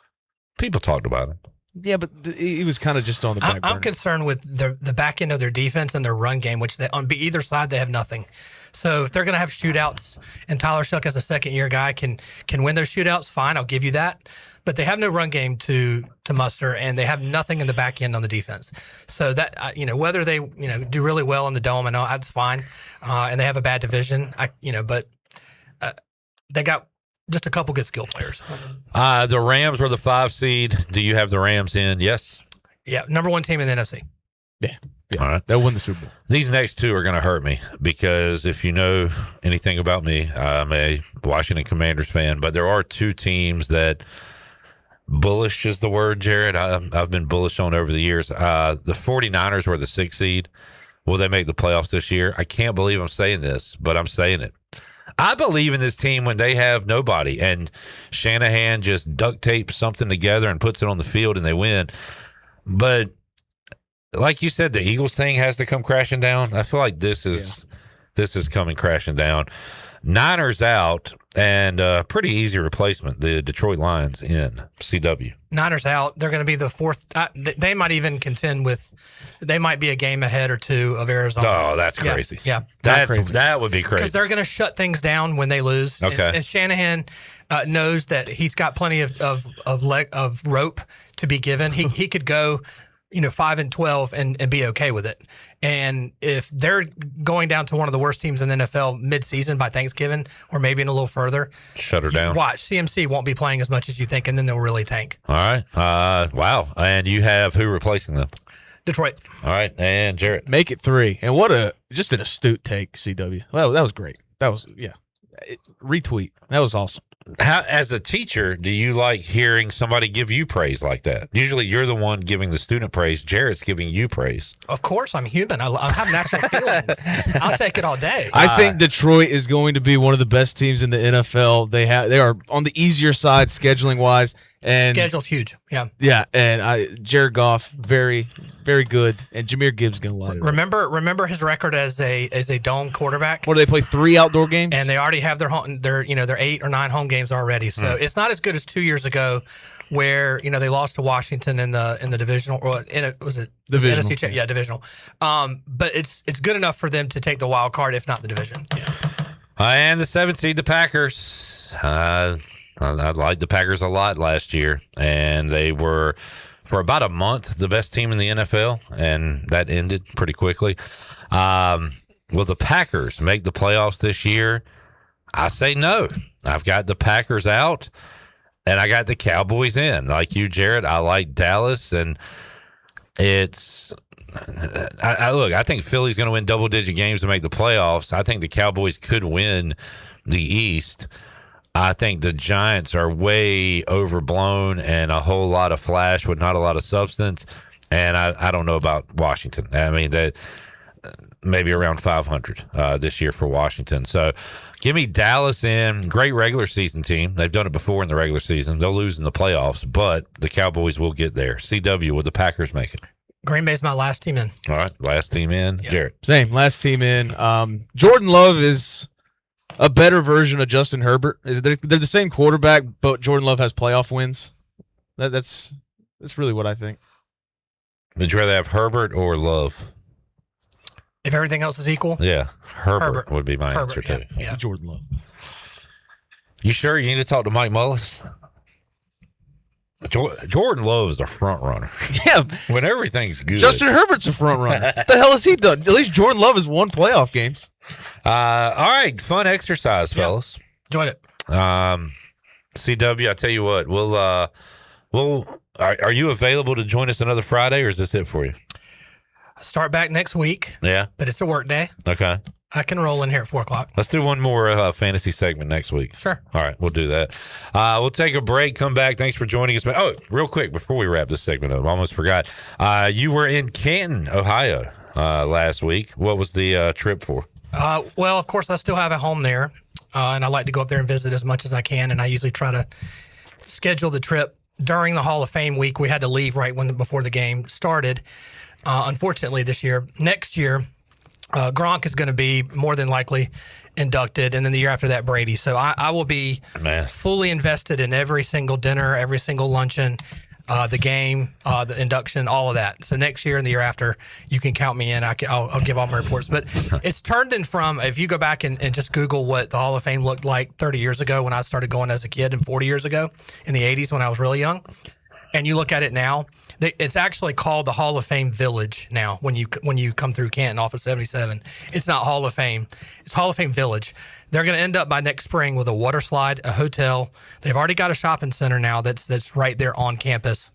People talked about him. Yeah, but he was kind of just on the back burner. I'm concerned with the back end of their defense and their run game, which on either side they have nothing. So if they're going to have shootouts and Tyler Shuck as a second-year guy can win those shootouts, fine, I'll give you that. But they have no run game to muster, and they have nothing in the back end on the defense. So that whether they do really well in the dome and all, that's fine. And they have a bad division, but they got just a couple good skill players. The Rams were the 5 seed. Do you have the Rams in? Yes. Yeah, number 1 team in the NFC. Yeah. All right. They'll win the Super Bowl. These next 2 are going to hurt me because if you know anything about me, I'm a Washington Commanders fan, but there are 2 teams that bullish is the word, Jared. I've been bullish on over the years. The 49ers were the 6 seed. Will they make the playoffs this year? I can't believe I'm saying this, but I'm saying it. I believe in this team when they have nobody and Shanahan just duct tapes something together and puts it on the field and they win. But like you said, the Eagles thing has to come crashing down. I feel like this is coming crashing down. Niners out and pretty easy replacement. The Detroit Lions in CW. Niners out. They're going to be the 4th. They might even contend with. They might be a game ahead or 2 of Arizona. Oh, that's crazy. Yeah, that's crazy. That would be crazy because they're going to shut things down when they lose. Okay, and Shanahan knows that he's got plenty of rope to be given. He could go 5-12 and be okay with it. And if they're going down to one of the worst teams in the NFL mid-season by Thanksgiving, or maybe in a little further, shut her down. Watch, CMC won't be playing as much as you think, and then they'll really tank. All right. Wow. And you have who replacing them? Detroit. All right. And Jarrett. Make it 3. And what just an astute take, CW. Well, that was great. That was, retweet. That was awesome. How, as a teacher, do you like hearing somebody give you praise like that? Usually you're the one giving the student praise. Jarrett's giving you praise. Of course, I'm human. I have natural feelings. I'll take it all day. I think Detroit is going to be one of the best teams in the NFL. They are on the easier side scheduling wise, and schedule's huge. Yeah, yeah, and Jared Goff, very, very good, and Jahmyr Gibbs going to light it up. Remember his record as a dome quarterback. What do they play? 3 outdoor games, and they already have their 8 or 9 home games already. So it's not as good as 2 years ago, where they lost to Washington in the divisional, or was it divisional? NFC yeah, divisional. But it's good enough for them to take the wild card, if not the division. Yeah. And the 7th seed, the Packers. I liked the Packers a lot last year, and they were, for about a month, the best team in the NFL, and that ended pretty quickly. Will the Packers make the playoffs this year? I say no. I've got the Packers out, and I got the Cowboys in. Like you, Jarrett, I like Dallas, and it's I think Philly's going to win double-digit games to make the playoffs. I think the Cowboys could win the East. I think the Giants are way overblown and a whole lot of flash with not a lot of substance. And I don't know about Washington. I mean, that maybe around 500 this year for Washington. So give me Dallas in. Great regular season team. They've done it before in the regular season. They'll lose in the playoffs, but the Cowboys will get there. CW, will the Packers make it? Green Bay's my last team in. All right, last team in. Yep. Jarrett. Same, last team in. Jordan Love is a better version of Justin Herbert. They're the same quarterback, but Jordan Love has playoff wins. That's really what I think. Would you rather have Herbert or Love? If everything else is equal? Yeah, Herbert would be my answer too. Yeah. Jordan Love. You sure you need to talk to Mike Mullis? Jordan Love is a front runner. Yeah. When everything's good. Justin Herbert's a front runner. What the hell has he done? At least Jordan Love has won playoff games. All right. Fun exercise, fellas. Enjoyed it. CW, I tell you what, are you available to join us another Friday, or is this it for you? I start back next week. Yeah. But it's a work day. Okay. I can roll in here at 4 o'clock. Let's do one more fantasy segment next week. Sure. All right, we'll do that. We'll take a break, come back. Thanks for joining us. Oh, real quick, before we wrap this segment up, I almost forgot. You were in Canton, Ohio last week. What was the trip for? Well, of course, I still have a home there, and I like to go up there and visit as much as I can, and I usually try to schedule the trip during the Hall of Fame week. We had to leave right before the game started, unfortunately, next year, Gronk is going to be more than likely inducted, and then the year after that, Brady. So I will be fully invested in every single dinner, every single luncheon, the game, the induction, all of that. So next year and the year after, you can count me in. I'll give all my reports. But it's turned in from, if you go back and just Google what the Hall of Fame looked like 30 years ago when I started going as a kid, and 40 years ago in the 80s when I was really young, and you look at it now, it's actually called the Hall of Fame Village now. When you come through Canton off of 77, it's not Hall of Fame; it's Hall of Fame Village. They're going to end up by next spring with a water slide, a hotel. They've already got a shopping center now that's right there on campus.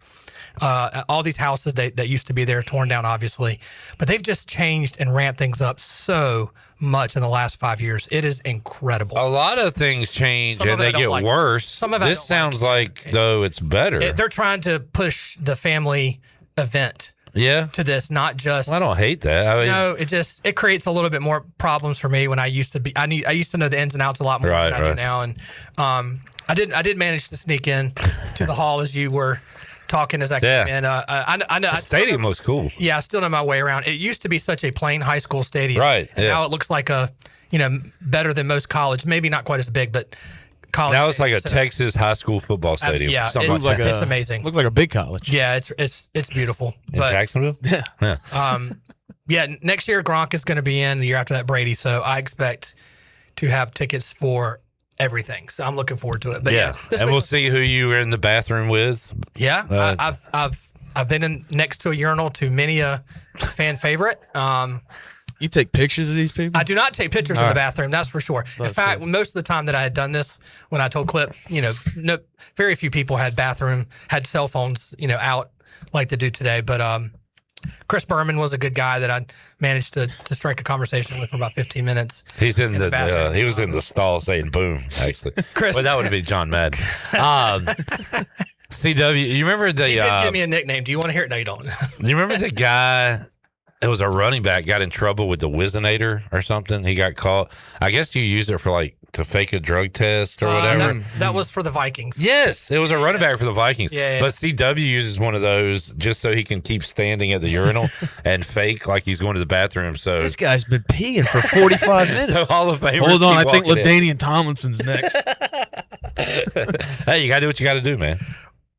All these houses that used to be there, torn down, obviously, but they've just changed and ramped things up so much in the last 5 years. It is incredible. A lot of things change and they get worse. Some of this sounds like though it's better. They're trying to push the family event to this, not just. Well, I don't hate that. I mean, it creates a little bit more problems for me when I used to be. I used to know the ins and outs a lot more than I do now, and I did manage to sneak in to the hall as you were talking as I came in. I know the stadium looks cool. Yeah, I still know my way around. It used to be such a plain high school stadium, right? And now it looks like better than most college. Maybe not quite as big, but college. Now it's like a Texas high school football stadium. Yeah, it's amazing. Looks like a big college. Yeah, it's beautiful. In Jacksonville. Yeah. Next year Gronk is going to be in. The year after that, Brady. So I expect to have tickets for everything. So I'm looking forward to it. But and we'll see who you were in the bathroom with. Yeah, I've been in next to a urinal to many a fan favorite. You take pictures of these people? I do not take pictures in the bathroom, that's for sure. In fact, most of the time that I had done this, when I told Clip, very few people had cell phones, out like they do today. But Chris Berman was a good guy that I managed to strike a conversation with for about 15 minutes. He's in the bathroom. he was in the stall saying boom, actually. Chris. Well, that would be John Madden. CW, you remember the... He did give me a nickname. Do you want to hear it? No, you don't. You remember the guy... It was a running back, got in trouble with the Whizzinator or something. He got caught. I guess you used it for to fake a drug test or whatever. That was for the Vikings. Yes, it was a running back for the Vikings. Yeah. But CW uses one of those just so he can keep standing at the urinal and fake like he's going to the bathroom. So This guy's been peeing for 45 minutes. So Hall of Famers Hold on, keep I think walking in. LaDainian Tomlinson's next. Hey, you got to do what you got to do, man.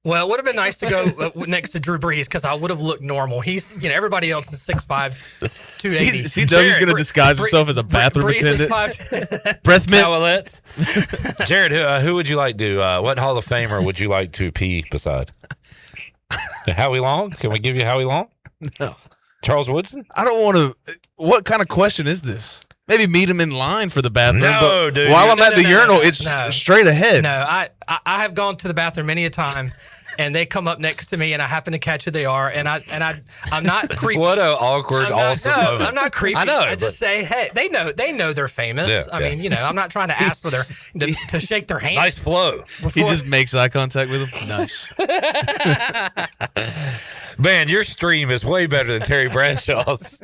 Well, it would have been nice to go next to Drew Brees because I would have looked normal. He's, everybody else is 6'5", 280. CW's going to disguise himself as a bathroom Brees is attendant. Breath mint. Towelette. Jared, who would you like to, what Hall of Famer would you like to pee beside? Howie Long? Can we give you Howie Long? No. Charles Woodson? I don't want to. What kind of question is this? Maybe meet him in line for the bathroom. No, but dude. While I'm at the urinal, it's straight ahead. No, I have gone to the bathroom many a time, and they come up next to me, and I happen to catch who they are, and I'm not creepy. What an awkward, awesome moment. I'm not creepy. I know. I just say, hey, they know they're famous. Yeah, I mean, I'm not trying to ask for to shake their hand. Nice flow. He just makes eye contact with him. Nice. Man, your stream is way better than Terry Bradshaw's.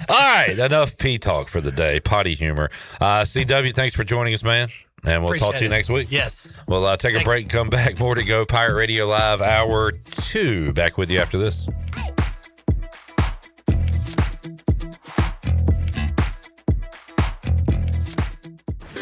All right, enough pee talk for the day. Potty humor. CW, thanks for joining us, man. And we'll talk to you next week. Yes. We'll take a break and come back. More to go. Pirate Radio Live Hour 2. Back with you after this.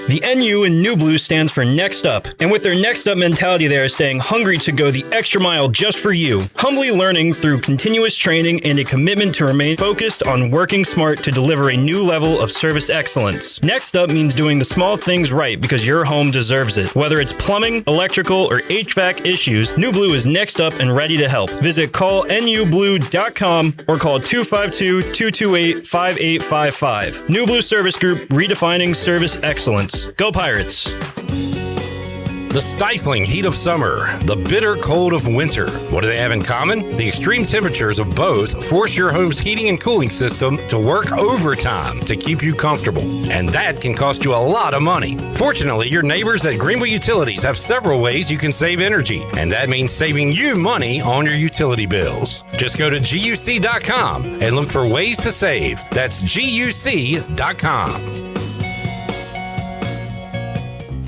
The NU in New Blue stands for Next Up, and with their Next Up mentality, they are staying hungry to go the extra mile just for you, humbly learning through continuous training and a commitment to remain focused on working smart to deliver a new level of service excellence. Next Up means doing the small things right because your home deserves it. Whether it's plumbing, electrical, or HVAC issues, New Blue is next up and ready to help. Visit callnublue.com or call 252-228-5855. New Blue Service Group, redefining service excellence. Go Pirates! The stifling heat of summer, the bitter cold of winter. What do they have in common? The extreme temperatures of both force your home's heating and cooling system to work overtime to keep you comfortable. And that can cost you a lot of money. Fortunately, your neighbors at Greenville Utilities have several ways you can save energy. And that means saving you money on your utility bills. Just go to GUC.com and look for ways to save. That's GUC.com.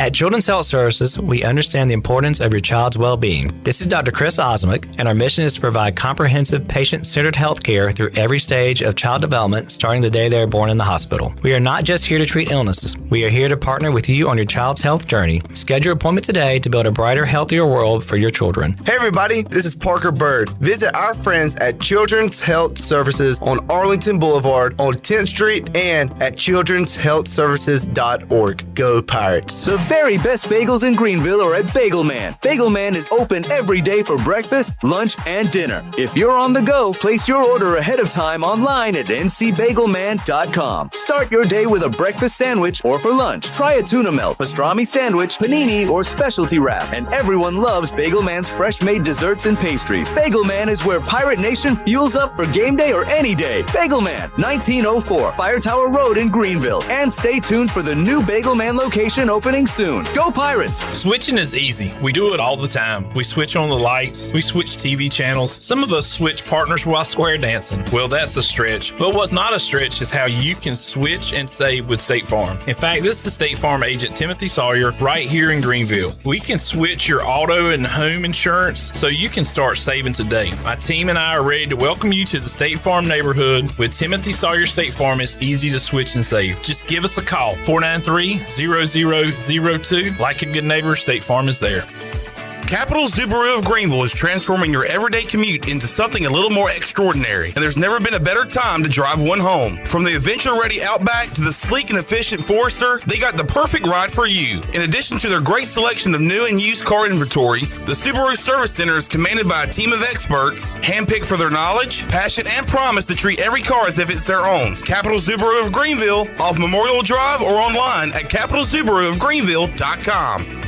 At Children's Health Services, we understand the importance of your child's well-being. This is Dr. Chris Osmick, and our mission is to provide comprehensive, patient-centered health care through every stage of child development, starting the day they are born in the hospital. We are not just here to treat illnesses. We are here to partner with you on your child's health journey. Schedule your appointment today to build a brighter, healthier world for your children. Hey everybody, this is Parker Bird. Visit our friends at Children's Health Services on Arlington Boulevard on 10th Street and at childrenshealthservices.org. Go Pirates. The very best bagels in Greenville are at Bagel Man. Bagel Man is open every day for breakfast, lunch, and dinner. If you're on the go, place your order ahead of time online at ncbagelman.com. Start your day with a breakfast sandwich or for lunch. Try a tuna melt, pastrami sandwich, panini, or specialty wrap. And everyone loves Bagel Man's fresh-made desserts and pastries. Bagel Man is where Pirate Nation fuels up for game day or any day. Bagel Man, 1904 Fire Tower Road in Greenville. And stay tuned for the new Bagel Man location opening soon. Go Pirates! Switching is easy. We do it all the time. We switch on the lights. We switch TV channels. Some of us switch partners while square dancing. Well, that's a stretch. But what's not a stretch is how you can switch and save with State Farm. In fact, this is State Farm agent Timothy Sawyer right here in Greenville. We can switch your auto and home insurance so you can start saving today. My team and I are ready to welcome you to the State Farm neighborhood. With Timothy Sawyer State Farm, it's easy to switch and save. Just give us a call, 493-0002. Like a good neighbor, State Farm is there. Capital Subaru of Greenville is transforming your everyday commute into something a little more extraordinary, and there's never been a better time to drive one home. From the adventure-ready Outback to the sleek and efficient Forester, they got the perfect ride for you. In addition to their great selection of new and used car inventories, the Subaru Service Center is commanded by a team of experts, handpicked for their knowledge, passion, and promise to treat every car as if it's their own. Capital Subaru of Greenville, off Memorial Drive or online at capitalsubaruofgreenville.com.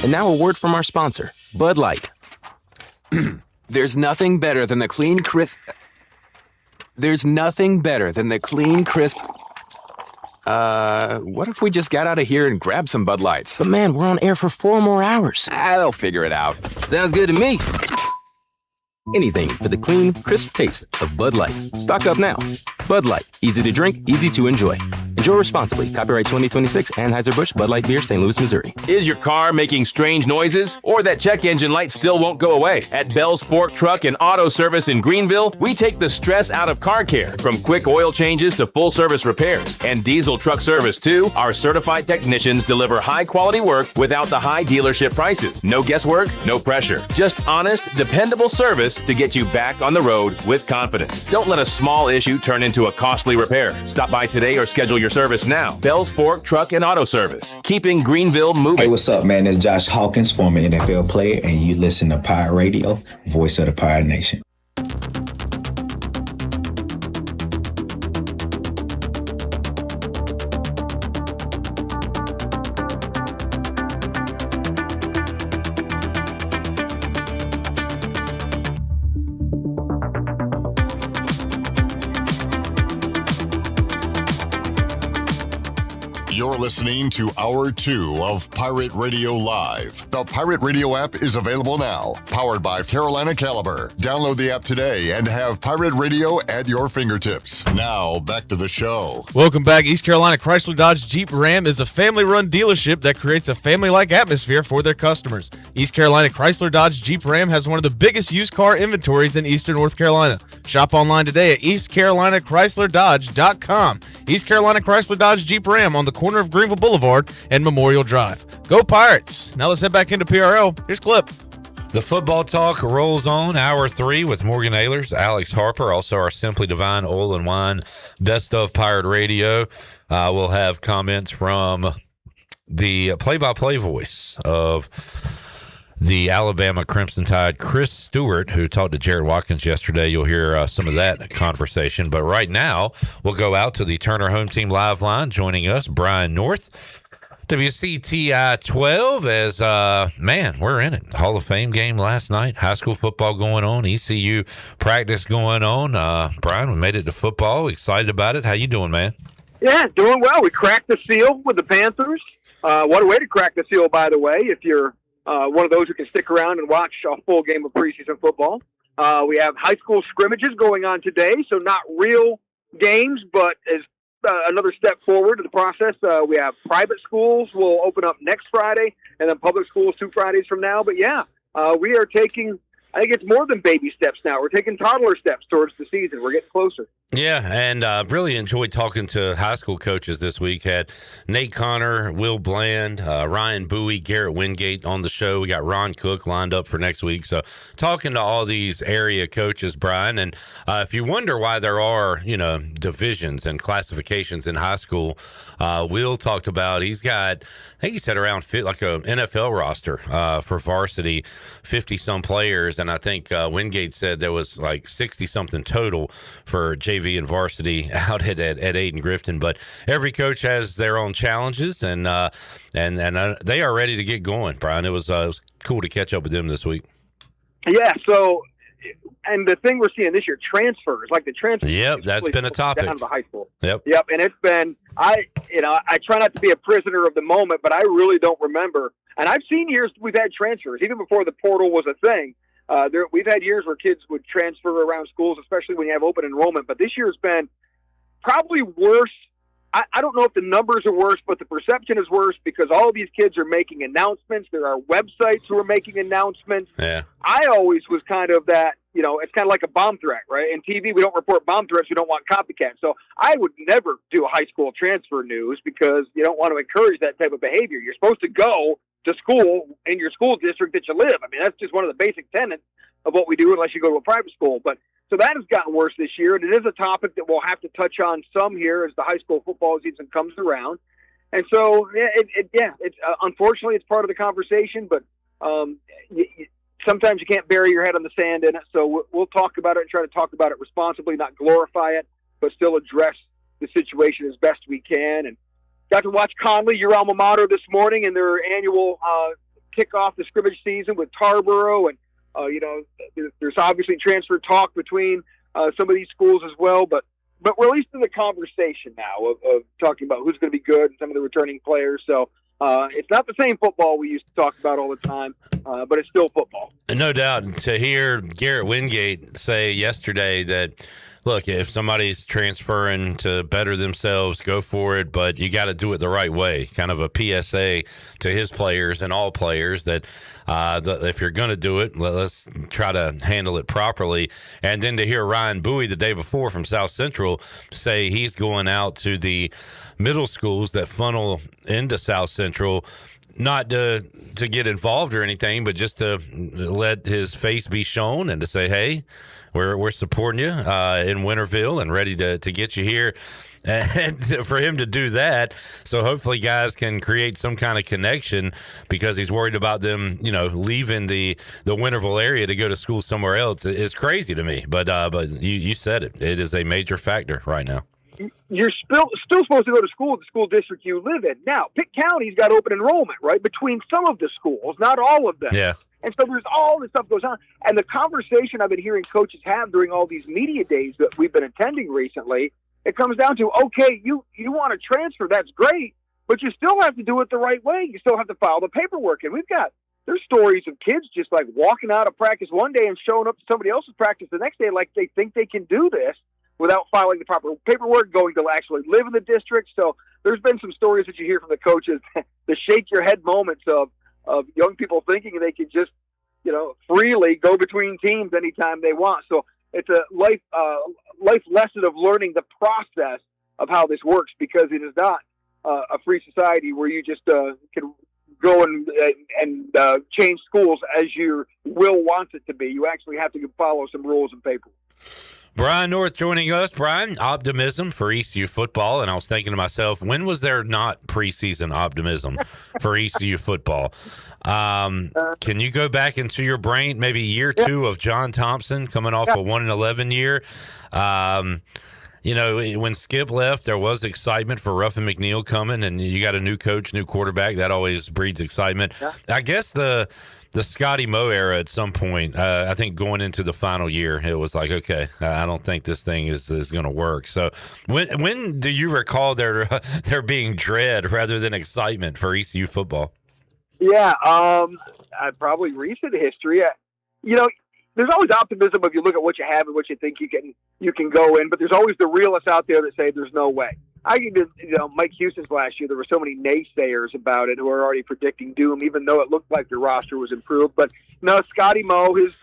And now a word from our sponsor, Bud Light. There's nothing better than the clean, crisp... There's nothing better than the clean, crisp... what if we just got out of here and grabbed some Bud Lights? But man, we're on air for 4 more hours. They'll figure it out. Sounds good to me. Anything for the clean, crisp taste of Bud Light. Stock up now. Bud Light. Easy to drink, easy to enjoy. Enjoy responsibly. Copyright 2026 Anheuser-Busch Bud Light Beer, St. Louis, Missouri. Is your car making strange noises? Or that check engine light still won't go away? At Bell's Fork Truck and Auto Service in Greenville, we take the stress out of car care. From quick oil changes to full service repairs. And diesel truck service too. Our certified technicians deliver high quality work without the high dealership prices. No guesswork, no pressure. Just honest, dependable service to get you back on the road with confidence. Don't let a small issue turn into a costly repair. Stop by today or schedule your service now. Bell's Fork Truck and Auto Service. Keeping Greenville moving. Hey, what's up, man? It's Josh Hawkins, former NFL player, and you listen to Pirate Radio, voice of the Pirate Nation. You're listening to Hour 2 of Pirate Radio Live. The Pirate Radio app is available now, powered by Carolina Caliber. Download the app today and have Pirate Radio at your fingertips. Now, back to the show. Welcome back. East Carolina Chrysler Dodge Jeep Ram is a family-run dealership that creates a family-like atmosphere for their customers. East Carolina Chrysler Dodge Jeep Ram has one of the biggest used car inventories in eastern North Carolina. Shop online today at eastcarolinachrysler.dodge.com. East Carolina Chrysler Dodge Jeep Ram on the corner of Greenville Boulevard and Memorial Drive. Go Pirates! Now let's head back into PRL. Here's Clip. The football talk rolls on. Hour 3 with Morgan Ehlers, Alex Harper, also our Simply Divine Oil and Wine Best of Pirate Radio. We'll have comments from the play-by-play voice of the Alabama Crimson Tide, Chris Stewart, who talked to Jared Watkins yesterday. You'll hear some of that conversation. But right now, we'll go out to the Turner Home Team Live line. Joining us, Brian North, WCTI 12, as, man, we're in it. Hall of Fame game last night. High school football going on. ECU practice going on. Brian, we made it to football. Excited about it. How you doing, man? Yeah, doing well. We cracked the seal with the Panthers. What a way to crack the seal, by the way, if you're one of those who can stick around and watch a full game of preseason football. We have high school scrimmages going on today, so not real games, but as another step forward to the process. We have private schools will open up next Friday, and then public schools 2 Fridays from now. But yeah, we are taking, I think it's more than baby steps now. We're taking toddler steps towards the season. We're getting closer. Yeah, and really enjoyed talking to high school coaches this week. Had Nate Connor, Will Bland, Ryan Bowie, Garrett Wingate on the show. We got Ron Cook lined up for next week. So talking to all these area coaches, Brian, and if you wonder why there are, divisions and classifications in high school, Will talked about he's got, I think he said around like a NFL roster for varsity, 50-some players, and I think Wingate said there was like 60-something total for JV and varsity out at Aiden Grifton. But every coach has their own challenges, and they are ready to get going. Brian, it was cool to catch up with them this week. Yeah. So, and the thing we're seeing this year, transfers, like the transfers. Yep, that's really been a topic. Down to high school. Yep. And it's been I try not to be a prisoner of the moment, but I really don't remember. And I've seen years we've had transfers even before the portal was a thing. We've had years where kids would transfer around schools, especially when you have open enrollment. But this year's been probably worse. I don't know if the numbers are worse, but the perception is worse because all of these kids are making announcements. There are websites who are making announcements. Yeah. I always was kind of that, it's kind of like a bomb threat, right? In TV, we don't report bomb threats. We don't want copycats. So I would never do high school transfer news because you don't want to encourage that type of behavior. You're supposed to go to school in your school district that you live. I mean, that's just one of the basic tenets of what we do unless you go to a private school. But so that has gotten worse this year, and it is a topic that we'll have to touch on some here as the high school football season comes around. And so, it's unfortunately it's part of the conversation, but sometimes you can't bury your head on the sand in it. So we'll talk about it and try to talk about it responsibly, not glorify it, but still address the situation as best we can. And got to watch Conley, your alma mater, this morning in their annual kickoff the scrimmage season with Tarboro, and There's obviously transfer talk between some of these schools as well, but we're at least in the conversation now of talking about who's going to be good and some of the returning players. So it's not the same football we used to talk about all the time, but it's still football. No doubt. To hear Garrett Wingate say yesterday that, look, if somebody's transferring to better themselves, go for it, but you got to do it the right way. Kind of a PSA to his players and all players that if you're going to do it, let's try to handle it properly. And then to hear Ryan Bowie the day before from South Central say he's going out to the middle schools that funnel into South Central, not to get involved or anything, but just to let his face be shown and to say, hey, we're supporting you in Winterville and ready to get you here. And for him to do that, so hopefully guys can create some kind of connection, because he's worried about them, leaving the Winterville area to go to school somewhere else is crazy to me. But you said it. It is a major factor right now. You're still supposed to go to school at the school district you live in. Now, Pitt County's got open enrollment, right, between some of the schools, not all of them. Yeah. And so there's all this stuff goes on. And the conversation I've been hearing coaches have during all these media days that we've been attending recently, it comes down to, okay, you want to transfer, that's great, but you still have to do it the right way. You still have to file the paperwork. And there's stories of kids just like walking out of practice one day and showing up to somebody else's practice the next day like they think they can do this without filing the proper paperwork, going to actually live in the district. So there's been some stories that you hear from the coaches, the shake your head moments of young people thinking they can just, freely go between teams anytime they want. So it's a life lesson of learning the process of how this works, because it is not a free society where you just can go and change schools as your will wants it to be. You actually have to follow some rules and paperwork. Brian North joining us. Brian, optimism for ECU football. And I was thinking to myself, when was there not preseason optimism for ECU football? Can you go back into your brain, maybe year two of John Thompson coming off a 1-11 year? When Skip left, there was excitement for Ruffin McNeil coming, and you got a new coach, new quarterback. That always breeds excitement. Yeah. I guess the Scotty Moe era at some point, I think going into the final year, it was like, okay, I don't think this thing is going to work. So when do you recall there being dread rather than excitement for ECU football? Yeah, probably recent history. There's always optimism if you look at what you have and what you think you can go in, but there's always the realists out there that say there's no way. I think Mike Houston's last year, there were so many naysayers about it who were already predicting doom, even though it looked like the roster was improved. But no, Scotty Moe, his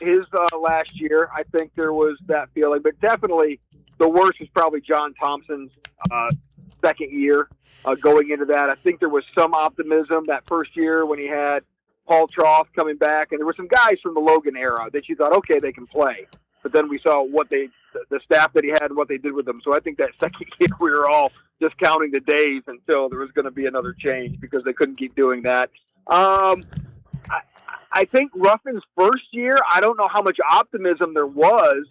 last year, I think there was that feeling. But definitely the worst was probably John Thompson's second year going into that. I think there was some optimism that first year when he had Paul Troth coming back, and there were some guys from the Logan era that you thought, okay, they can play. But then we saw the staff that he had and what they did with them. So I think that second year we were all just counting the days until there was going to be another change, because they couldn't keep doing that. I think Ruffin's first year, I don't know how much optimism there was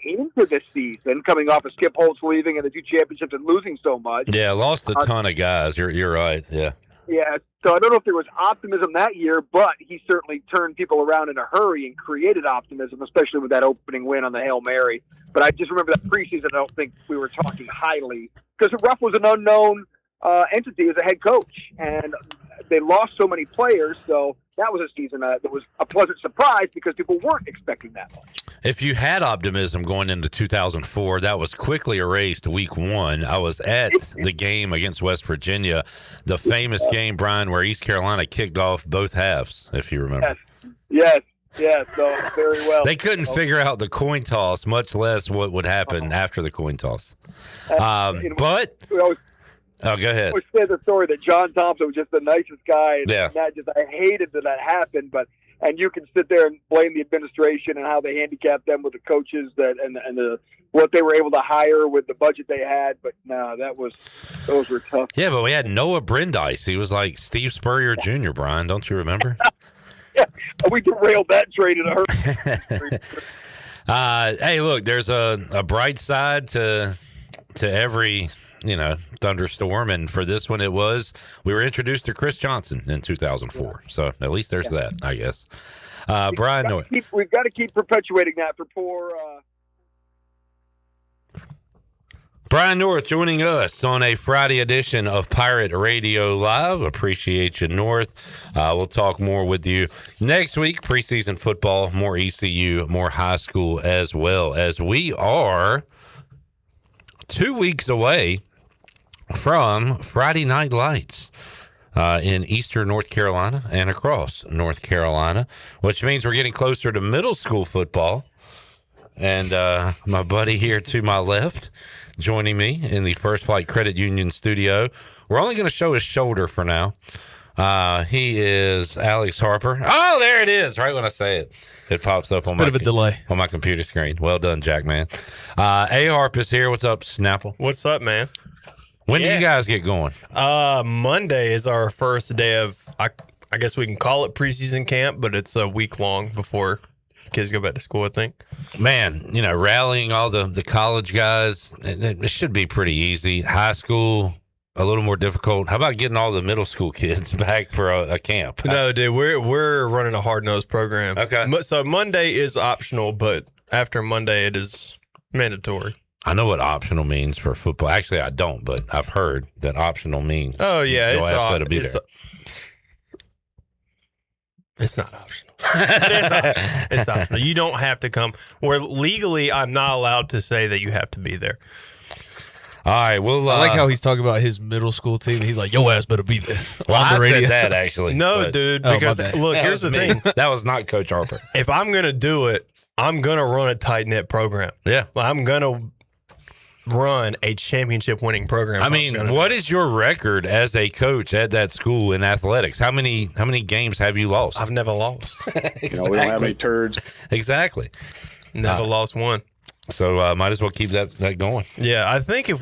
into this season, coming off of Skip Holtz leaving and the two championships and losing so much. Yeah, lost a ton of guys. You're right. Yeah. Yeah, so I don't know if there was optimism that year, but he certainly turned people around in a hurry and created optimism, especially with that opening win on the Hail Mary. But I just remember that preseason, I don't think we were talking highly, because Ruff was an unknown entity as a head coach, and they lost so many players, so that was a season that was a pleasant surprise because people weren't expecting that much. If you had optimism going into 2004, that was quickly erased week one. I was at the game against West Virginia, the famous game, Brian, where East Carolina kicked off both halves, if you remember. Yes, so very well. They couldn't figure out the coin toss, much less what would happen after the coin toss. But... Oh, go ahead. I always say the story that John Thompson was just the nicest guy, and yeah. I hated that happened. And you can sit there and blame the administration and how they handicapped them with the coaches and what they were able to hire with the budget they had. But no, those were tough. Yeah, but we had Noah Brandeis. He was like Steve Spurrier Jr., Brian. Don't you remember? Yeah, we derailed that trade in a hurry. Hey, look, there's a bright side to every thunderstorm. And for this one, we were introduced to Chris Johnson in 2004. So at least there's that, I guess. Brian North. We've got to keep perpetuating that for poor. Brian North joining us on a Friday edition of Pirate Radio Live. Appreciate you, North. We'll talk more with you next week. Preseason football, more ECU, more high school, as well as we are 2 weeks away from Friday Night Lights in eastern North Carolina and across North Carolina, which means we're getting closer to middle school football. And my buddy here to my left, joining me in the First Flight Credit Union studio. We're only going to show his shoulder for now. He is Alex Harper. Oh, there it is. Right when I say it, it pops up on a bit of a delay on my computer screen. Well done, Jack, man. A Harp is here. What's up, Snapple? What's up, man? When do you guys get going? Monday is our first day of, I guess we can call it preseason camp, but it's a week long before kids go back to school, I think. Man, rallying all the college guys, it should be pretty easy. High school, a little more difficult. How about getting all the middle school kids back for a camp? No, dude, we're running a hard-nosed program. Okay. So Monday is optional, but after Monday, it is mandatory. I know what optional means for football. Actually, I don't, but I've heard that optional means. Oh, yeah. It's not optional. It's optional. You don't have to come. Where legally, I'm not allowed to say that you have to be there. All right. Well, I like how he's talking about his middle school team. He's like, "Yo, ass better be there." Well, I said that actually. No, dude. Because look, here's the thing. That was not Coach Harper. If I'm gonna do it, I'm gonna run a tight knit program. Yeah. I'm gonna run a championship winning program. I mean, what is your record as a coach at that school in athletics? How many games have you lost? I've never lost. Exactly. We don't have any turds. Exactly. Never lost one. So might as well keep that going. Yeah, I think if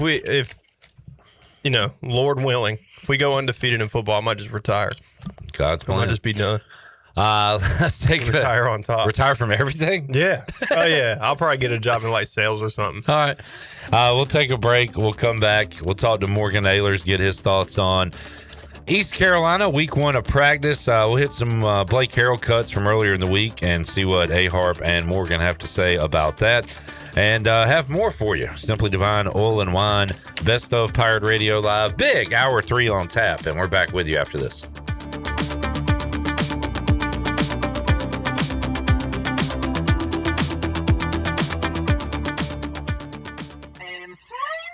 Lord willing, if we go undefeated in football, I might just retire. God's plan. I might just be done. Let's retire on top. Retire from everything? Yeah. Oh, yeah. I'll probably get a job in like sales or something. All right. We'll take a break. We'll come back. We'll talk to Morgan Ehlers, get his thoughts on East Carolina, week 1 of practice. We'll hit some Blake Harrell cuts from earlier in the week and see what A-Harp and Morgan have to say about that. And have more for you. Simply Divine Oil and Wine. Best of Pirate Radio Live. Big Hour 3 on tap. And we're back with you after this.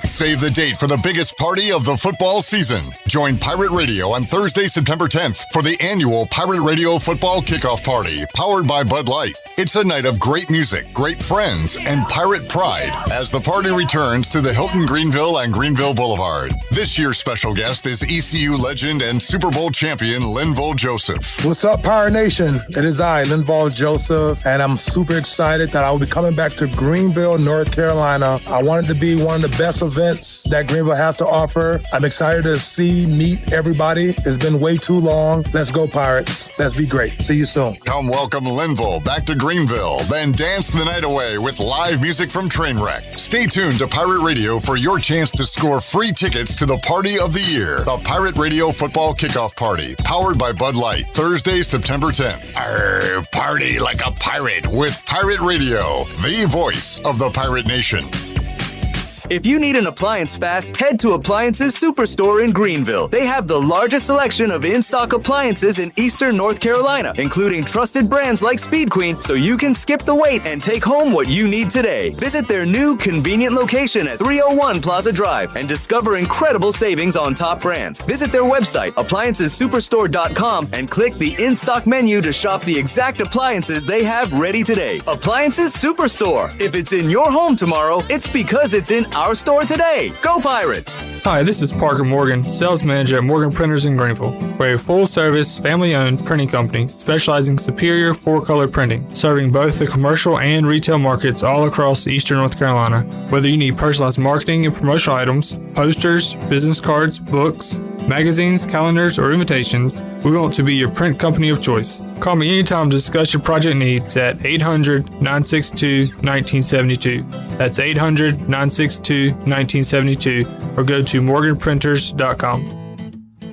Save the date for the biggest party of the football season. Join Pirate Radio on Thursday, September 10th for the annual Pirate Radio Football Kickoff Party, powered by Bud Light. It's a night of great music, great friends, and pirate pride as the party returns to the Hilton Greenville and Greenville Boulevard. This year's special guest is ECU legend and Super Bowl champion Linval Joseph. What's up, Pirate Nation? It is I, Linval Joseph, and I'm super excited that I will be coming back to Greenville, North Carolina. I want it to be one of the best events that Greenville has to offer. I'm excited to meet everybody. It's been way too long. Let's go, Pirates. Let's be great. See you soon. Come welcome Linval back to Greenville, then dance the night away with live music from Trainwreck. Stay tuned to Pirate Radio for your chance to score free tickets to the party of the year, the Pirate Radio Football Kickoff Party, powered by Bud Light, Thursday, September 10th. Party like a pirate with Pirate Radio, the voice of the Pirate Nation. If you need an appliance fast, head to Appliances Superstore in Greenville. They have the largest selection of in-stock appliances in eastern North Carolina, including trusted brands like Speed Queen, so you can skip the wait and take home what you need today. Visit their new convenient location at 301 Plaza Drive and discover incredible savings on top brands. Visit their website, appliancessuperstore.com, and click the in-stock menu to shop the exact appliances they have ready today. Appliances Superstore. If it's in your home tomorrow, it's because it's in our store today. Go Pirates! Hi, this is Parker Morgan, sales manager at Morgan Printers in Greenville. We're a full-service, family-owned printing company specializing in superior four-color printing, serving both the commercial and retail markets all across eastern North Carolina. Whether you need personalized marketing and promotional items, posters, business cards, books, magazines, calendars, or invitations, we want to be your print company of choice. Call me anytime to discuss your project needs at 800-962-1972. That's 800-962-1972 or go to morganprinters.com.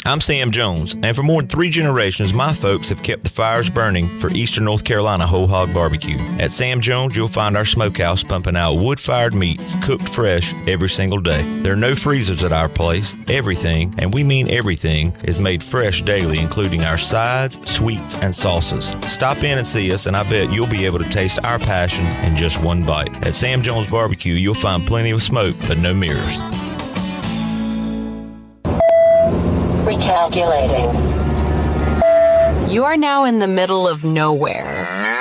I'm Sam Jones, and for more than 3 generations, my folks have kept the fires burning for Eastern North Carolina Whole Hog Barbecue. At Sam Jones, you'll find our smokehouse pumping out wood-fired meats, cooked fresh every single day. There are no freezers at our place. Everything, and we mean everything, is made fresh daily, including our sides, sweets, and sauces. Stop in and see us, and I bet you'll be able to taste our passion in just one bite. At Sam Jones Barbecue, you'll find plenty of smoke, but no mirrors. Recalculating. You are now in the middle of nowhere.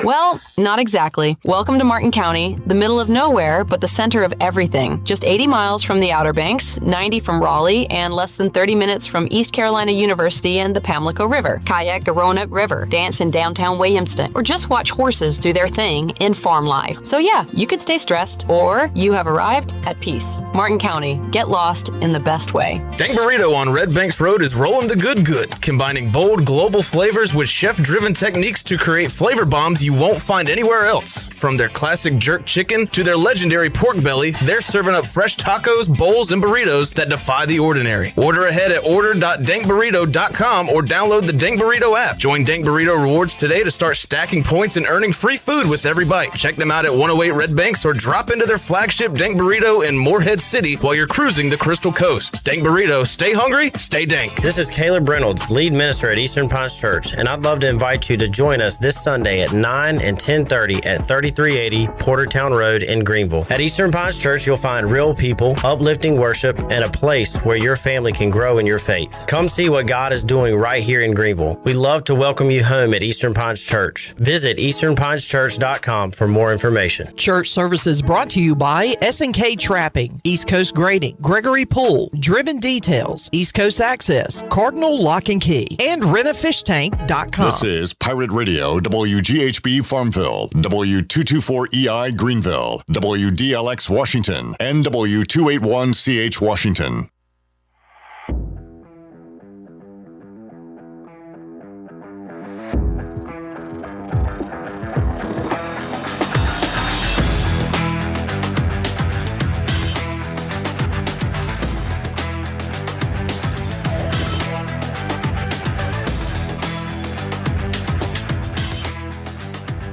Well, not exactly. Welcome to Martin County, the middle of nowhere, but the center of everything. Just 80 miles from the Outer Banks, 90 from Raleigh, and less than 30 minutes from East Carolina University and the Pamlico River. Kayak the Roanoke River, dance in downtown Williamston, or just watch horses do their thing in farm life. So yeah, you could stay stressed, or you have arrived at peace. Martin County, get lost in the best way. Dank Burrito on Red Banks Road is rolling the good, combining bold global flavors with chef-driven techniques to create flavor bombs you won't find anywhere else. From their classic jerk chicken to their legendary pork belly, they're serving up fresh tacos, bowls, and burritos that defy the ordinary. Order ahead at order.dankburrito.com or download the Dank Burrito app. Join Dank Burrito Rewards today to start stacking points and earning free food with every bite. Check them out at 108 Red Banks or drop into their flagship Dank Burrito in Morehead City while you're cruising the Crystal Coast. Dank Burrito, stay hungry, stay dank. This is Caleb Reynolds, lead minister at Eastern Pines Church, and I'd love to invite you to join us this Sunday at 9 and 10:30 at 3380 Portertown Road in Greenville. At Eastern Pines Church, you'll find real people, uplifting worship, and a place where your family can grow in your faith. Come see what God is doing right here in Greenville. We'd love to welcome you home at Eastern Pines Church. Visit easternpineschurch.com for more information. Church services brought to you by S&K Trapping, East Coast Grading, Gregory Pool, Driven Details, East Coast Access, Cardinal Lock and Key, and RentAFishTank.com. This is Pirate Radio, WGHB Farmville, W224EI Greenville, WDLX Washington, and W281CH Washington.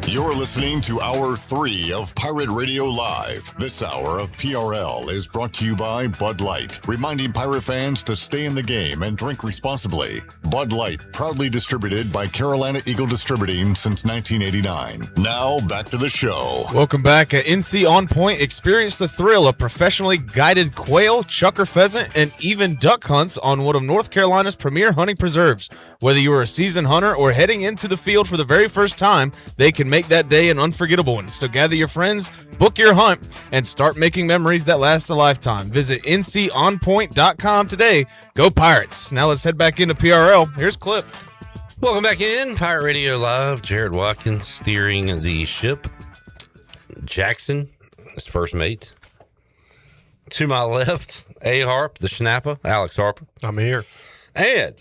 You're listening to Hour 3 of Pirate Radio Live. This hour of PRL is brought to you by Bud Light, reminding pirate fans to stay in the game and drink responsibly. Bud Light, proudly distributed by Carolina Eagle Distributing since 1989. Now, back to the show. Welcome back at NC On Point. Experience the thrill of professionally guided quail, chucker pheasant, and even duck hunts on one of North Carolina's premier hunting preserves. Whether you are a seasoned hunter or heading into the field for the very first time, they can make that day an unforgettable one. So gather your friends, book your hunt, and start making memories that last a lifetime. Visit nconpoint.com today. Go Pirates. Now let's head back into PRL. Here's Clip. Welcome back in Pirate Radio Live. Jared Watkins steering the ship. Jackson, his first mate. To my left, A-Harp, the Schnapper, Alex Harper. I'm here. And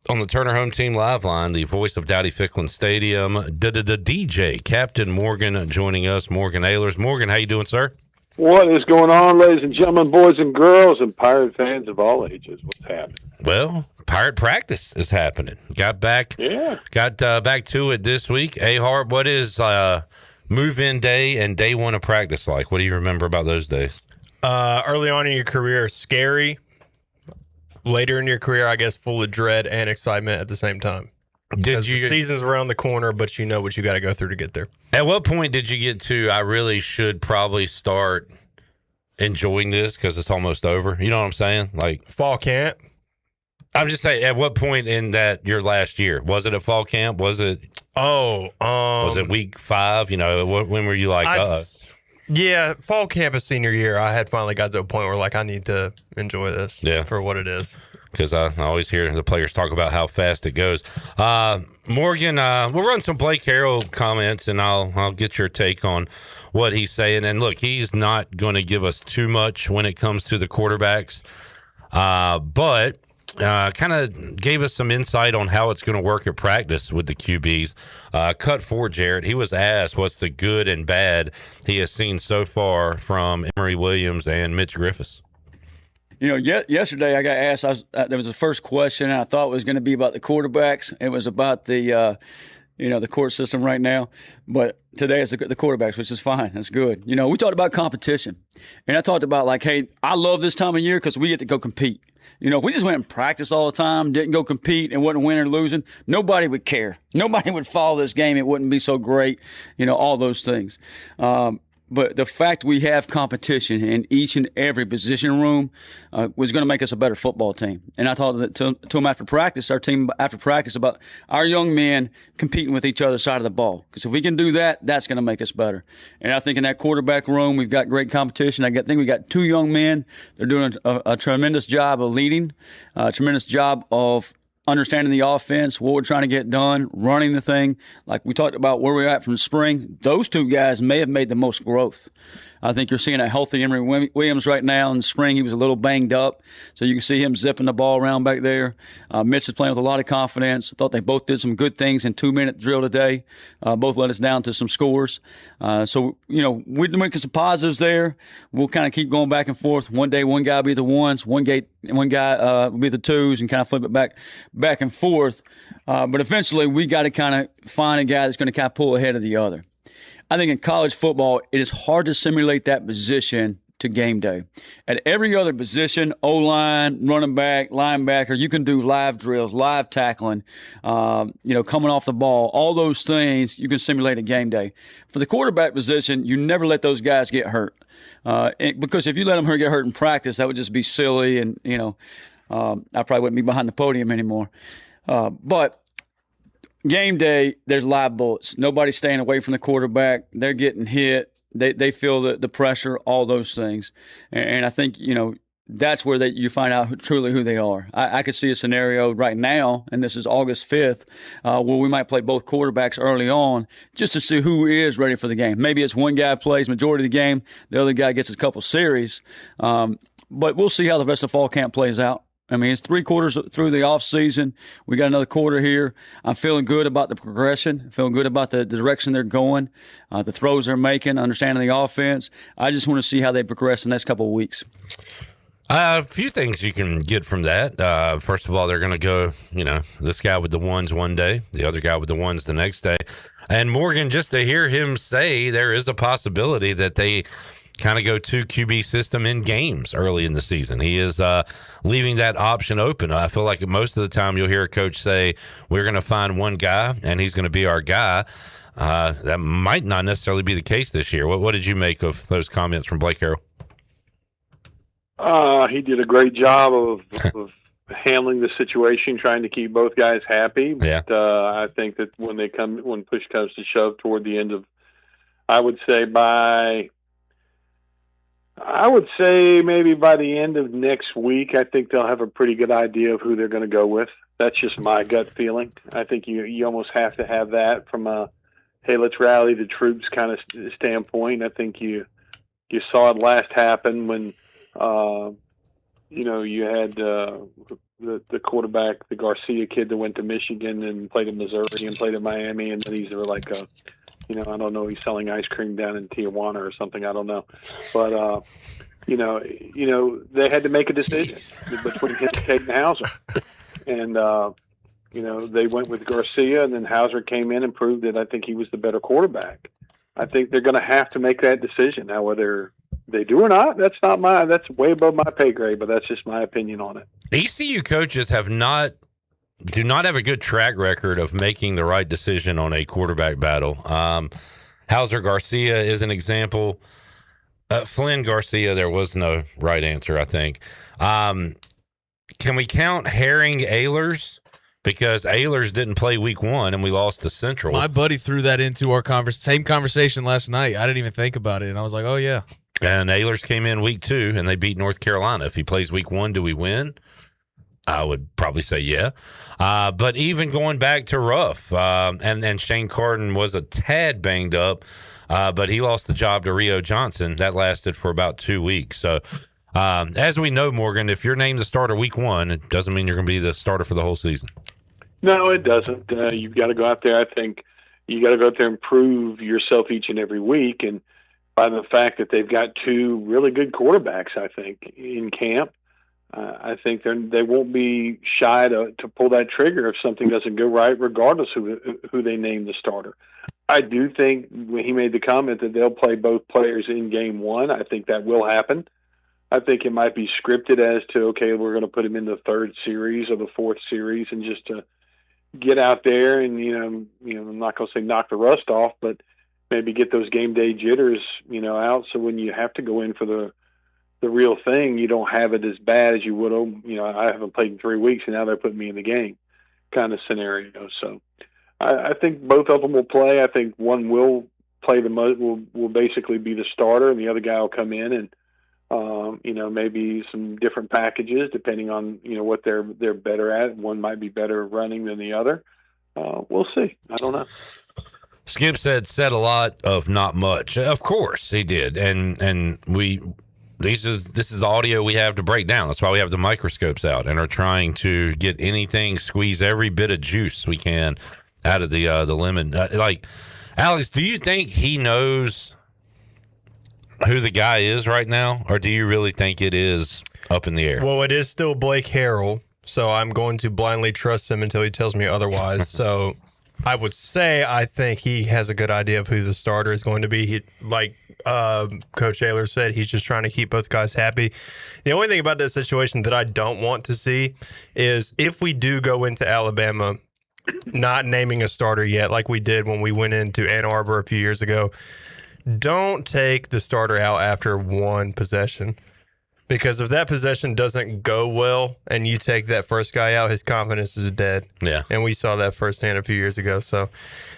on the Turner Home Team Live line, the voice of Dowdy-Ficklin Stadium, DJ, Captain Morgan, joining us, Morgan Ehlers. Morgan, how you doing, sir? What is going on, ladies and gentlemen, boys and girls, and Pirate fans of all ages? What's happening? Well, Pirate practice is happening. Got back to it this week. A-Harp, what is move-in day and day one of practice like? What do you remember about those days? Early on in your career, scary. Later in your career, I guess, full of dread and excitement at the same time. The season's around the corner, but you know what you got to go through to get there. At what point did you get to, I really should probably start enjoying this because it's almost over? You know what I'm saying? Like fall camp? I'm just saying, at what point in that your last year? Was it a fall camp? Was it? Was it week 5? You know, when were you like, Yeah, fall camp is senior year. I had finally got to a point where, like, I need to enjoy this for what it is. Because I always hear the players talk about how fast it goes. Morgan, we'll run some Blake Harrell comments, and I'll get your take on what he's saying. And, look, he's not going to give us too much when it comes to the quarterbacks, but kind of gave us some insight on how it's going to work at practice with the QBs. Cut 4, Jared. He was asked what's the good and bad he has seen so far from Emory Williams and Mitch Griffiths. Yesterday I got asked. There was the first question, and I thought it was going to be about the quarterbacks. It was about the court system right now. But today it's the quarterbacks, which is fine. That's good. We talked about competition, and I talked about like, hey, I love this time of year because we get to go compete. If we just went and practiced all the time, didn't go compete, and wasn't winning or losing, nobody would care. Nobody would follow this game. It wouldn't be so great. All those things. But the fact we have competition in each and every position room was going to make us a better football team. And I talked to them after practice, our team after practice, about our young men competing with each other's side of the ball. Because if we can do that, that's going to make us better. And I think in that quarterback room, we've got great competition. I think we got 2 young men. They're doing a tremendous job of leading, a tremendous job of understanding the offense, what we're trying to get done, running the thing. Like we talked about where we're at from spring, those 2 guys may have made the most growth. I think you're seeing a healthy Emory Williams right now. In the spring, he was a little banged up, so you can see him zipping the ball around back there. Mitch is playing with a lot of confidence. I thought they both did some good things in 2-minute drill today. Both led us down to some scores. So, we're making some positives there. We'll kind of keep going back and forth. One day, one guy will be the ones, one guy will be the twos, and kind of flip it back and forth. But eventually, we got to kind of find a guy that's going to kind of pull ahead of the other. I think in college football, it is hard to simulate that position to game day. At every other position, O-line, running back, linebacker, you can do live drills, live tackling, coming off the ball, all those things you can simulate at game day. For the quarterback position, you never let those guys get hurt. Because if you let them get hurt in practice, that would just be silly, and, I probably wouldn't be behind the podium anymore. But game day, there's live bullets. Nobody's staying away from the quarterback. They're getting hit. They feel the pressure, all those things. And I think, that's where you find out truly who they are. I could see a scenario right now, and this is August 5th, where we might play both quarterbacks early on just to see who is ready for the game. Maybe it's one guy plays majority of the game, the other guy gets a couple series. But we'll see how the rest of fall camp plays out. I mean, it's 3 quarters through the offseason. We got another quarter here. I'm feeling good about the progression, feeling good about the direction they're going, the throws they're making, understanding the offense. I just want to see how they progress in the next couple of weeks. A few things you can get from that. First of all, they're going to go, this guy with the ones one day, the other guy with the ones the next day. And Morgan, just to hear him say there is a possibility that they kind of go 2 QB system in games early in the season. He is leaving that option open. I feel like most of the time you'll hear a coach say, we're going to find one guy and he's going to be our guy. That might not necessarily be the case this year. What did you make of those comments from Blake Harrell? He did a great job of handling the situation, trying to keep both guys happy. But I think that when push comes to shove toward the end of, I would say maybe by the end of next week, I think they'll have a pretty good idea of who they're going to go with. That's just my gut feeling. I think you almost have to have that from a, hey, let's rally the troops kind of standpoint. I think you saw it last happen when, you had the quarterback, the Garcia kid that went to Michigan and played in Missouri and played in Miami, and then he's like I don't know, he's selling ice cream down in Tijuana or something. I don't know. But, they had to make a decision between him and Caden Hauser. And, they went with Garcia, and then Hauser came in and proved that I think he was the better quarterback. I think they're going to have to make that decision. Now, whether they do or not, that's way above my pay grade, but that's just my opinion on it. ECU coaches do not have a good track record of making the right decision on a quarterback battle. Hauser Garcia is an example. Flynn Garcia, there was no right answer, I think. Can we count Herring Ehlers? Because Ehlers didn't play week 1 and we lost to Central. My buddy threw that into our same conversation last night. I didn't even think about it. And I was like, oh, yeah. And Ehlers came in week 2 and they beat North Carolina. If he plays week 1, do we win? I would probably say yeah. But even going back to Ruff, and Shane Carden was a tad banged up, but he lost the job to Rio Johnson. That lasted for about 2 weeks. So as we know, Morgan, if you're named the starter week 1, it doesn't mean you're going to be the starter for the whole season. No, it doesn't. You've got to go out there. I think you got to go out there and prove yourself each and every week. And by the fact that they've got 2 really good quarterbacks, I think, in camp, I think they won't be shy to pull that trigger if something doesn't go right, regardless who they name the starter. I do think when he made the comment that they'll play both players in game one, I think that will happen. I think it might be scripted as to, okay, we're going to put him in the third series or the fourth series, and just to get out there and, I'm not going to say knock the rust off, but maybe get those game day jitters, out. So when you have to go in for the real thing, you don't have it as bad as you would. I haven't played in 3 weeks and now they're putting me in the game kind of scenario. So I think both of them will play. I think one will play will basically be the starter, and the other guy will come in and, maybe some different packages depending on, what they're better at. One might be better running than the other. We'll see. I don't know. Skip said a lot of not much. Of course he did. And this is the audio we have to break down. That's why we have the microscopes out and are trying to get anything, squeeze every bit of juice we can out of the lemon. Alex, do you think he knows who the guy is right now, or do you really think it is up in the air? Well, it is still Blake Harrell, so I'm going to blindly trust him until he tells me otherwise. So I would say I think he has a good idea of who the starter is going to be. Coach Ayler said, he's just trying to keep both guys happy. The only thing about this situation that I don't want to see is if we do go into Alabama not naming a starter yet, like we did when we went into Ann Arbor a few years ago, don't take the starter out after one possession. Because if that possession doesn't go well and you take that first guy out, his confidence is dead. Yeah. And we saw that firsthand a few years ago. So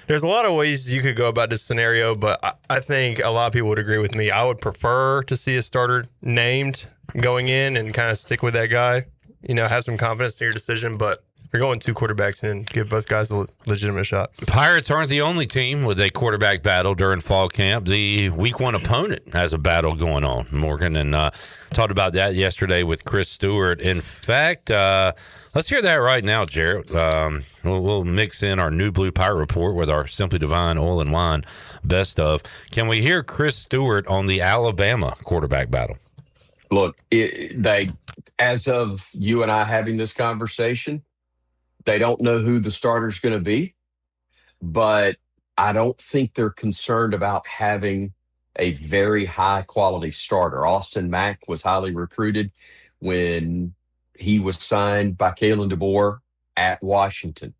there's a lot of ways you could go about this scenario, but I think a lot of people would agree with me. I would prefer to see a starter named going in and kind of stick with that guy, have some confidence in your decision. But you're going 2 quarterbacks in, give both guys a legitimate shot. Pirates aren't the only team with a quarterback battle during fall camp. The week 1 opponent has a battle going on. Morgan and talked about that yesterday with Chris Stewart. In fact, let's hear that right now, Jarrett. We'll mix in our New Blue Pirate Report with our Simply Divine Oil and Wine best of. Can we hear Chris Stewart on the Alabama quarterback battle? Look, as of you and I having this conversation, they don't know who the starter's going to be, but I don't think they're concerned about having a very high-quality starter. Austin Mack was highly recruited when he was signed by Kalen DeBoer at Washington.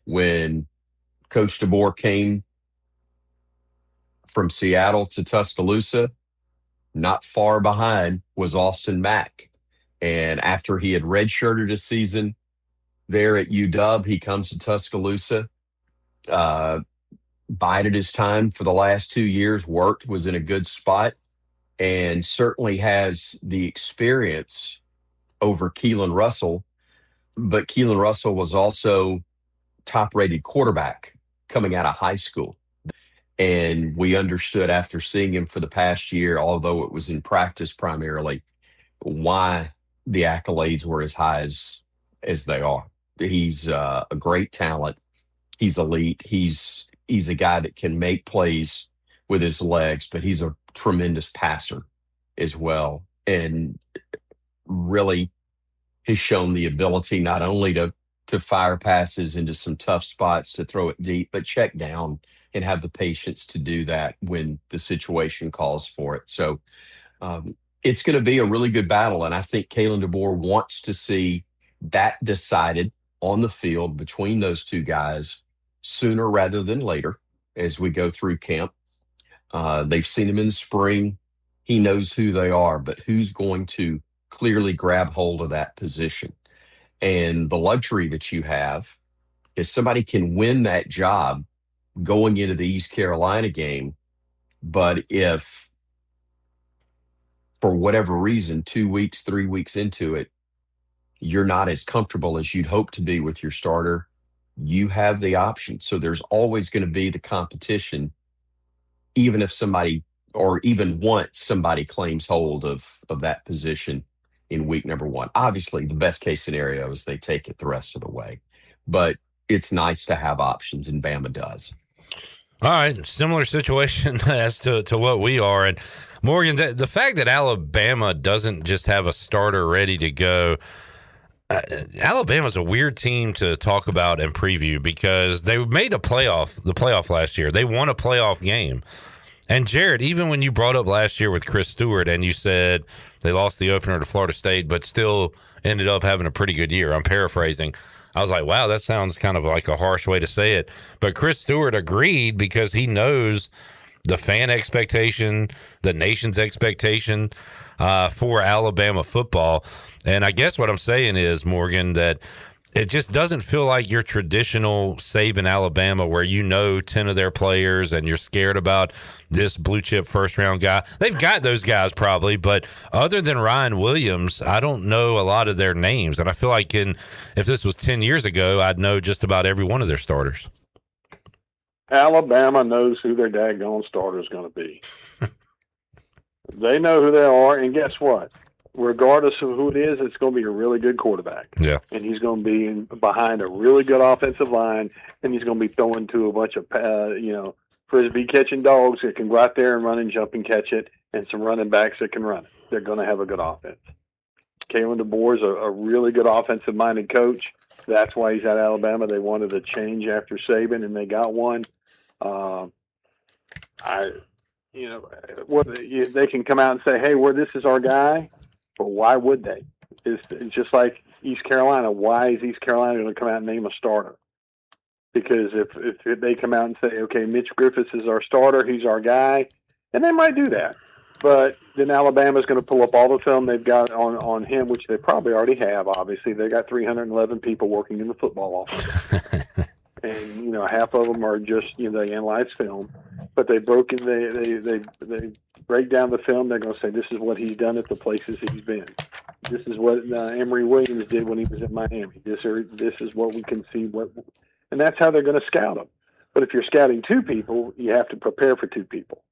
When Coach DeBoer came from Seattle to Tuscaloosa, not far behind was Austin Mack. And after he had redshirted a season there at UW, he comes to Tuscaloosa, bided his time for the last 2 years, was in a good spot, and certainly has the experience over Keelan Russell. But Keelan Russell was also top-rated quarterback coming out of high school. And we understood after seeing him for the past year, although it was in practice primarily, why the accolades were as high as they are. He's a great talent. He's elite. He's a guy that can make plays with his legs, but he's a tremendous passer as well. And really has shown the ability not only to fire passes into some tough spots, to throw it deep, but check down and have the patience to do that when the situation calls for it. So it's going to be a really good battle. And I think Kalen DeBoer wants to see that decided on the field between those two guys sooner rather than later as we go through camp. They've seen him in the spring. He knows who they are, but who's going to clearly grab hold of that position? And the luxury that you have is somebody can win that job going into the East Carolina game. But if for whatever reason, 2 weeks, 3 weeks into it, you're not as comfortable as you'd hope to be with your starter, you have the option. So there's always going to be the competition, even if somebody, or even once somebody claims hold of that position in week number 1. Obviously, the best case scenario is they take it the rest of the way. But it's nice to have options, and Bama does. All right, similar situation as to what we are. And Morgan, the fact that Alabama doesn't just have a starter ready to go, Alabama's a weird team to talk about and preview because they made the playoff last year. They won a playoff game. And Jared, even when you brought up last year with Chris Stewart and you said they lost the opener to Florida State, but still ended up having a pretty good year, I'm paraphrasing. I was like, wow, that sounds kind of like a harsh way to say it. But Chris Stewart agreed because he knows the fan expectation, the nation's expectation for Alabama football. And I guess what I'm saying is, Morgan, that it just doesn't feel like your traditional Saban Alabama where 10 of their players and you're scared about this blue chip first round guy. They've got those guys probably, but other than Ryan Williams, I don't know a lot of their names. And I feel like if this was 10 years ago, I'd know just about every one of their starters. Alabama knows who their daggone starter is going to be. They know who they are, and guess what? Regardless of who it is, it's going to be a really good quarterback. Yeah. And he's going to be behind a really good offensive line, and he's going to be throwing to a bunch of, frisbee catching dogs that can go out there and run and jump and catch it, and some running backs that can run it. They're going to have a good offense. Kalen DeBoer is a really good offensive-minded coach. That's why he's at Alabama. They wanted a change after Saban, and they got one. They can come out and say, "Hey, this is our guy," but why would they? It's just like East Carolina. Why is East Carolina going to come out and name a starter? Because if they come out and say, "Okay, Mitch Griffiths is our starter, he's our guy," and they might do that, but then Alabama's going to pull up all the film they've got on him, which they probably already have. Obviously, they got 311 people working in the football office. And half of them are just they analyze film, but they break down the film. They're going to say this is what he's done at the places he's been. This is what Emory Williams did when he was at Miami. This is what we can see. And that's how they're going to scout them. But if you're scouting two people, you have to prepare for two people.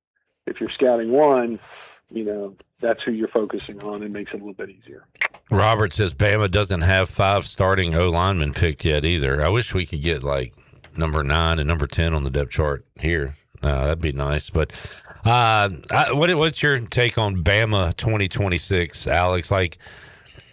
If you're scouting one, that's who you're focusing on. It makes it a little bit easier. Robert says Bama doesn't have 5 starting O-linemen picked yet either. I wish we could get like number 9 and number 10 on the depth chart here. That'd be nice. But what's your take on Bama 2026, Alex? Like,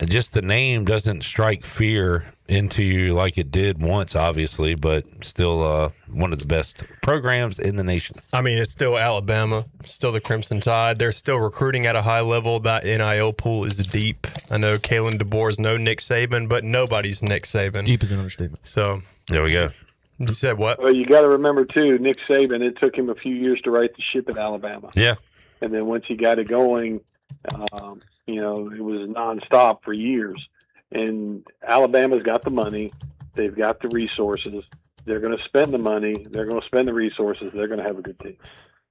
just the name doesn't strike fear into you like it did once, obviously, but still one of the best programs in the nation. I mean, it's still Alabama, still the Crimson Tide. They're still recruiting at a high level. That NIL pool is deep. I know Kalen DeBoer is no Nick Saban, but nobody's Nick Saban. Deep is an understatement. So there we go. You said what? Well, you got to remember, too, Nick Saban, it took him a few years to right the ship at Alabama. Yeah. And then once he got it going, it was nonstop for years. And Alabama's got the money. They've got the resources. They're going to spend the money. They're going to spend the resources. They're going to have a good team.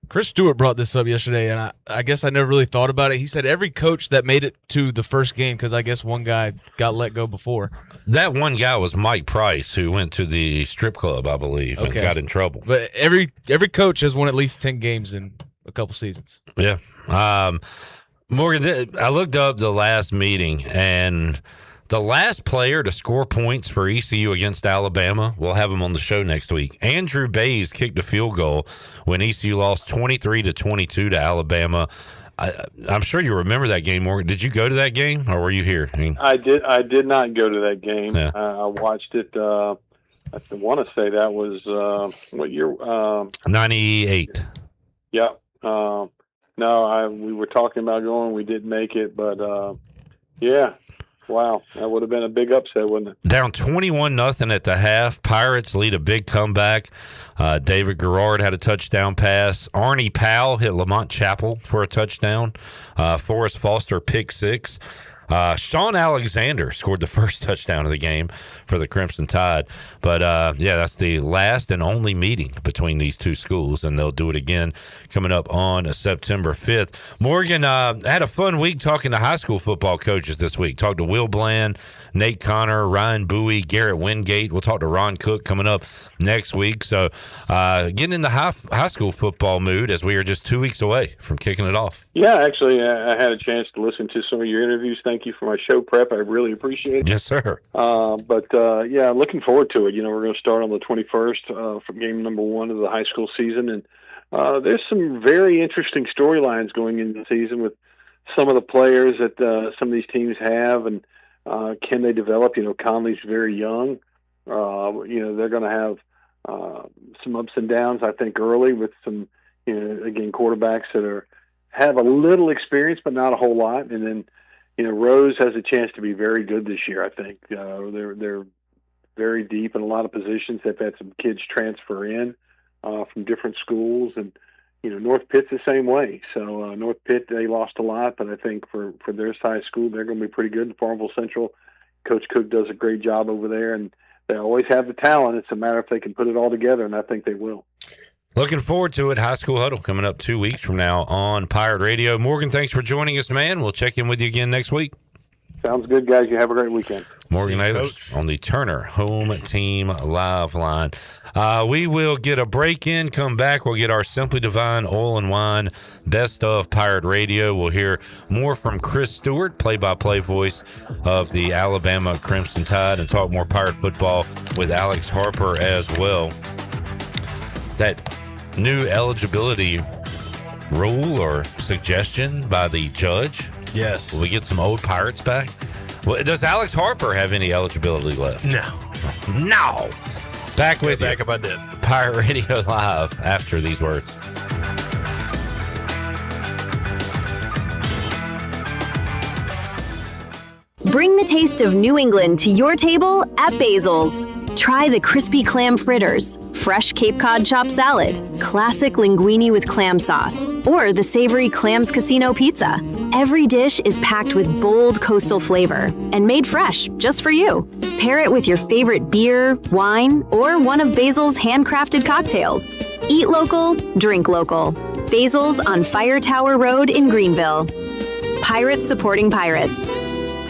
Chris Stewart brought this up yesterday, and I guess I never really thought about it. He said every coach that made it to the first game, because I guess one guy got let go before. That one guy was Mike Price, who went to the strip club, I believe, and got in trouble. But every coach has won at least 10 games in a couple seasons. Yeah. Morgan, I looked up the last meeting, and the last player to score points for ECU against Alabama, we'll have him on the show next week. Andrew Bays kicked a field goal when ECU lost 23-22 to Alabama. I'm sure you remember that game, Morgan. Did you go to that game, or were you here? I did not go to that game. Yeah. I watched it. I want to say that was what year? 98. Yeah. No, we were talking about going. We didn't make it, but yeah. Wow, that would have been a big upset, wouldn't it? Down 21-0 at the half. Pirates lead a big comeback. David Garrard had a touchdown pass. Arnie Powell hit Lamont Chappell for a touchdown. Forrest Foster pick 6. Sean Alexander scored the first touchdown of the game for the Crimson Tide. But, that's the last and only meeting between these two schools, and they'll do it again coming up on September 5th. Morgan, had a fun week talking to high school football coaches this week. Talked to Will Bland, Nate Connor, Ryan Bowie, Garrett Wingate. We'll talk to Ron Cook coming up next week. So getting in the high school football mood as we are just 2 weeks away from kicking it off. Yeah, actually, I had a chance to listen to some of your interviews. Thank you for my show prep. I really appreciate it. Yes, sir. Yeah, looking forward to it. We're going to start on the 21st for game number 1 of the high school season. And there's some very interesting storylines going into the season with some of the players that some of these teams have, and can they develop? Conley's very young. They're going to have some ups and downs, I think, early with some, again, quarterbacks that have a little experience, but not a whole lot. And then, Rose has a chance to be very good this year. I think they're very deep in a lot of positions. They've had some kids transfer in from different schools, and North Pitt's the same way. So North Pitt, they lost a lot, but I think for their size school, they're going to be pretty good. Farmville Central, Coach Cook does a great job over there, and they always have the talent. It's a matter if they can put it all together, and I think they will. Looking forward to it. High School Huddle coming up 2 weeks from now on Pirate Radio. Morgan, thanks for joining us, man. We'll check in with you again next week. Sounds good, guys. You have a great weekend. Morgan Ayers on the Turner Home Team Live line. We will get a break in, come back. We'll get our Simply Divine Oil and Wine Best of Pirate Radio. We'll hear more from Chris Stewart, play-by-play voice of the Alabama Crimson Tide, and talk more Pirate football with Alex Harper as well. That new eligibility rule or suggestion by the judge. Yes. Will we get some old Pirates back? Well, does Alex Harper have any eligibility left? No. Back with you. Back if I did. Pirate Radio Live after these words. Bring the taste of New England to your table at Basil's. Try the crispy clam fritters, fresh Cape Cod chopped salad, classic linguine with clam sauce, or the savory Clams Casino pizza. Every dish is packed with bold coastal flavor and made fresh just for you. Pair it with your favorite beer, wine, or one of Basil's handcrafted cocktails. Eat local, drink local. Basil's on Fire Tower Road in Greenville. Pirates supporting pirates.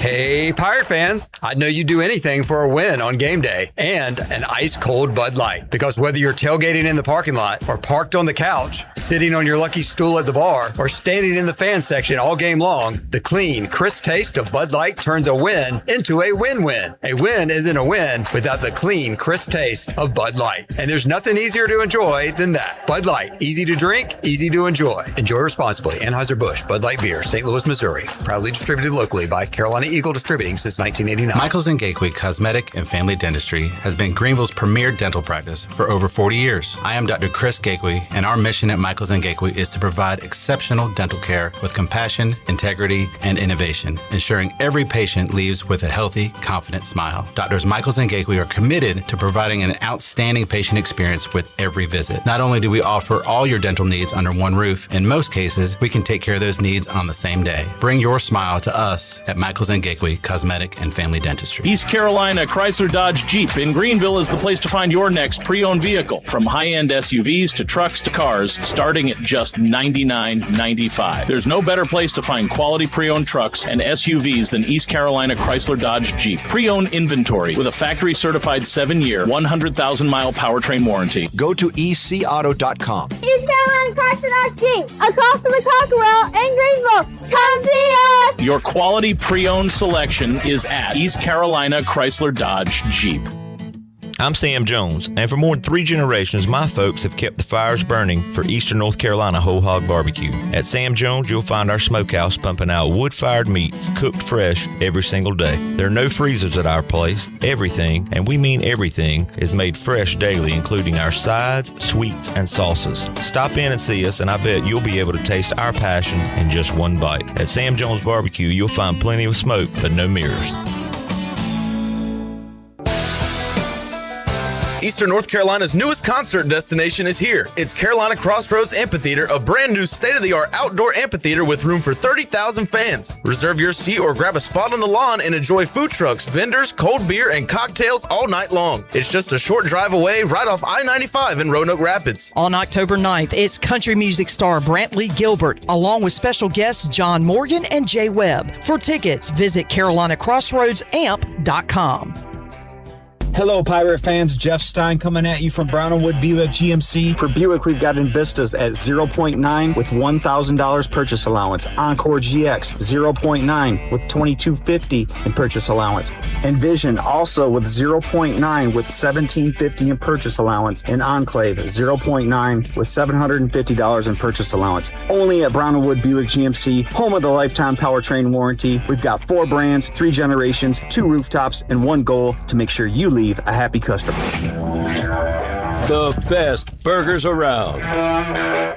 Hey, Pirate fans, I'd know you'd do anything for a win on game day and an ice-cold Bud Light. Because whether you're tailgating in the parking lot or parked on the couch, sitting on your lucky stool at the bar, or standing in the fan section all game long, the clean, crisp taste of Bud Light turns a win into a win-win. A win isn't a win without the clean, crisp taste of Bud Light. And there's nothing easier to enjoy than that. Bud Light, easy to drink, easy to enjoy. Enjoy responsibly. Anheuser-Busch, Bud Light Beer, St. Louis, Missouri. Proudly distributed locally by Carolina Eagle Distributing since 1989. Michaels & Gateway Cosmetic and Family Dentistry has been Greenville's premier dental practice for over 40 years. I am Dr. Chris Gateway, and our mission at Michaels & Gateway is to provide exceptional dental care with compassion, integrity, and innovation, ensuring every patient leaves with a healthy, confident smile. Doctors Michaels & Gateway are committed to providing an outstanding patient experience with every visit. Not only do we offer all your dental needs under one roof, in most cases, we can take care of those needs on the same day. Bring your smile to us at Michaels & Gateway Cosmetic and Family Dentistry. East Carolina Chrysler Dodge Jeep in Greenville is the place to find your next pre-owned vehicle. From high-end SUVs to trucks to cars, starting at just $99.95. There's no better place to find quality pre-owned trucks and SUVs than East Carolina Chrysler Dodge Jeep. Pre-owned inventory with a factory-certified 7-year, 100,000-mile powertrain warranty. Go to ecauto.com. East Carolina Chrysler Dodge Jeep, across the McCockerell in Greenville. Come see us! Your quality pre-owned selection is at East Carolina Chrysler Dodge Jeep. I'm Sam Jones, and for more than 3 generations, my folks have kept the fires burning for Eastern North Carolina Whole Hog Barbecue. At Sam Jones, you'll find our smokehouse pumping out wood-fired meats cooked fresh every single day. There are no freezers at our place. Everything, and we mean everything, is made fresh daily, including our sides, sweets, and sauces. Stop in and see us, and I bet you'll be able to taste our passion in just one bite. At Sam Jones Barbecue, you'll find plenty of smoke, but no mirrors. Eastern North Carolina's newest concert destination is here. It's Carolina Crossroads Amphitheater, a brand new state-of-the-art outdoor amphitheater with room for 30,000 fans. Reserve your seat or grab a spot on the lawn and enjoy food trucks, vendors, cold beer, and cocktails all night long. It's just a short drive away right off I-95 in Roanoke Rapids. On October 9th, it's country music star Brantley Gilbert, along with special guests John Morgan and Jay Webb. For tickets, visit CarolinaCrossroadsAmp.com. Hello, Pirate fans. Jeff Stein coming at you from Brown & Wood Buick GMC. For Buick, we've got Invistas at 0.9 with $1,000 purchase allowance. Encore GX 0.9 with $2,250 in purchase allowance. Envision also with 0.9 with $1,750 in purchase allowance. And Enclave 0.9 with $750 in purchase allowance. Only at Brown & Wood Buick GMC, home of the lifetime powertrain warranty. We've got 4 brands, 3 generations, 2 rooftops, and 1 goal to make sure you leave a happy customer. The best burgers around.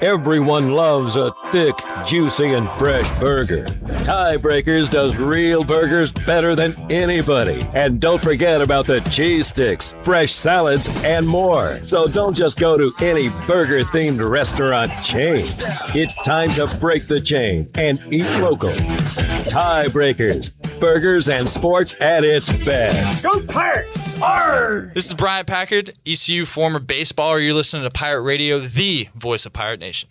Everyone loves a thick, juicy, and fresh burger. Tiebreakers does real burgers better than anybody. And don't forget about the cheese sticks, fresh salads, and more. So don't just go to any burger-themed restaurant chain. It's time to break the chain and eat local. Tiebreakers, burgers and sports at its best. Go Pirates! Arr! This is Brian Packard, ECU former baseballer. You're listening to Pirate Radio, the voice of Pirate Nation.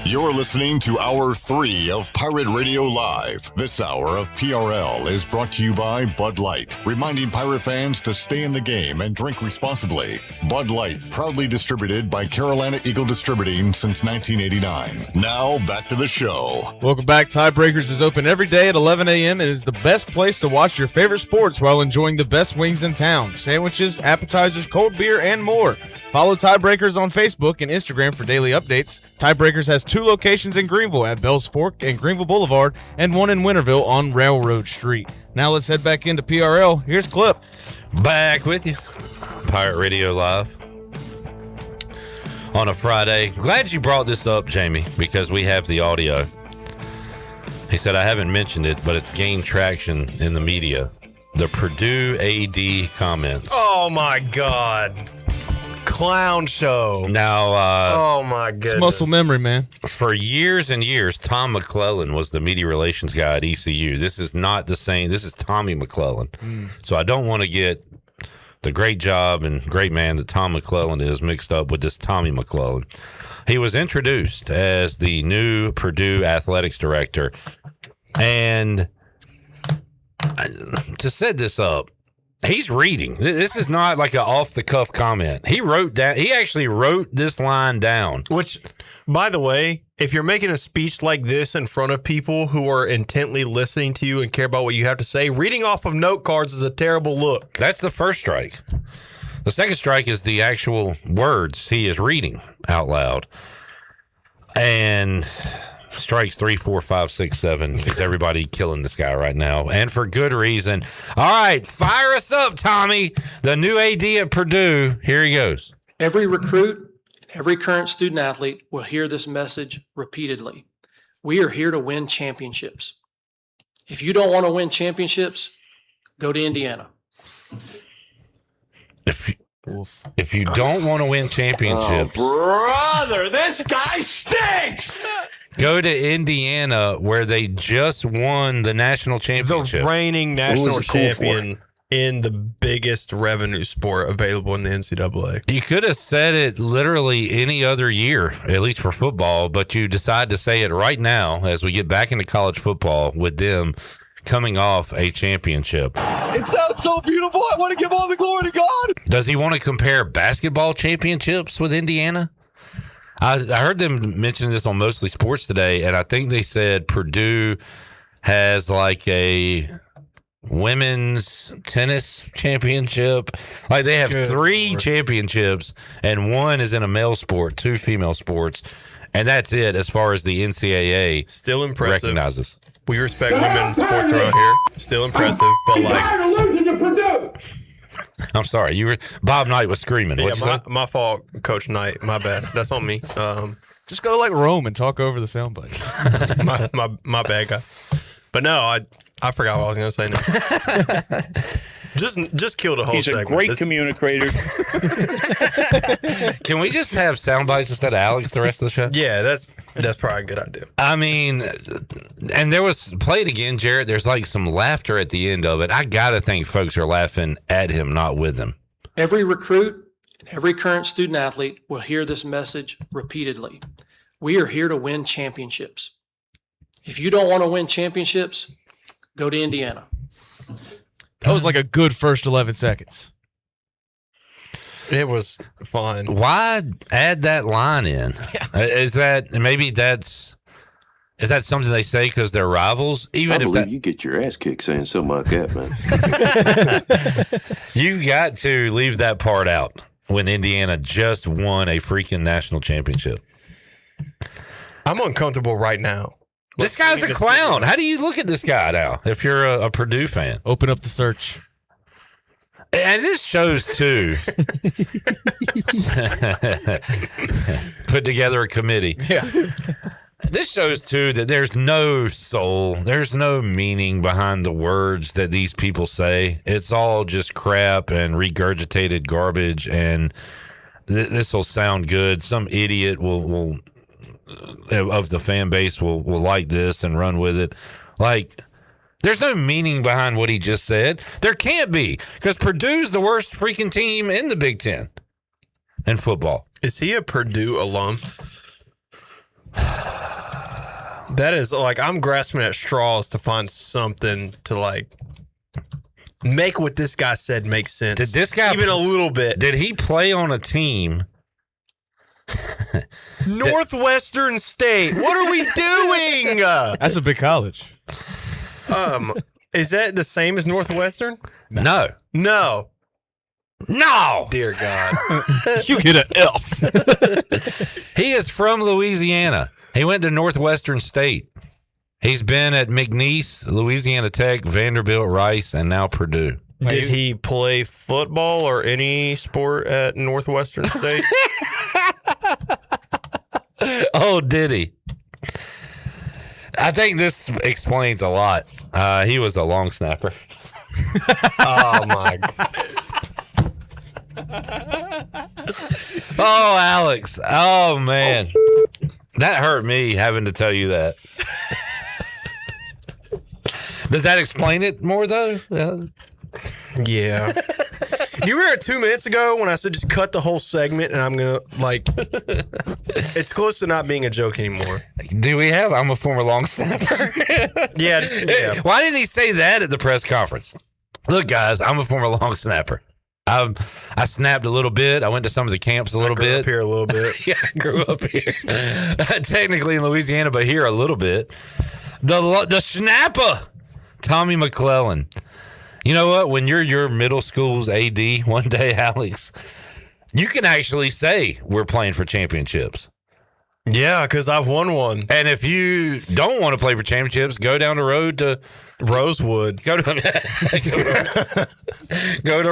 You're listening to Hour 3 of Pirate Radio Live. This hour of PRL is brought to you by Bud Light, reminding Pirate fans to stay in the game and drink responsibly. Bud Light, proudly distributed by Carolina Eagle Distributing since 1989. Now, back to the show. Welcome back. Tiebreakers is open every day at 11 a.m. and is the best place to watch your favorite sports while enjoying the best wings in town. Sandwiches, appetizers, cold beer, and more. Follow Tiebreakers on Facebook and Instagram for daily updates. Tiebreakers has 2 locations in Greenville at Bells Fork and Greenville Boulevard and 1 in Winterville on Railroad Street. Now let's head back into PRL. Here's Clip. Back with you. Pirate Radio Live on a Friday. Glad you brought this up, Jamie, because we have the audio. He said, I haven't mentioned it, but it's gained traction in the media. The Purdue AD comments. Oh, my God. Clown show. Now, oh my goodness. It's muscle memory, man. For years and years, Tom McClellan was the media relations guy at ECU. This is not the same. This is Tommy McClellan. So I don't want to get the great job and great man that Tom McClellan is mixed up with this Tommy McClellan. He was introduced as the new Purdue athletics director. And to set this up, he's reading. This is not like an off-the-cuff comment. He actually wrote this line down. Which, by the way, if you're making a speech like this in front of people who are intently listening to you and care about what you have to say, reading off of note cards is a terrible look. That's the first strike. The second strike is the actual words he is reading out loud. And strikes 3, 4, 5, 6, 7 is everybody killing this guy right now, and for good reason. All right, fire us up, Tommy. The new AD at Purdue. Here he goes. Every recruit, every current student athlete will hear this message repeatedly. We are here to win championships. If you don't want to win championships, go to Indiana. If you don't want to win championships, Brother, this guy stinks! go to Indiana, where they just won the national championship. The reigning national champion in the biggest revenue sport available in the NCAA. You could have said it literally any other year, at least for football, but you decide to say it right now as we get back into college football with them coming off a championship. It sounds so beautiful. I want to give all the glory to God. Does he want to compare basketball championships with Indiana? I heard them mentioning this on Mostly Sports today, and I think they said Purdue has like a women's tennis championship. Like they have 3 championships, and 1 is in a male sport, 2 female sports, and that's it as far as the NCAA still impressive. recognizes. We respect women's sports around here. Still impressive, but like... I'm sorry. Bob Knight was screaming. Yeah, my fault, Coach Knight. My bad. That's on me. Just go like Rome and talk over the soundbite. my bad, guys. But no, I forgot what I was going to say now. Just kill the whole He's segment. a great communicator. Can we just have sound bites instead of Alex the rest of the show? Yeah, that's probably a good idea. I mean, and there was, play it again, Jarrett. There's like some laughter at the end of it. I got to think folks are laughing at him, not with him. Every recruit and every current student athlete will hear this message repeatedly. We are here to win championships. If you don't want to win championships, go to Indiana. That was like a good first 11 seconds. It was fun. Why add that line in? Is that something they say because they're rivals? Even I if believe that, you get your ass kicked saying something like that, man. you got to leave that part out when Indiana just won a freaking national championship. I'm uncomfortable right now. This guy's a clown. How do you look at this guy now if you're a Purdue fan? Open up the search. And this shows, too. Put together a committee. Yeah. This shows, too, that there's no soul. There's no meaning behind the words that these people say. It's all just crap and regurgitated garbage, and this will sound good. Some idiot will of the fan base will like this and run with it. Like, there's no meaning behind what he just said. There can't be, because Purdue's the worst freaking team in the Big Ten in football. Is he a Purdue alum? That is, like, I'm grasping at straws to find something to, like, make what this guy said make sense. Did this guy even a little bit? Did he play on a team? Northwestern State. What are we doing? That's a big college. Is that the same as Northwestern? No. Dear God. You get an F. He is from Louisiana. He went to Northwestern State. He's been at McNeese, Louisiana Tech, Vanderbilt, Rice, and now Purdue. Did he play football or any sport at Northwestern State? Oh, did he? I think this explains a lot. He was a long snapper. Oh, my God. Oh, Alex. Oh, man. That hurt me having to tell you that. Does that explain it more, though? Yeah. Do you remember 2 minutes ago when I said just cut the whole segment and I'm going to, like, it's close to not being a joke anymore. Do we have I'm a former long snapper? Yeah. Why didn't he say that at the press conference? Look, guys, I'm a former long snapper. I snapped a little bit. I went to some of the camps a little bit. Up here a little bit. Yeah, I grew up here. Technically in Louisiana, but here a little bit. The snapper, Tommy McClellan. You know what? When you're your middle school's AD one day, Alex, you can actually say we're playing for championships. Yeah, because I've won one. And if you don't want to play for championships, go down the road to Rosewood. Go to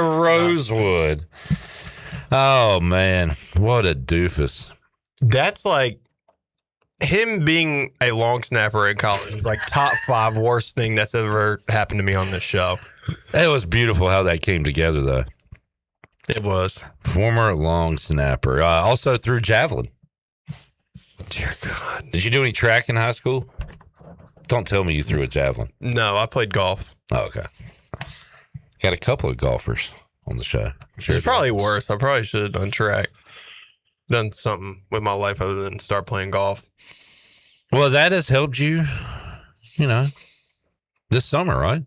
Rosewood. Oh, man. What a doofus. That's like him being a long snapper in college is like top 5 worst thing that's ever happened to me on this show. It was beautiful how that came together, though. It was. Former long snapper. Also threw javelin. Dear God. Did you do any track in high school? Don't tell me you threw a javelin. No, I played golf. Oh, okay. Got a couple of golfers on the show. It's probably worse. I probably should have done track. Done something with my life other than start playing golf. Well, that has helped you, this summer, right?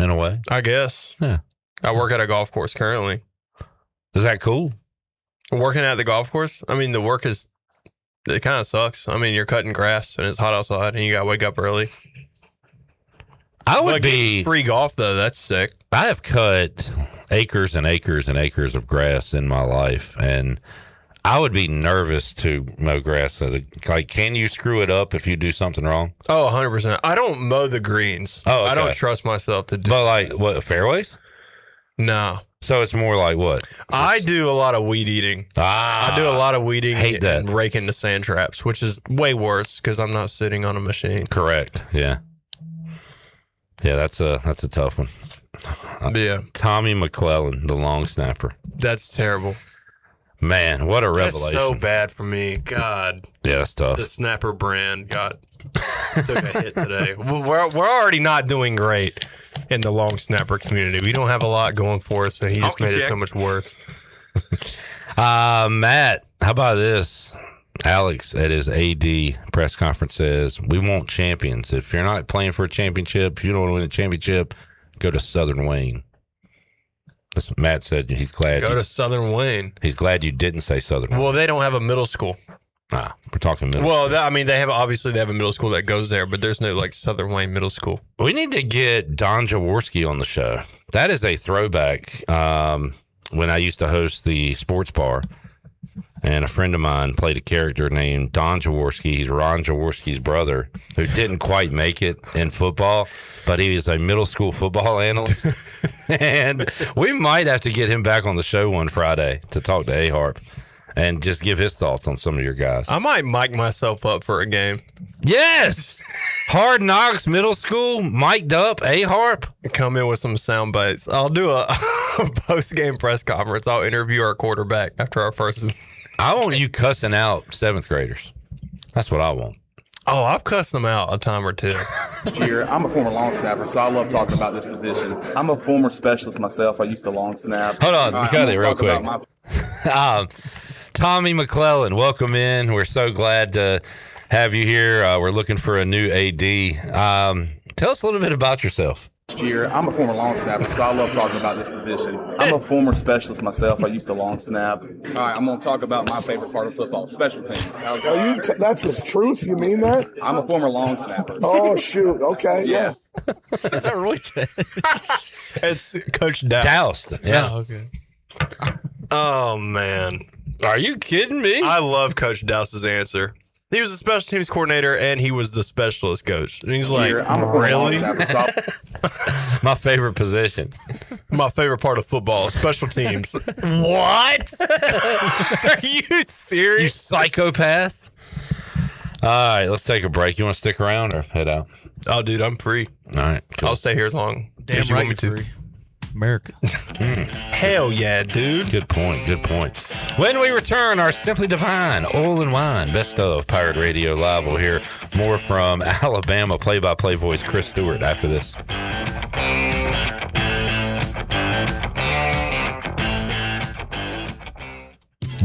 In a way. I guess. Yeah. I work at a golf course currently. Is that cool? Working at the golf course? I mean, the work is, it kind of sucks. I mean, you're cutting grass and it's hot outside and you got to wake up early. I would be free golf, though. That's sick. I have cut acres and acres and acres of grass in my life, and I would be nervous to mow grass. Like, can you screw it up if you do something wrong? Oh, 100%. I don't mow the greens. Oh, okay. I don't trust myself to do. But like, what, fairways? No. So it's more like what? I do a lot of weed eating. I do a lot of weeding. Hate that. And raking the sand traps, which is way worse because I'm not sitting on a machine. Correct. Yeah. Yeah, that's a tough one. Yeah. Tommy McClellan, the long snapper. That's terrible. Man, what a revelation. That's so bad for me. God. Yeah, that's tough. The snapper brand took a hit today. We're already not doing great in the long snapper community. We don't have a lot going for us, and he just made it so much worse. Matt, how about this? Alex at his AD press conference says, we want champions. If you're not playing for a championship, if you don't want to win a championship, go to Southern Wayne. That's what Matt said. He's glad. Go to Southern Wayne. He's glad you didn't say Southern Wayne. Well, they don't have a middle school. We're talking middle school. Well, they have a middle school that goes there, but there's no like Southern Wayne Middle School. We need to get Don Jaworski on the show. That is a throwback. When I used to host the sports bar, and a friend of mine played a character named Don Jaworski. He's Ron Jaworski's brother, who didn't quite make it in football, but he was a middle school football analyst. And we might have to get him back on the show one Friday to talk to A-Harp and just give his thoughts on some of your guys. I might mic myself up for a game. Yes! Hard Knocks Middle School, mic'd up, A-Harp. Come in with some sound bites. I'll do a post-game press conference. I'll interview our quarterback after our first. I want you cussing out 7th graders. That's what I want. Oh, I've cussed them out a time or two. I'm a former long snapper, so I love talking about this position. I'm a former specialist myself. I used to long snap. Hold on, cut it real quick. Tommy McClellan, welcome in. We're so glad to have you here. We're looking for a new AD. Tell us a little bit about yourself. I'm a former long snapper, so I love talking about this position. I'm a former specialist myself. I used to long snap. All right, I'm going to talk about my favorite part of football, special teams. That's the truth? You mean that? I'm a former long snapper. Oh, shoot. Okay. Yeah. Is that really? It's Coach Doust. Yeah. Oh, okay. Oh, man. Are you kidding me? I love Coach Doust's answer. He was a special teams coordinator, and he was the specialist coach. And he's like, really? My favorite position. My favorite part of football, special teams. What? Are you serious? You psychopath. All right, let's take a break. You want to stick around or head out? Oh, dude, I'm free. All right, cool. I'll stay here as long Damn as you right want me to. free. America. Hell yeah, dude. Good point. Good point. When we return, our Simply Divine Oil and Wine Best of Pirate Radio Live. We'll hear more from Alabama play-by-play voice Chris Stewart after this.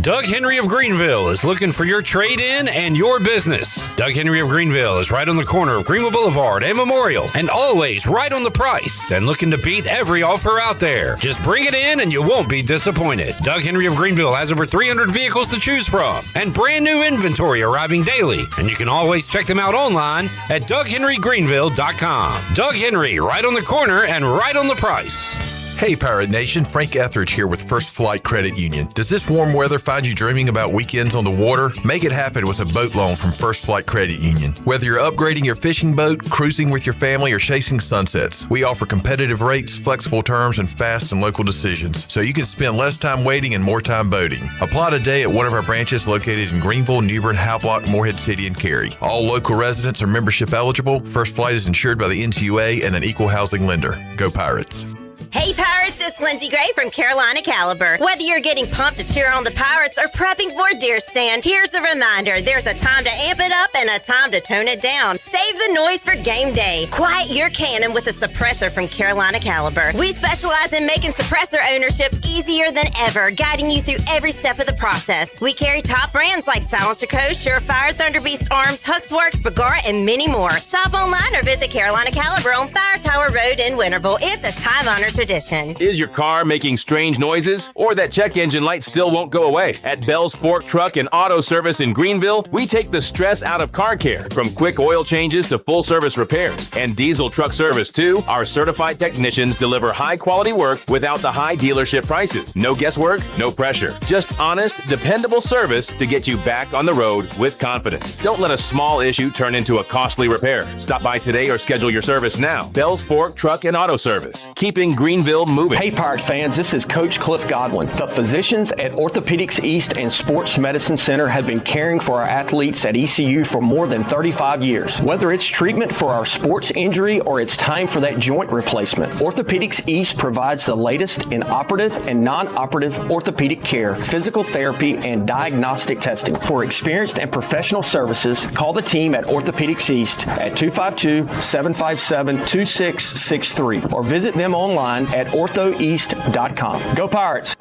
Doug Henry of Greenville is looking for your trade-in and your business. Doug Henry of Greenville is right on the corner of Greenville Boulevard and Memorial, and always right on the price and looking to beat every offer out there. Just bring it in and you won't be disappointed. Doug Henry of Greenville has over 300 vehicles to choose from and brand new inventory arriving daily. And you can always check them out online at DougHenryGreenville.com. Doug Henry, right on the corner and right on the price. Hey Pirate Nation, Frank Etheridge here with First Flight Credit Union. Does this warm weather find you dreaming about weekends on the water? Make it happen with a boat loan from First Flight Credit Union. Whether you're upgrading your fishing boat, cruising with your family, or chasing sunsets, we offer competitive rates, flexible terms, and fast and local decisions, so you can spend less time waiting and more time boating. Apply today at one of our branches located in Greenville, Newbern, Havelock, Morehead City, and Cary. All local residents are membership eligible. First Flight is insured by the NCUA and an equal housing lender. Go Pirates. Hey Pirates, it's Lindsey Gray from Carolina Caliber. Whether you're getting pumped to cheer on the Pirates or prepping for a deer stand, here's a reminder. There's a time to amp it up and a time to tone it down. Save the noise for game day. Quiet your cannon with a suppressor from Carolina Caliber. We specialize in making suppressor ownership easier than ever, guiding you through every step of the process. We carry top brands like Silencer Co., Surefire, Thunderbeast Arms, Huxworks, Bergara, and many more. Shop online or visit Carolina Caliber on Fire Tower Road in Winterville. It's a time-honored tradition. Is your car making strange noises or that check engine light still won't go away? At Bell's Fork Truck and Auto Service in Greenville, we take the stress out of car care, from quick oil changes to full service repairs and diesel truck service too. Our certified technicians deliver high quality work without the high dealership prices. No guesswork, no pressure. Just honest, dependable service to get you back on the road with confidence. Don't let a small issue turn into a costly repair. Stop by today or schedule your service now. Bell's Fork Truck and Auto Service, keeping Greenville Greenville moving. Hey, Pirate fans, this is Coach Cliff Godwin. The physicians at Orthopedics East and Sports Medicine Center have been caring for our athletes at ECU for more than 35 years. Whether it's treatment for our sports injury or it's time for that joint replacement, Orthopedics East provides the latest in operative and non-operative orthopedic care, physical therapy, and diagnostic testing. For experienced and professional services, call the team at Orthopedics East at 252-757-2663 or visit them online at orthoeast.com. Go Pirates!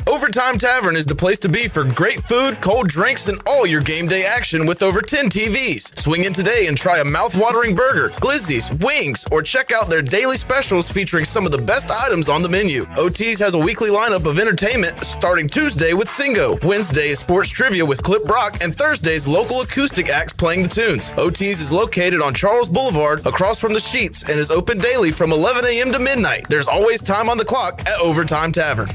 Overtime Tavern is the place to be for great food, cold drinks, and all your game day action with over 10 TVs. Swing in today and try a mouth-watering burger, glizzies, wings, or check out their daily specials featuring some of the best items on the menu. OT's has a weekly lineup of entertainment starting Tuesday with Singo, Wednesday is sports trivia with Clip Brock, and Thursday's local acoustic acts playing the tunes. OT's is located on Charles Boulevard across from the Sheets and is open daily from 11 a.m. to midnight. There's always time on the clock at Overtime Tavern.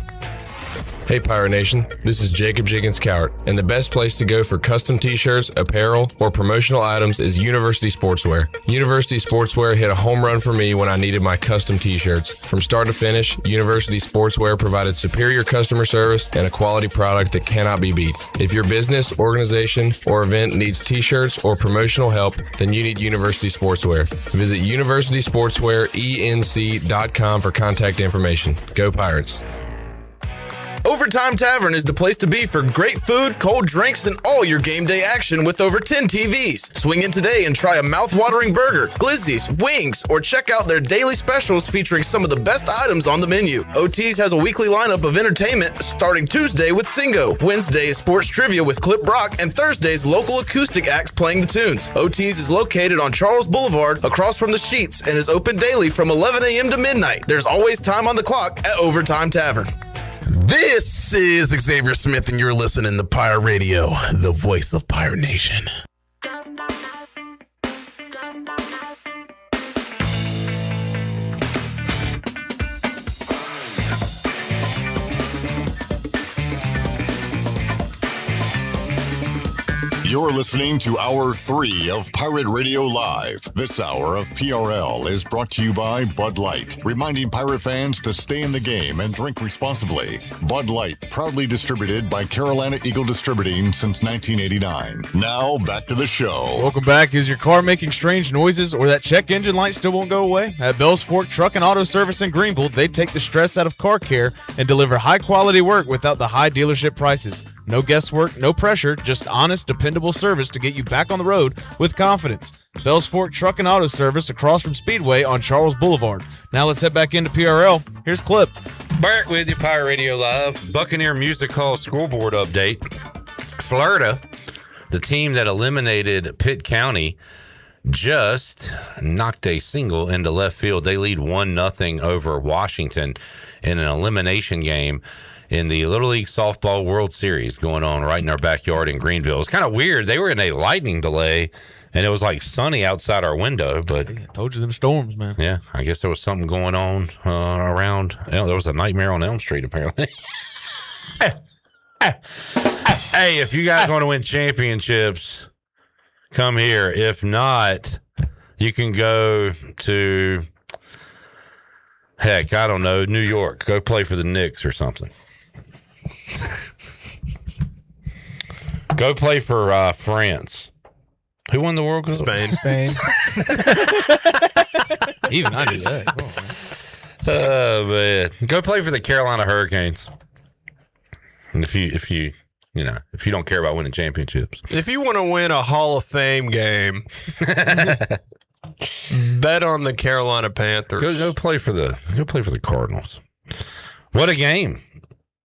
Hey Pirate Nation, this is Jacob Jiggins Cowart, and the best place to go for custom t-shirts, apparel, or promotional items is University Sportswear. University Sportswear hit a home run for me when I needed my custom t-shirts. From start to finish, University Sportswear provided superior customer service and a quality product that cannot be beat. If your business, organization, or event needs t-shirts or promotional help, then you need University Sportswear. Visit universitysportswearenc.com for contact information. Go Pirates! Overtime Tavern is the place to be for great food, cold drinks, and all your game day action with over 10 TVs. Swing in today and try a mouth-watering burger, glizzies, wings, or check out their daily specials featuring some of the best items on the menu. OT's has a weekly lineup of entertainment starting Tuesday with Singo, Wednesday is sports trivia with Clip Brock, and Thursday's local acoustic acts playing the tunes. OT's is located on Charles Boulevard across from the Sheets and is open daily from 11 a.m. to midnight. There's always time on the clock at Overtime Tavern. This is Xavier Smith, and you're listening to Pirate Radio, the voice of Pirate Nation. You're listening to Hour 3 of Pirate Radio Live. This hour of PRL is brought to you by Bud Light, reminding pirate fans to stay in the game and drink responsibly. Bud Light, proudly distributed by Carolina Eagle Distributing since 1989. Now, back to the show. Welcome back. Is your car making strange noises or that check engine light still won't go away? At Bell's Fork Truck and Auto Service in Greenville, they take the stress out of car care and deliver high-quality work without the high dealership prices. No guesswork, no pressure, just honest, dependable service to get you back on the road with confidence. Bell's Fork Truck and Auto Service across from Speedway on Charles Boulevard. Now let's head back into PRL. Here's Clip. Back with you, Pirate Radio Live. Buccaneer Music Hall scoreboard update. Florida, the team that eliminated Pitt County, just knocked a single into left field. They lead 1-0 over Washington in an elimination game in the Little League Softball World Series going on right in our backyard in Greenville. It's kind of weird. They were in a lightning delay, and it was like sunny outside our window. But I told you them storms, man. Yeah, I guess there was something going on around. There was a nightmare on Elm Street, apparently. Hey, if you guys want to win championships, come here. If not, you can go to, heck, I don't know, New York. Go play for the Knicks or something. Go play for France. Who won the World Cup? Spain. Even I knew that. Oh man, go play for the Carolina Hurricanes. And if you don't care about winning championships, if you want to win a Hall of Fame game, bet on the Carolina Panthers. Go play for the Cardinals. What a game!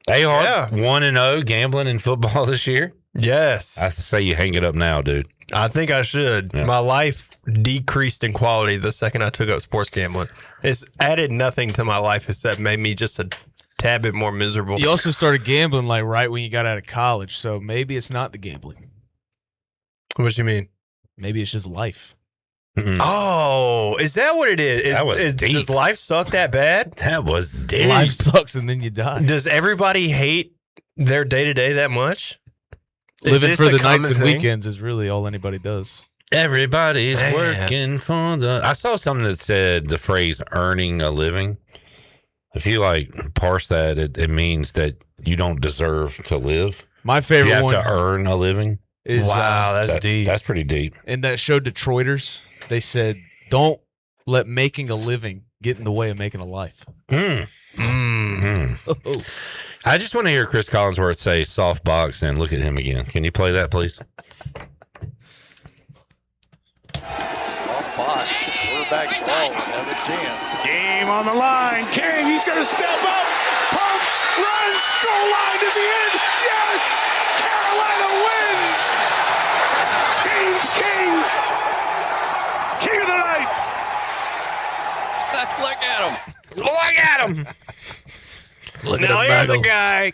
A-Hard 1-0 gambling in football this year. Yes, I say you hang it up now, dude. I think I should. Yeah. My life decreased in quality the second I took up sports gambling. It's added nothing to my life except made me just a tad bit more miserable. You also started gambling like right when you got out of college, so maybe it's not the gambling. What do you mean? Maybe it's just life. Mm-mm. Oh, is that what it is? That was deep. Does life suck that bad? That was deep. Life sucks and then you die. Does everybody hate their day-to-day that much? Living for the nights and weekends is really all anybody does. Everybody's working for the... I saw something that said the phrase earning a living. If you like parse that, it means that you don't deserve to live. My favorite you have one to earn a living. is That's deep. That's pretty deep. in that show Detroiters. They said, "Don't let making a living get in the way of making a life." I just want to hear Chris Collinsworth say soft box and look at him again. Can you play that, please? Soft box. Quarterback fault. Have a chance. Game on the line. King, he's going to step up. Pumps, runs, goal line. Is he in? Yes! Carolina wins! Haynes King! King of the night! Look at him. Look at him. Now here's the guy.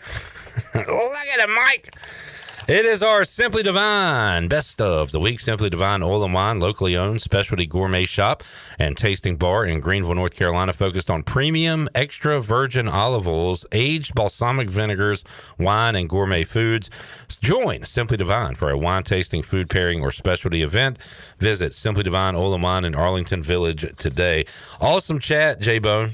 Look at him, Mike. It is our Simply Divine Best of the Week. Simply Divine Oil and Wine, locally owned specialty gourmet shop and tasting bar in Greenville, North Carolina, focused on premium extra virgin olive oils, aged balsamic vinegars, wine, and gourmet foods. Join Simply Divine for a wine tasting, food pairing, or specialty event. Visit Simply Divine Oil and Wine in Arlington Village today. Awesome chat, J-Bone,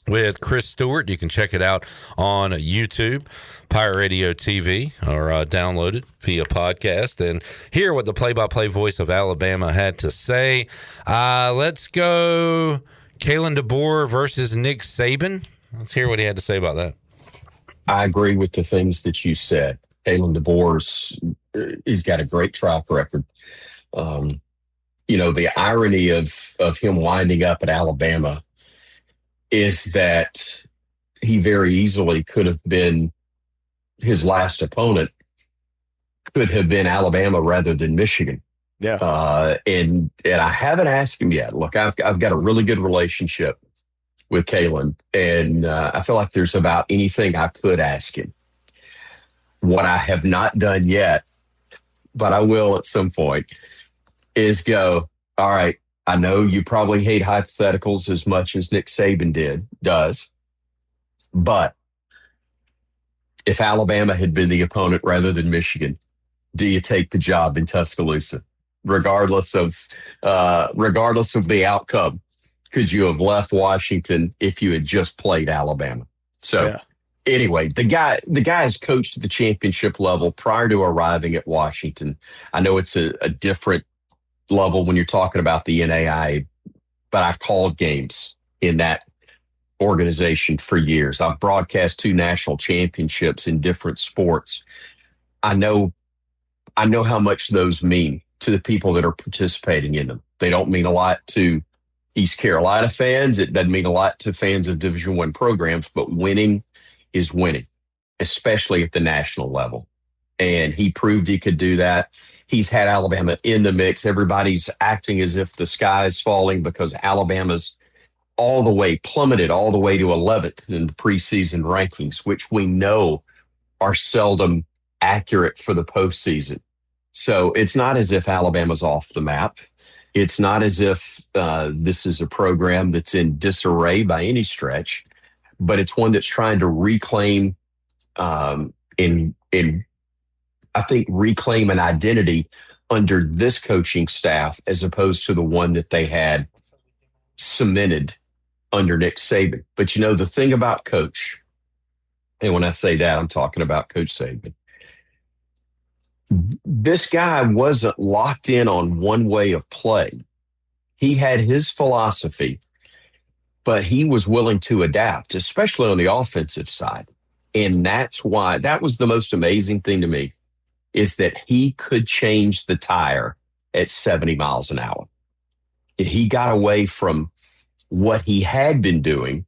with Chris Stewart. You can check it out on YouTube, Pirate Radio TV, or download it via podcast and hear what the play-by-play voice of Alabama had to say. Let's go Kalen DeBoer versus Nick Saban. Let's hear what he had to say about that. I agree with the things that you said. Kalen DeBoer's, he's got a great track record. The irony of him winding up at Alabama is that he very easily could have been, his last opponent could have been Alabama rather than Michigan. Yeah. And I haven't asked him yet. Look, I've got a really good relationship with Kalen, and I feel like there's about anything I could ask him. What I have not done yet, but I will at some point, is go, all right, I know you probably hate hypotheticals as much as Nick Saban does, but if Alabama had been the opponent rather than Michigan, do you take the job in Tuscaloosa, regardless of the outcome? Could you have left Washington if you had just played Alabama? So anyway, the guy has coached at the championship level prior to arriving at Washington. I know it's a different level when you're talking about the NAIA, but I called games in that organization for years. I've broadcast 2 national championships in different sports. I know how much those mean to the people that are participating in them. They don't mean a lot to East Carolina fans. It doesn't mean a lot to fans of Division I programs, but winning is winning, especially at the national level. And he proved he could do that. He's had Alabama in the mix. Everybody's acting as if the sky is falling because Alabama's plummeted all the way to 11th in the preseason rankings, which we know are seldom accurate for the postseason. So it's not as if Alabama's off the map. It's not as if this is a program that's in disarray by any stretch, but it's one that's trying to reclaim reclaim an identity under this coaching staff as opposed to the one that they had cemented under Nick Saban. But the thing about Coach, and when I say that, I'm talking about Coach Saban, this guy wasn't locked in on one way of play. He had his philosophy, but he was willing to adapt, especially on the offensive side. And that's why, that was the most amazing thing to me, is that he could change the tire at 70 miles an hour. He got away from what he had been doing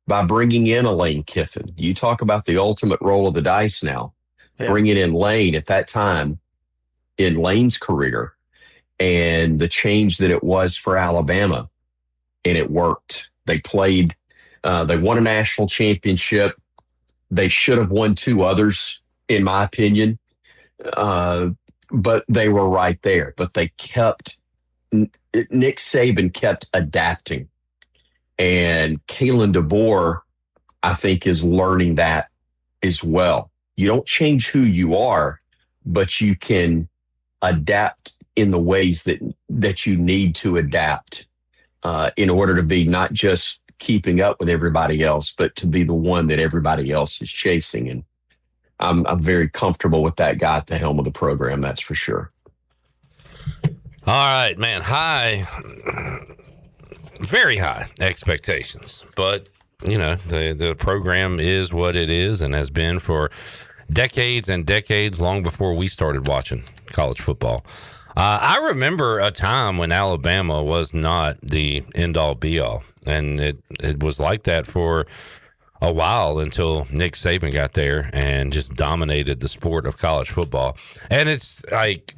by bringing in a Lane Kiffin. You talk about the ultimate roll of the dice now. Yeah. Bringing in Lane at that time in Lane's career and the change that it was for Alabama, and it worked. They played, they won a national championship. They should have won 2 others, in my opinion. But they were right there. But Nick Saban kept adapting. And Kalen DeBoer, I think, is learning that as well. You don't change who you are, but you can adapt in the ways that you need to adapt in order to be not just keeping up with everybody else, but to be the one that everybody else is chasing. And I'm very comfortable with that guy at the helm of the program. That's for sure. All right, man. Very high expectations, but the program is what it is and has been for decades and decades, long before we started watching college football. I remember a time when Alabama was not the end-all be-all, and it was like that for a while until Nick Saban got there and just dominated the sport of college football. And it's like,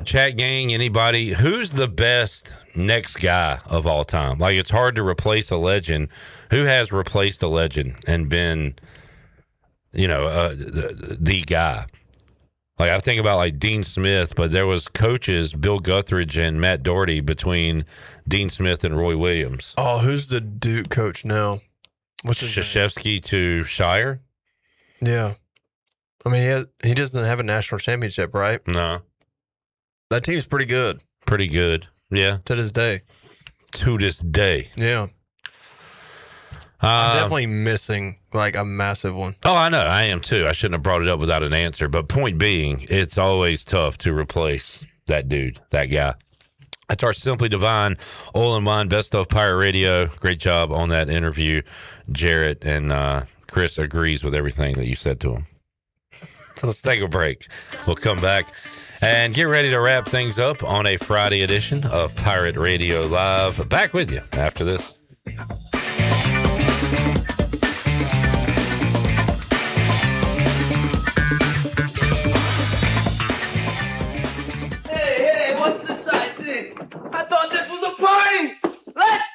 chat gang, anybody, who's the best next guy of all time? Like, it's hard to replace a legend. Who has replaced a legend and been, the guy? Like, I think about like Dean Smith, but there was coaches, Bill Guthridge and Matt Doherty, between Dean Smith and Roy Williams. Oh, who's the Duke coach now? What's his Krzyzewski to Shire? Yeah. I mean, he doesn't have a national championship, right? No. That team's pretty good. Pretty good. Yeah. To this day. Yeah. I'm definitely missing like a massive one. Oh, I know. I am too. I shouldn't have brought it up without an answer. But point being, it's always tough to replace that dude, that guy. That's our Simply Divine Oil and Wine Best of Pirate Radio. Great job on that interview, Jarrett. And Chris agrees with everything that you said to him. Let's take a break. We'll come back and get ready to wrap things up on a Friday edition of Pirate Radio Live. Back with you after this. Hey, what's this I see? I thought this was a party! Let's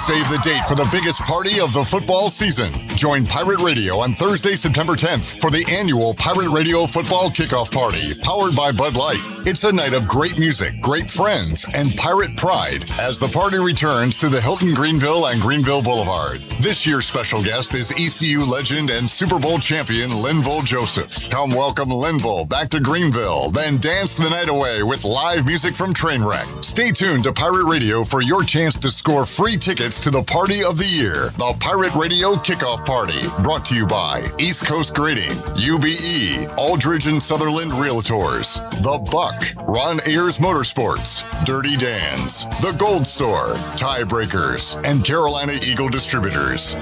Save the date for the biggest party of the football season. Join Pirate Radio on Thursday, September 10th for the annual Pirate Radio Football Kickoff Party, powered by Bud Light. It's a night of great music, great friends, and pirate pride as the party returns to the Hilton Greenville and Greenville Boulevard. This year's special guest is ECU legend and Super Bowl champion Linval Joseph. Come welcome Linval back to Greenville, then dance the night away with live music from Trainwreck. Stay tuned to Pirate Radio for your chance to score free tickets to the party of the year, the Pirate Radio Kickoff Party, brought to you by East Coast Grading, UBE, Aldridge and Sutherland Realtors, The Buck, Ron Ayers Motorsports, Dirty Dan's, The Gold Store, Tiebreakers, and Carolina Eagle Distributors.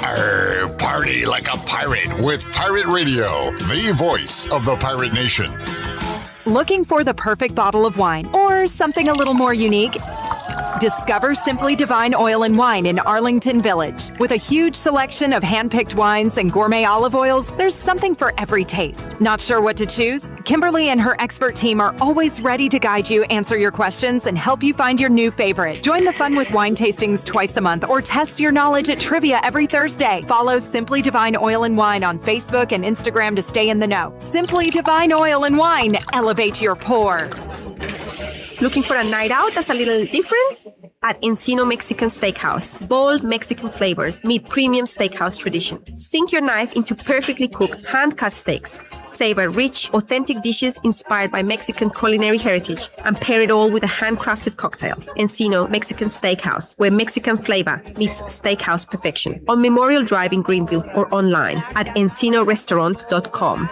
Party like a pirate with Pirate Radio, the voice of the Pirate Nation. Looking for the perfect bottle of wine or something a little more unique? Discover Simply Divine Oil and Wine in Arlington Village. With a huge selection of hand-picked wines and gourmet olive oils, there's something for every taste. Not sure what to choose? Kimberly and her expert team are always ready to guide you, answer your questions, and help you find your new favorite. Join the fun with wine tastings twice a month or test your knowledge at trivia every Thursday. Follow Simply Divine Oil and Wine on Facebook and Instagram to stay in the know. Simply Divine Oil and Wine. Elevate your pour. Looking for a night out that's a little different? At Encino Mexican Steakhouse. Bold Mexican flavors meet premium steakhouse tradition. Sink your knife into perfectly cooked, hand-cut steaks. Savor rich, authentic dishes inspired by Mexican culinary heritage and pair it all with a handcrafted cocktail. Encino Mexican Steakhouse, where Mexican flavor meets steakhouse perfection. On Memorial Drive in Greenville or online at EncinoRestaurant.com.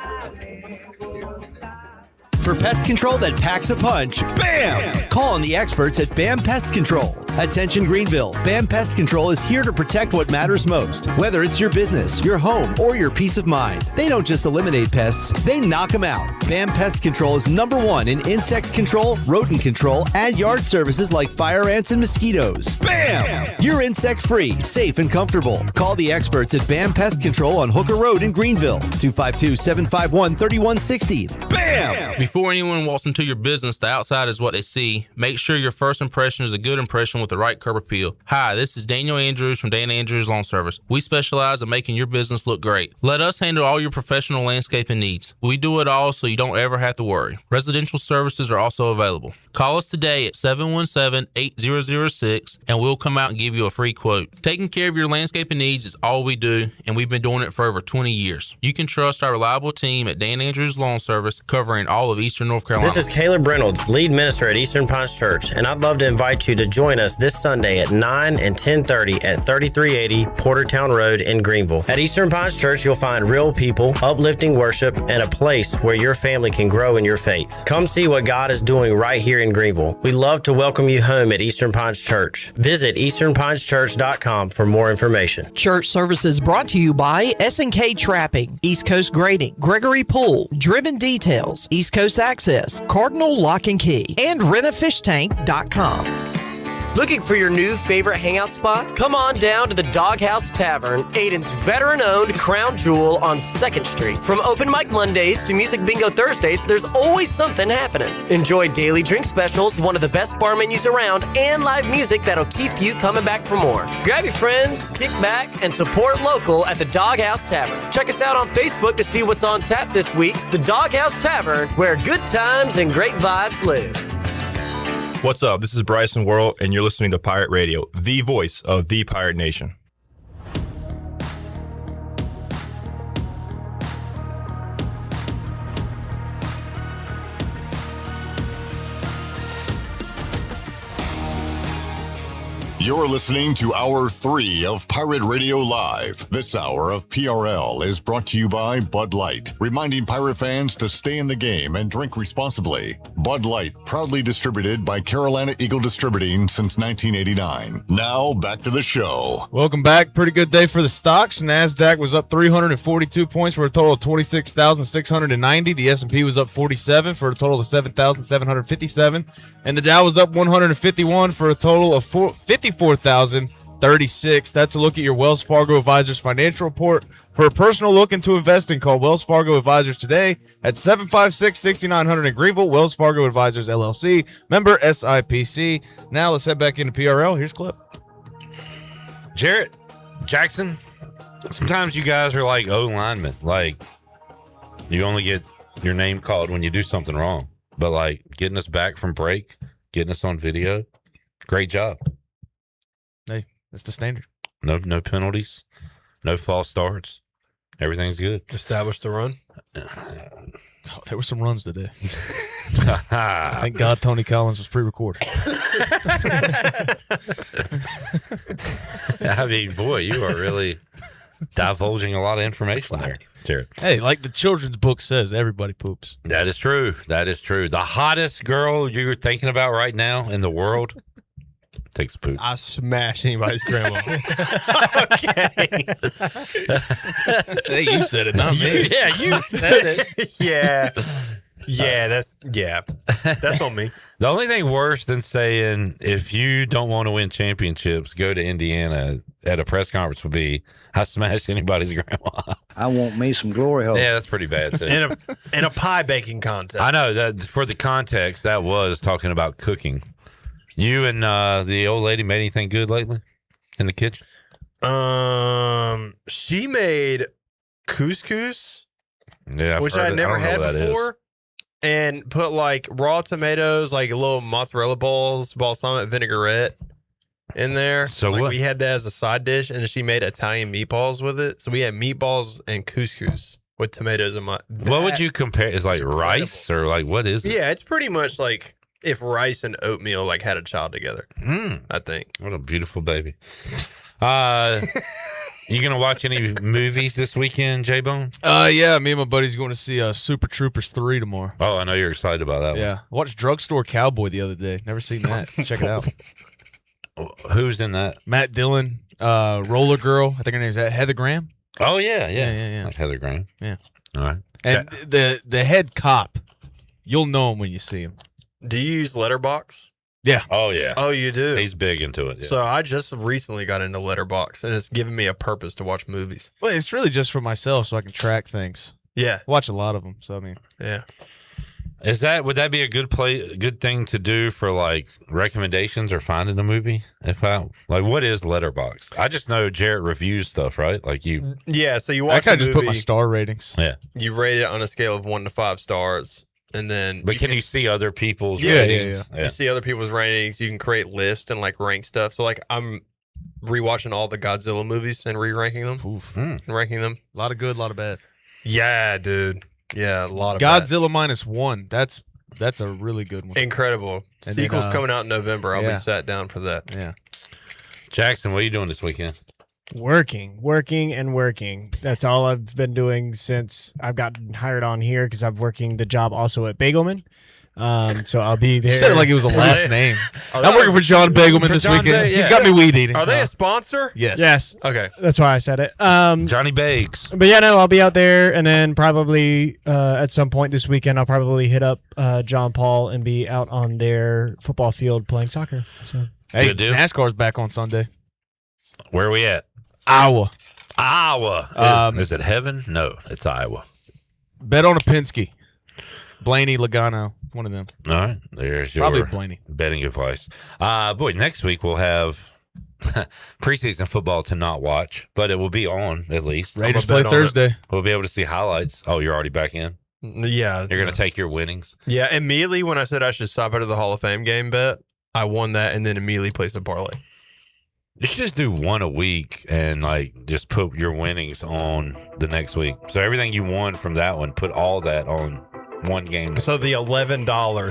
For pest control that packs a punch, BAM! Call on the experts at BAM Pest Control. Attention Greenville, BAM Pest Control is here to protect what matters most, whether it's your business, your home, or your peace of mind. They don't just eliminate pests, they knock them out. BAM Pest Control is #1 in insect control, rodent control, and yard services like fire ants and mosquitoes. BAM! You're insect-free, safe, and comfortable. Call the experts at BAM Pest Control on Hooker Road in Greenville, 252-751-3160. BAM! Before anyone walks into your business, the outside is what they see. Make sure your first impression is a good impression with the right curb appeal. Hi, this is Daniel Andrews from Dan Andrews Lawn Service. We specialize in making your business look great. Let us handle all your professional landscaping needs. We do it all so you don't ever have to worry. Residential services are also available. Call us today at 717-8006 and we'll come out and give you a free quote. Taking care of your landscaping needs is all we do, and we've been doing it for over 20 years. You can trust our reliable team at Dan Andrews Lawn Service, covering all of Eastern North Carolina. This is Caleb Reynolds, lead minister at Eastern Pines Church, and I'd love to invite you to join us this Sunday at 9 and 10:30 at 3380 Portertown Road in Greenville. At Eastern Pines Church, you'll find real people, uplifting worship, and a place where your family can grow in your faith. Come see what God is doing right here in Greenville. We'd love to welcome you home at Eastern Pines Church. Visit easternpineschurch.com for more information. Church services brought to you by S&K Trapping, East Coast Grading, Gregory Pool, Driven Details, East Coast Access, Cardinal Lock and Key, and RentAFishTank.com. Looking for your new favorite hangout spot? Come on down to the Doghouse Tavern, Aiden's veteran-owned crown jewel on 2nd Street. From open mic Mondays to music bingo Thursdays, there's always something happening. Enjoy daily drink specials, one of the best bar menus around, and live music that'll keep you coming back for more. Grab your friends, kick back, and support local at the Doghouse Tavern. Check us out on Facebook to see what's on tap this week. The Doghouse Tavern, where good times and great vibes live. What's up? This is Bryson Worrell, and you're listening to Pirate Radio, the voice of the Pirate Nation. You're listening to Hour 3 of Pirate Radio Live. This hour of PRL is brought to you by Bud Light, reminding pirate fans to stay in the game and drink responsibly. Bud Light, proudly distributed by Carolina Eagle Distributing since 1989. Now, back to the show. Welcome back. Pretty good day for the stocks. NASDAQ was up 342 points for a total of 26,690. The S&P was up 47 for a total of 7,757. And the Dow was up 151 for a total of 54,036. That's a look at your Wells Fargo Advisors financial report. For a personal look into investing, call Wells Fargo Advisors today at 756-6900 in Greenville. Wells Fargo Advisors, LLC, member SIPC. Now let's head back into PRL. Here's Clip. Jarrett Jackson, sometimes you guys are like O-linemen. Like, you only get your name called when you do something wrong. But, like, getting us back from break, getting us on video, great job. Hey, that's the standard. No penalties, no false starts. Everything's good. Established the run. Oh, there were some runs today. Thank God Tony Collins was pre-recorded. I mean, boy, you are really divulging a lot of information there, Jared. Hey, like the children's book says, everybody poops. That is true. That is true. The hottest girl you're thinking about right now in the world takes a poop. I smash anybody's grandma. Okay. Hey, you said it, not me. Yeah, you said it. That's on me. The only thing worse than saying if you don't want to win championships, go to Indiana at a press conference would be I smashed anybody's grandma. I want me some glory hole. Yeah, that's pretty bad too. in a pie baking contest. I know that for the context that was talking about cooking. You and the old lady made anything good lately in the kitchen? She made couscous, which I never had before, and put like raw tomatoes, like little mozzarella balls, balsamic vinaigrette in there. So like what? We had that as a side dish, and she made Italian meatballs with it. So we had meatballs and couscous with tomatoes and what would you compare? Is like rice or like what is it? Yeah, it's pretty much like if rice and oatmeal like had a child together. I think. What a beautiful baby. You gonna watch any movies this weekend, J-Bone? Yeah, me and my buddy's going to see Super Troopers 3 tomorrow. Oh, I know you're excited about that Yeah, I watched Drugstore Cowboy the other day. Never seen that. Check it out. one. Who's in that? Matt Dillon, Roller Girl. I think her name's Heather Graham. Oh yeah. Like Heather Graham. Yeah. All right. And the head cop, you'll know him when you see him. Do you use Letterboxd? Yeah. Oh yeah. Oh, you do? He's big into it. Yeah. So I just recently got into Letterboxd, and it's given me a purpose to watch movies. Well, it's really just for myself so I can track things. Yeah. I watch a lot of them, so I mean. Yeah. Would that be a good thing to do for like recommendations or finding a movie? What is Letterboxd? I just know Jarrett reviews stuff, right? Like you. Yeah, so you watch. I kind the of just put my movie, star ratings. Yeah. You rate it on a scale of 1 to 5 stars, and then. But can you see other people's Yeah, ratings? You see other people's ratings. You can create lists and like rank stuff. So like I'm rewatching all the Godzilla movies and re-ranking them, and ranking them. A lot of good, a lot of bad. Yeah, dude. Yeah, a lot of Godzilla -1. That's a really good one. Incredible. And Sequel's then, coming out in November. I'll yeah. be sat down for that. Yeah. Jackson, what are you doing this weekend? Working. That's all I've been doing since I've gotten hired on here because I'm working the job also at Bagelman. So I'll be there. You said it like it was a last name. I'm working for John Bagelman this weekend. He's got me weed eating. Are they a sponsor? Yes. Okay. That's why I said it. Johnny Bakes. But yeah, no, I'll be out there, and then probably at some point this weekend, I'll probably hit up John Paul and be out on their football field playing soccer. So Hey, NASCAR's back on Sunday. Where are we at? Iowa. Is it heaven? No, it's Iowa. Bet on a Penske. Blaney, Logano, one of them. All right, there's your Probably Blaney. betting advice. Boy, next week we'll have preseason football to not watch, but it will be on at least. Raiders play Thursday. We'll be able to see highlights. Oh, you're already back in? Yeah. You're going to take your winnings? Yeah, immediately when I said I should stop out of the Hall of Fame game bet, I won that and then immediately placed a parlay. You should just do one a week and like just put your winnings on the next week. So everything you won from that one, put all that on one game. So the $11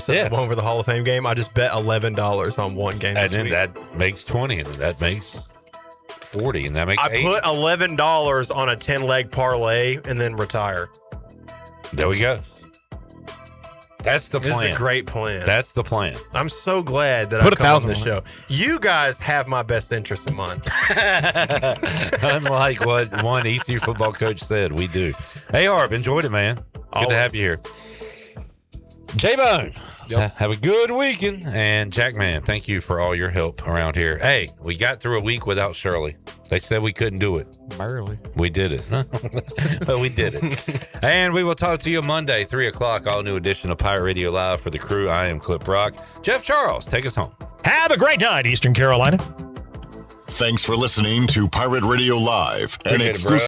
that I won for the Hall of Fame game, I just bet $11 on one game. And then that makes 20, and that makes 40, and that makes I 80. put $11 on a 10-leg parlay and then retire. There we go. That's the plan. This is a great plan. That's the plan. I'm so glad that Put I come on 1,000 this show. You guys have my best interest in mind. Unlike what one ECU football coach said, we do. Hey, Arb, enjoyed it, man. Good to have you here. J-Bone, have a good weekend. And Jackman, thank you for all your help around here. Hey, we got through a week without Shirley. They said we couldn't do it. Barely. We did it. But we did it. And we will talk to you Monday, 3 o'clock, all new edition of Pirate Radio Live. For the crew, I am Clip Rock. Jeff Charles, take us home. Have a great night, Eastern Carolina. Thanks for listening to Pirate Radio Live, an Appreciate it, bro. exclusive